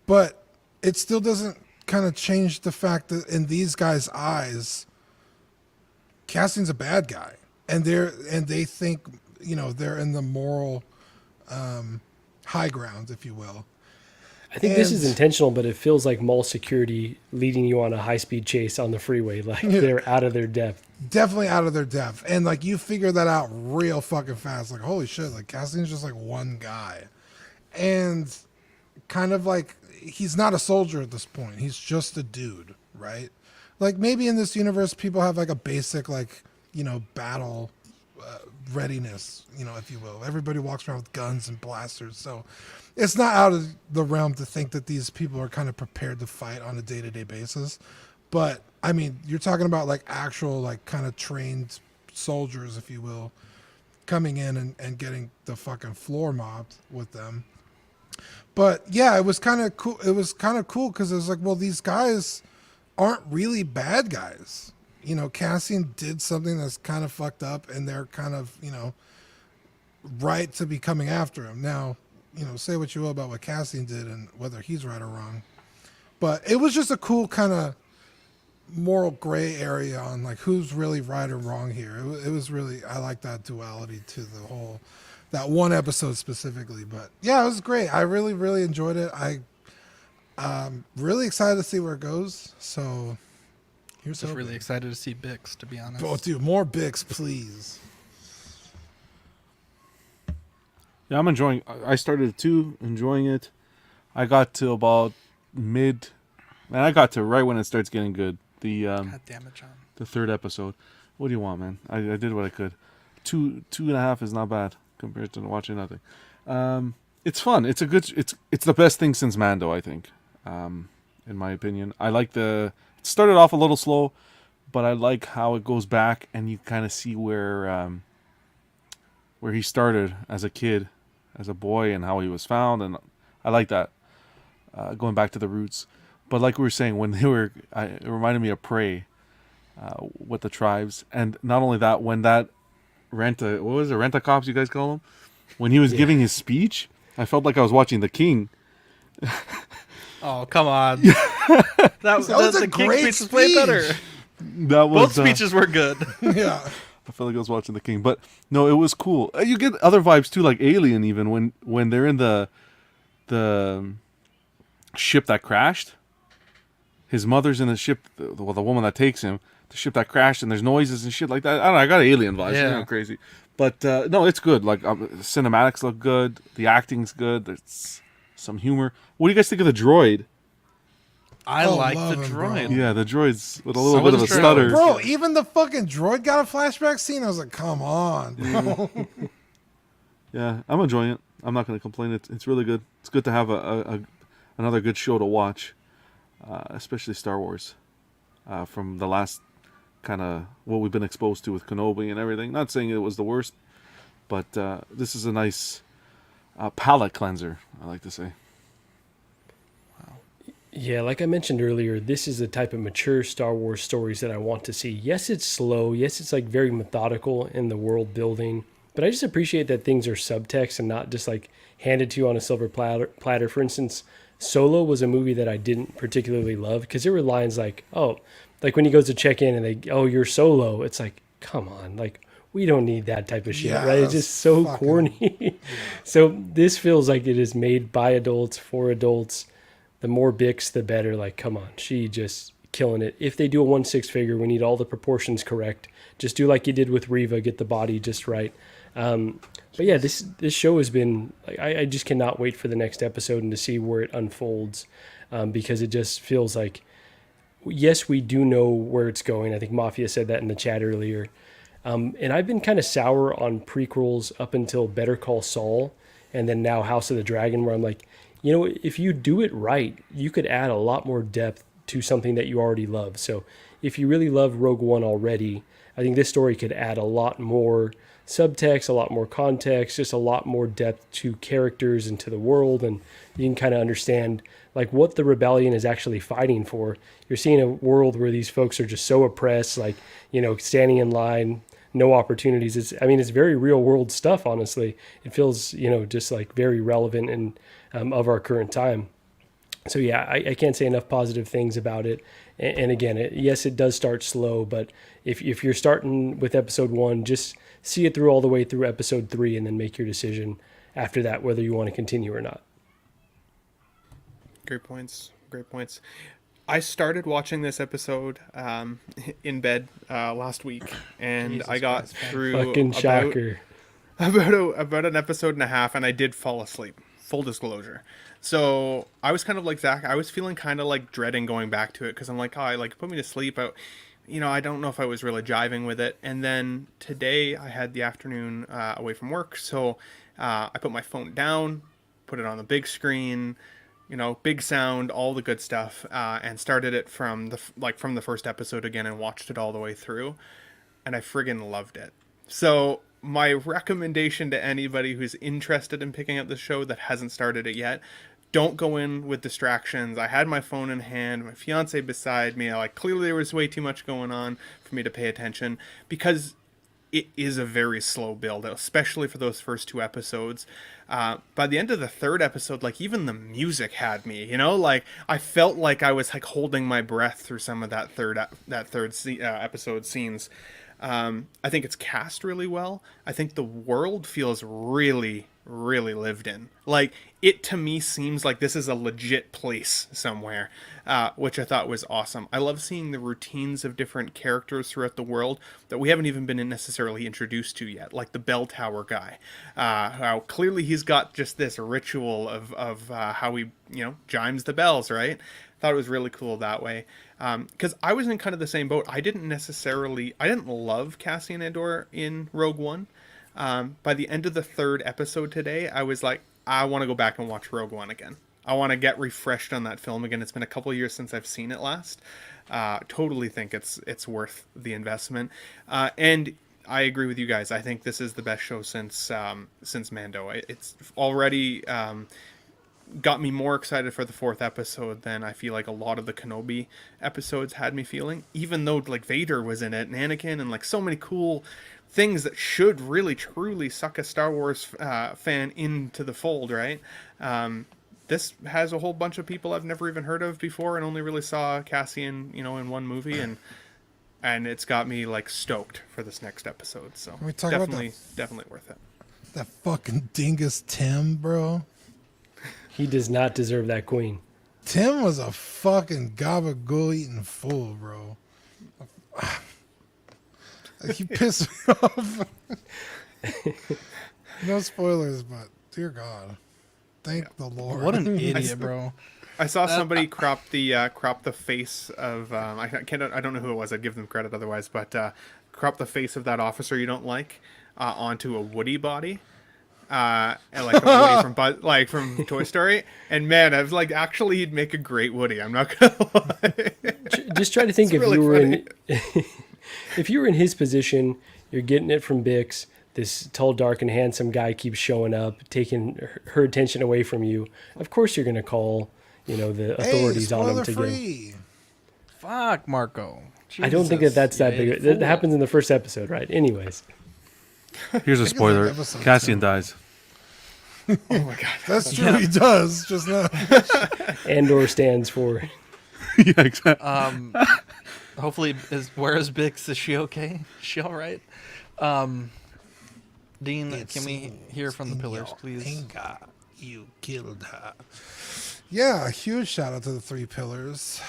but it still doesn't kind of change the fact that in these guys' eyes, Cassian's a bad guy, and they think they're in the moral high ground, if you will. I think this is intentional, but it feels like mall security leading you on a high-speed chase on the freeway. Like they're out of their depth. Definitely out of their depth. And like you figure that out real fucking fast. Like, holy shit, like Cassian's just like one guy. And kind of like he's not a soldier at this point. He's just a dude, right? Like maybe in this universe people have like a basic like, battle readiness, if you will. Everybody walks around with guns and blasters. So it's not out of the realm to think that these people are kind of prepared to fight on a day-to-day basis. But I mean, you're talking about like actual, like kind of trained soldiers, if you will, coming in and getting the fucking floor mopped with them. But yeah, it was kind of cool. It was kind of cool because it was like, well, these guys aren't really bad guys. Cassian did something that's kind of fucked up, and they're kind of, right to be coming after him. Now, say what you will about what Cassian did and whether he's right or wrong. But it was just a cool kind of moral gray area on like who's really right or wrong here. It was really, I like that duality to the whole, that one episode specifically. But yeah, it was great. I really, really enjoyed it. I'm really excited to see where it goes. So here's Just really excited to see Bix, to be honest. Oh, dude, more Bix, please. Yeah, I'm enjoying. I started too, enjoying it. I got to about mid, and I got to right when it starts getting good. God damn it, John. The third episode. What do you want, man? I did what I could. Two and a half is not bad compared to watching nothing. It's fun. It's a good. It's the best thing since Mando, I think. In my opinion, I like it started off a little slow, but I like how it goes back and you kind of see where he started as a kid, as a boy, and how he was found, and I like that, going back to the roots. But like we were saying, when they were, it reminded me of Prey, with the tribes, and not only that, when that Rent-a-cops you guys call him, when he was giving his speech, I felt like I was watching The King. Oh, come on. that was the King speech was way better. Both speeches were good. Yeah. I felt like I was watching The King, but no, it was cool. You get other vibes too, like Alien. Even when they're in the ship that crashed, his mother's in the ship. The woman that takes him, the ship that crashed, and there's noises and shit like that. I don't know. I got Alien vibes. Yeah. You know, crazy. But no, it's good. Like cinematics look good. The acting's good. There's some humor. What do you guys think of the droid? I like the love him, droid. bro. Yeah, the droid's with a little So bit of a was the droid. stutter. Bro, even the fucking droid got a flashback scene. I was like, come on, bro. Yeah, I'm enjoying it. I'm not going to complain. It's really good. It's good to have another good show to watch, especially Star Wars, from the last kind of what we've been exposed to with Kenobi and everything. Not saying it was the worst, but this is a nice palate cleanser, I like to say. Yeah, like I mentioned earlier, this is the type of mature Star Wars stories that I want to see. Yes, it's slow. Yes, it's like very methodical in the world building. But I just appreciate that things are subtext and not just like handed to you on a silver platter. For instance, Solo was a movie that I didn't particularly love because there were lines like, oh, like when he goes to check in and they, oh, you're Solo. It's like, come on, like we don't need that type of shit, right? It's just so corny. So this feels like it is made by adults for adults. The more Bix, the better. Like, come on, she just killing it. If they do a 1/6 figure, we need all the proportions correct. Just do like you did with Reva, get the body just right. But yeah, this show has been. Like, I just cannot wait for the next episode and to see where it unfolds, because it just feels like, yes, we do know where it's going. I think Mafia said that in the chat earlier. And I've been kind of sour on prequels up until Better Call Saul, and then now House of the Dragon, where I'm like, you know, if you do it right, you could add a lot more depth to something that you already love. So if you really love Rogue One already, I think this story could add a lot more subtext, a lot more context, just a lot more depth to characters and to the world. And you can kind of understand like what the rebellion is actually fighting for. You're seeing a world where these folks are just so oppressed, like, you know, standing in line, no opportunities. It's very real world stuff, honestly. It feels, you know, just like very relevant and of our current time. So yeah, I can't say enough positive things about it. And again, yes, it does start slow, but if you're starting with episode 1, just see it through all the way through episode 3 and then make your decision after that, whether you want to continue or not. Great points. I started watching this episode in bed last week, and I got through fucking shocker. About an episode and a half, and I did fall asleep. Full disclosure. So I was kind of like Zach. I was feeling kind of like dreading going back to it because I'm like, oh, I like put me to sleep. I don't know if I was really jiving with it. And then today I had the afternoon away from work, so I put my phone down, put it on the big screen, you know, big sound, all the good stuff, and started it from the first episode again and watched it all the way through, and I friggin' loved it. So my recommendation to anybody who's interested in picking up the show that hasn't started it yet, don't go in with distractions. I had my phone in hand, my fiance beside me. Clearly there was way too much going on for me to pay attention, because it is a very slow build, especially for those first 2 episodes. By the end of the 3rd episode, like, even the music had me, you know, like I felt like I was like holding my breath through some of that third episode scenes. I think it's cast really well. I think the world feels really, really lived in. Like, it to me seems like this is a legit place somewhere, which I thought was awesome. I love seeing the routines of different characters throughout the world that we haven't even been necessarily introduced to yet, like the bell tower guy. How clearly he's got just this ritual of how he, you know, chimes the bells, right? Thought it was really cool that way. Because I was in kind of the same boat. I didn't love Cassian Andor in Rogue One. By the end of the 3rd episode today, I was like, I want to go back and watch Rogue One again. I want to get refreshed on that film again. It's been a couple of years since I've seen it last. Totally think it's worth the investment. And I agree with you guys. I think this is the best show since Mando. It's already got me more excited for the 4th episode than I feel like a lot of the Kenobi episodes had me feeling, even though like Vader was in it and Anakin and like so many cool things that should really truly suck a Star Wars fan into the fold, right? This has a whole bunch of people I've never even heard of before and only really saw Cassian, you know, in one movie, and it's got me like stoked for this next episode. So Can we talk definitely worth it. That fucking dingus Tim, bro. He does not deserve that queen. Tim was a fucking gabagool eating fool, bro. He pissed me off. No spoilers, but dear God, thank the Lord. What an idiot, bro. I saw somebody crop the face of I don't know who it was. I'd give them credit otherwise, but crop the face of that officer you don't like onto a Woody body. And like a Woody from Toy Story, and man, I was like, actually, he'd make a great Woody. I'm not gonna lie. Just try to think if you were in his position, you're getting it from Bix. this tall, dark, and handsome guy keeps showing up, taking her attention away from you, of course you're going to call, the authorities on him to get him. Fuck, Marco. I don't think that's that big. That happens in the first episode, right? Anyways. Here's a spoiler. Cassian dies. Oh my god. That's true, he does, just now. Andor stands for... Yeah, exactly. Hopefully, where is Bix? Is she okay? Is she all right? Dean, can we hear from the pillars, please? Anger, you killed her. Yeah, a huge shout out to the 3 pillars.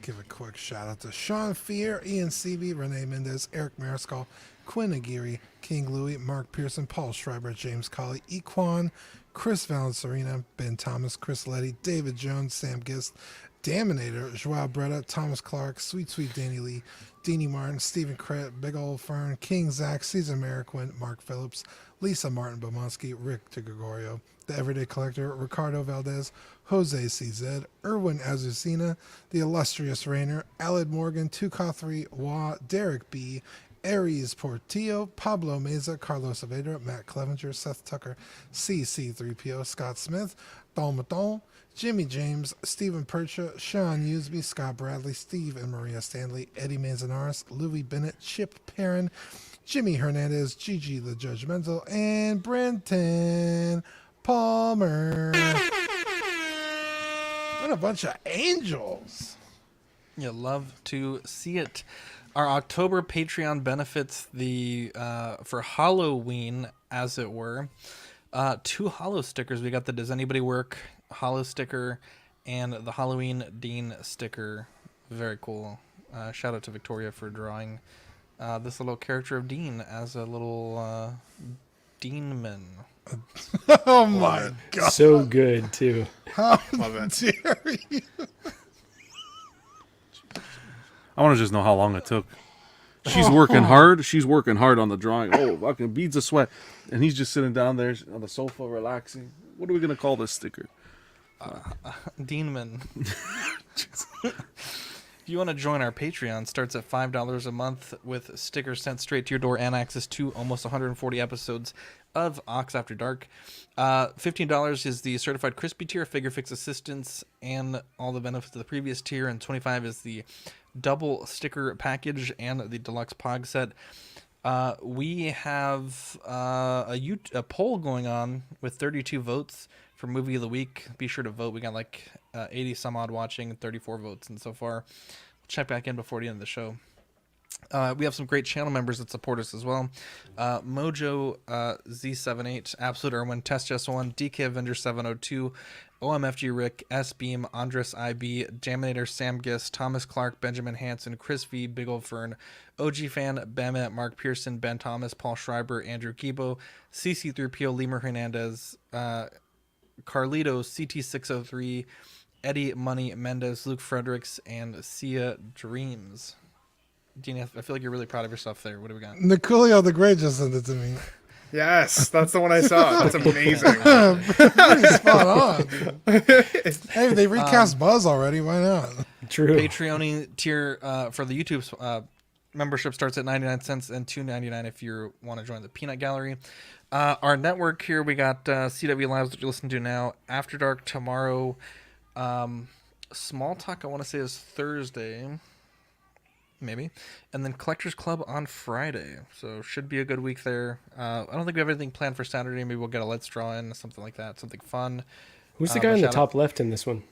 Give a quick shout out to Sean Fear, Ian Seavey, Renee Mendez, Eric Mariscal, Quinn Aguirre, King Louie, Mark Pearson, Paul Schreiber, James Colley, Equan, Chris Valencerina, Ben Thomas, Chris Letty, David Jones, Sam Gist, Daminator, Joao Bretta, Thomas Clark, Sweet Danny Lee, Deanie Martin, Stephen Crett, Big Ol' Fern, King Zach, Caesar Mariquin, Mark Phillips, Lisa Martin Bomonsky, Rick DeGregorio, The Everyday Collector, Ricardo Valdez, Jose CZ, Erwin Azucena, The Illustrious Rainer, Aled Morgan, Tukathri Wa, Derek B., Aries Portillo, Pablo Meza, Carlos Saavedra, Matt Clevenger, Seth Tucker, CC3PO, Scott Smith, Don Maton, Jimmy James, Stephen Percha, Sean Usby, Scott Bradley, Steve and Maria Stanley, Eddie Manzanares, Louis Bennett, Chip Perrin, Jimmy Hernandez, Gigi the Judgmental, and Brenton Palmer. What a bunch of angels. You love to see it. Our October Patreon benefits for Halloween, as it were. 2 Hollow stickers. We got the Does Anybody Work Hollow sticker and the Halloween Dean sticker. Very cool. Shout out to Victoria for drawing this little character of Dean as a little Deanman. Oh my god. So good, too. How dare you? I want to just know how long it took. She's working hard. She's working hard on the drawing. Oh, fucking beads of sweat. And he's just sitting down there on the sofa relaxing. What are we going to call this sticker? Deanman. If you want to join our Patreon, starts at $5 a month with stickers sent straight to your door and access to almost 140 episodes of Ox After Dark. $15 is the certified crispy tier, figure fix assistance, and all the benefits of the previous tier, and $25 is the double sticker package and the deluxe pog set. We have a poll going on with 32 votes for movie of the week. Be sure to vote. We got like 80 some odd watching, 34 votes, and so far we'll check back in before the end of the show. We have some great channel members that support us as well. Mojo Z78, Absolute Irwin, Test Just One, DK Avenger 702, OMFG Rick, S Beam, Andres IB, Jaminator, Sam Gist, Thomas Clark, Benjamin Hansen, Chris V, Big Ol' Fern, OG Fan, Bamet, Mark Pearson, Ben Thomas, Paul Schreiber, Andrew Gibo, CC3PO, Lemur Hernandez, Carlito, CT603, Eddie Money Mendez, Luke Fredericks, and Sia Dreams. Dean, I feel like you're really proud of yourself there. What do we got? Nicolio the Great just sent it to me. Yes, that's the one I saw. That's amazing. Pretty spot on. Hey, they recast Buzz already. Why not? True. Patreon tier for the YouTube membership starts at 99 cents and $2.99 if you want to join the Peanut Gallery. Our network here, we got CW Lives that you listen to now. After Dark tomorrow. Small Talk, I want to say, is Thursday. Maybe. And then Collectors Club on Friday. So should be a good week there. I don't think we have anything planned for Saturday. Maybe we'll get a Let's Draw in, something like that. Something fun. Who's the guy in the top left in this one?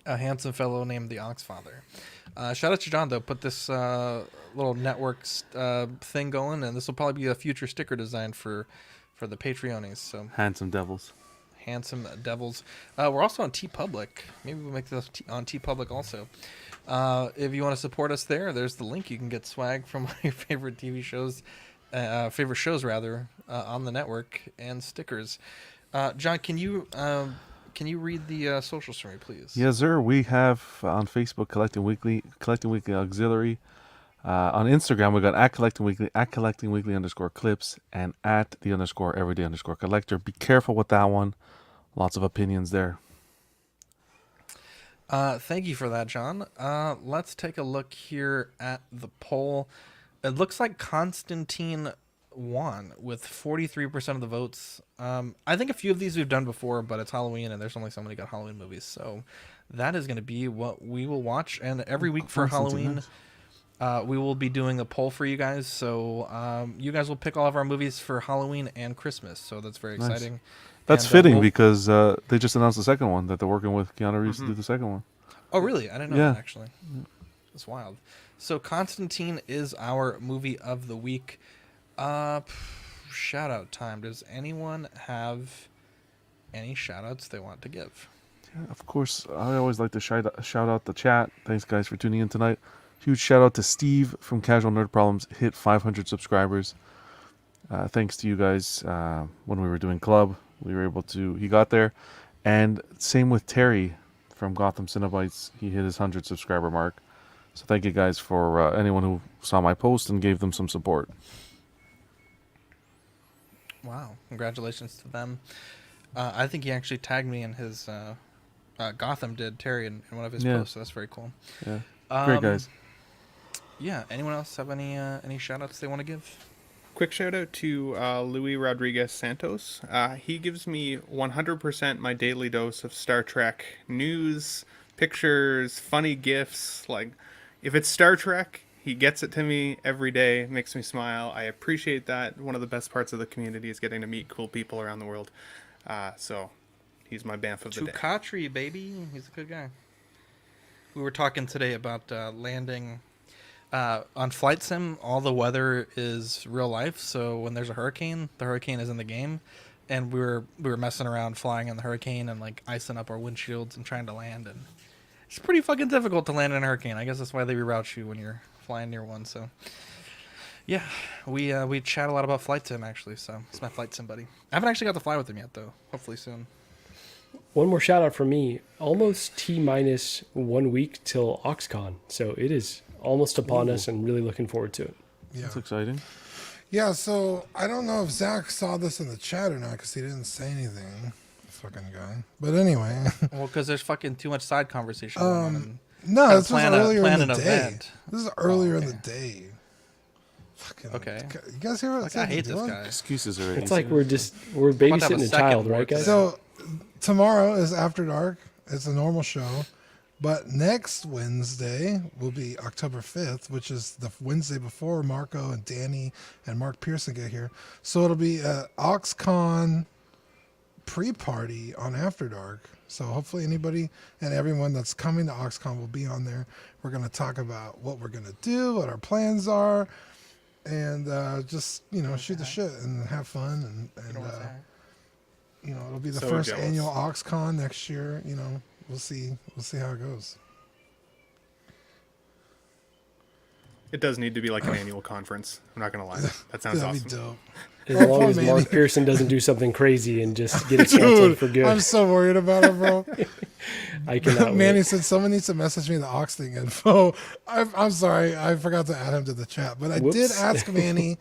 A handsome fellow named the Oxfather. Shout out to John, though. Put this little network thing going, and this will probably be a future sticker design for the Patreonies. So Handsome Devils. Handsome Devils. We're also on TeePublic. Maybe we'll make this on TeePublic also. If you want to support us there's the link. You can get swag from your favorite TV shows, favorite shows rather, on the network, and stickers. John, can you read the socials for me, please? Yes, sir. We have on Facebook Collecting Weekly Auxiliary. On Instagram, we got at Collecting Weekly _clips, and at the _everyday collector. Be careful with that one. Lots of opinions there. Thank you for that, John. Let's take a look here at the poll. It looks like Constantine won with 43% of the votes. I think a few of these we've done before, but it's Halloween and there's only so many good Halloween movies. So that is going to be what we will watch. And every week for Halloween, we will be doing a poll for you guys. So you guys will pick all of our movies for Halloween and Christmas. So that's very exciting. Nice. That's fitting because they just announced the second one that they're working with Keanu Reeves to do the second one. Oh, really? I didn't know that, actually. It's wild. So Constantine is our movie of the week. Shout out time. Does anyone have any shout outs they want to give? Yeah, of course. I always like to shout out the chat. Thanks, guys, for tuning in tonight. Huge shout out to Steve from Casual Nerd Problems. Hit 500 subscribers. Thanks to you guys. When we were doing Club, we were able to. He got there. And same with Terry from Gotham Cinebites. He hit his 100 subscriber mark. So thank you guys for anyone who saw my post and gave them some support. Wow. Congratulations to them. I think he actually tagged me in his Gotham did, Terry, in one of his posts. So that's very cool. Yeah. Great guys. Yeah. Anyone else have any shout outs they want to give? Quick shout out to Louis Rodriguez Santos. He gives me 100% my daily dose of Star Trek news, pictures, funny GIFs. Like, if it's Star Trek, he gets it to me every day. It makes me smile. I appreciate that. One of the best parts of the community is getting to meet cool people around the world. So he's my Banff of the day. Tukatri, baby. He's a good guy. We were talking today about landing on Flight Sim. All the weather is real life. So when there's a hurricane, the hurricane is in the game. And we were messing around flying in the hurricane and like icing up our windshields and trying to land. And it's pretty fucking difficult to land in a hurricane. I guess that's why they reroute you when you're flying near one. So yeah, we chat a lot about Flight Sim actually. So it's my Flight Sim buddy. I haven't actually got to fly with him yet though. Hopefully soon. One more shout out from me. Almost T-minus 1 week till OxCon. So it is almost upon us and really looking forward to it. Yeah. That's exciting. Yeah, so I don't know if Zach saw this in the chat or not because he didn't say anything. Fucking guy. But anyway. Well, because there's fucking too much side conversation going on. No, this was earlier in the day. Event. This is earlier in the day. Fucking. Okay. You guys hear what like, I hate this guy. Excuses already. It's like we're babysitting a child, right, guys? So tomorrow is After Dark. It's a normal show. But next Wednesday will be October 5th, which is the Wednesday before Marco and Danny and Mark Pearson get here. So it'll be an OxCon pre-party on After Dark. So hopefully anybody and everyone that's coming to OxCon will be on there. We're going to talk about what we're going to do, what our plans are, and just, shoot the shit and have fun. And it'll be the first annual OxCon next year. We'll see how it goes. It does need to be like an annual conference. I'm not going to lie. That sounds awesome. Be dope. As long as Mark Pearson doesn't do something crazy and just get it canceled for good. I'm so worried about it, bro. I cannot Manny said someone needs to message me the Ox thing info. I'm sorry. I forgot to add him to the chat. But I did ask Manny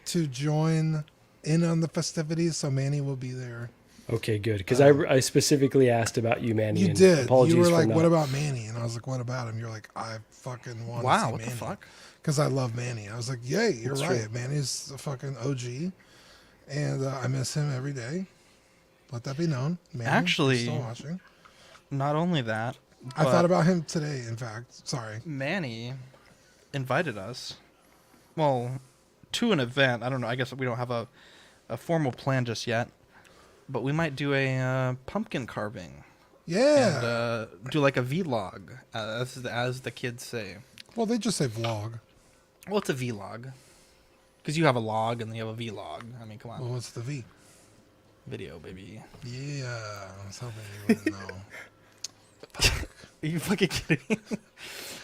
to join in on the festivities, so Manny will be there. Okay, good. Because I specifically asked about you, Manny. You did. Apologies you were like, for what about Manny? And I was like, what about him? You're like, I fucking want to see Manny. Wow, what the fuck? Because I love Manny. I was like, yay, you're That's right. true. Manny's a fucking OG. And I miss him every day. Let that be known. Manny, actually, still watching. Not only that, I thought about him today, in fact. Sorry. Manny invited us, to an event. I don't know. I guess we don't have a formal plan just yet. But we might do a pumpkin carving. Yeah. And do like a vlog, as the kids say. Well, they just say vlog. Well, it's a vlog. Because you have a log and then you have a vlog. I mean, come on. Well, what's the V? Video, baby. Yeah. I was hoping you wouldn't know. Are you fucking kidding?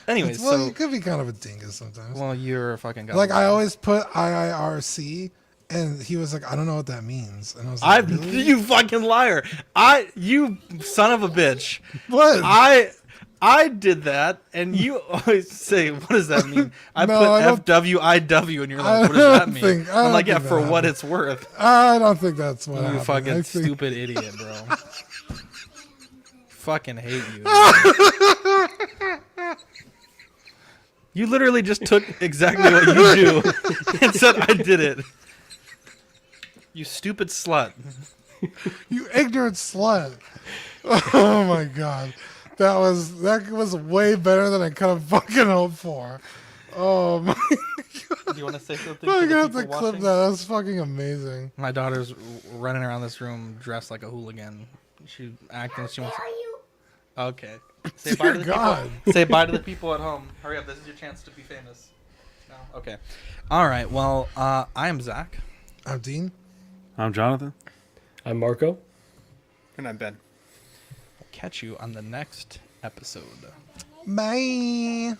Anyway, well, you could be kind of a dingus sometimes. Well, you're a fucking guy. Like, I always put IIRC. And he was like, I don't know what that means. And I was like, really? You fucking liar. You son of a bitch. What? I did that, and you always say, what does that mean? I put FWIW, and you're like, what does that mean? I'm like, yeah, for what it's worth. I don't think that's what happened. You fucking stupid idiot, bro. Fucking hate you. You literally just took exactly what you do and said, I did it. You stupid slut. You ignorant slut. Oh my god. That was way better than I could have fucking hoped for. Oh my god. Do you want to say something? I'm to gonna the have to people clip watching? that. That's fucking amazing. My daughter's running around this room dressed like a hooligan. She acting. She wants. Okay. Say bye to the God. people. Say bye to the people at home. Hurry up! This is your chance to be famous. No. Okay. All right. Well, I am Zach. I'm Dean. I'm Jonathan. I'm Marco. And I'm Ben. Catch you on the next episode. Bye.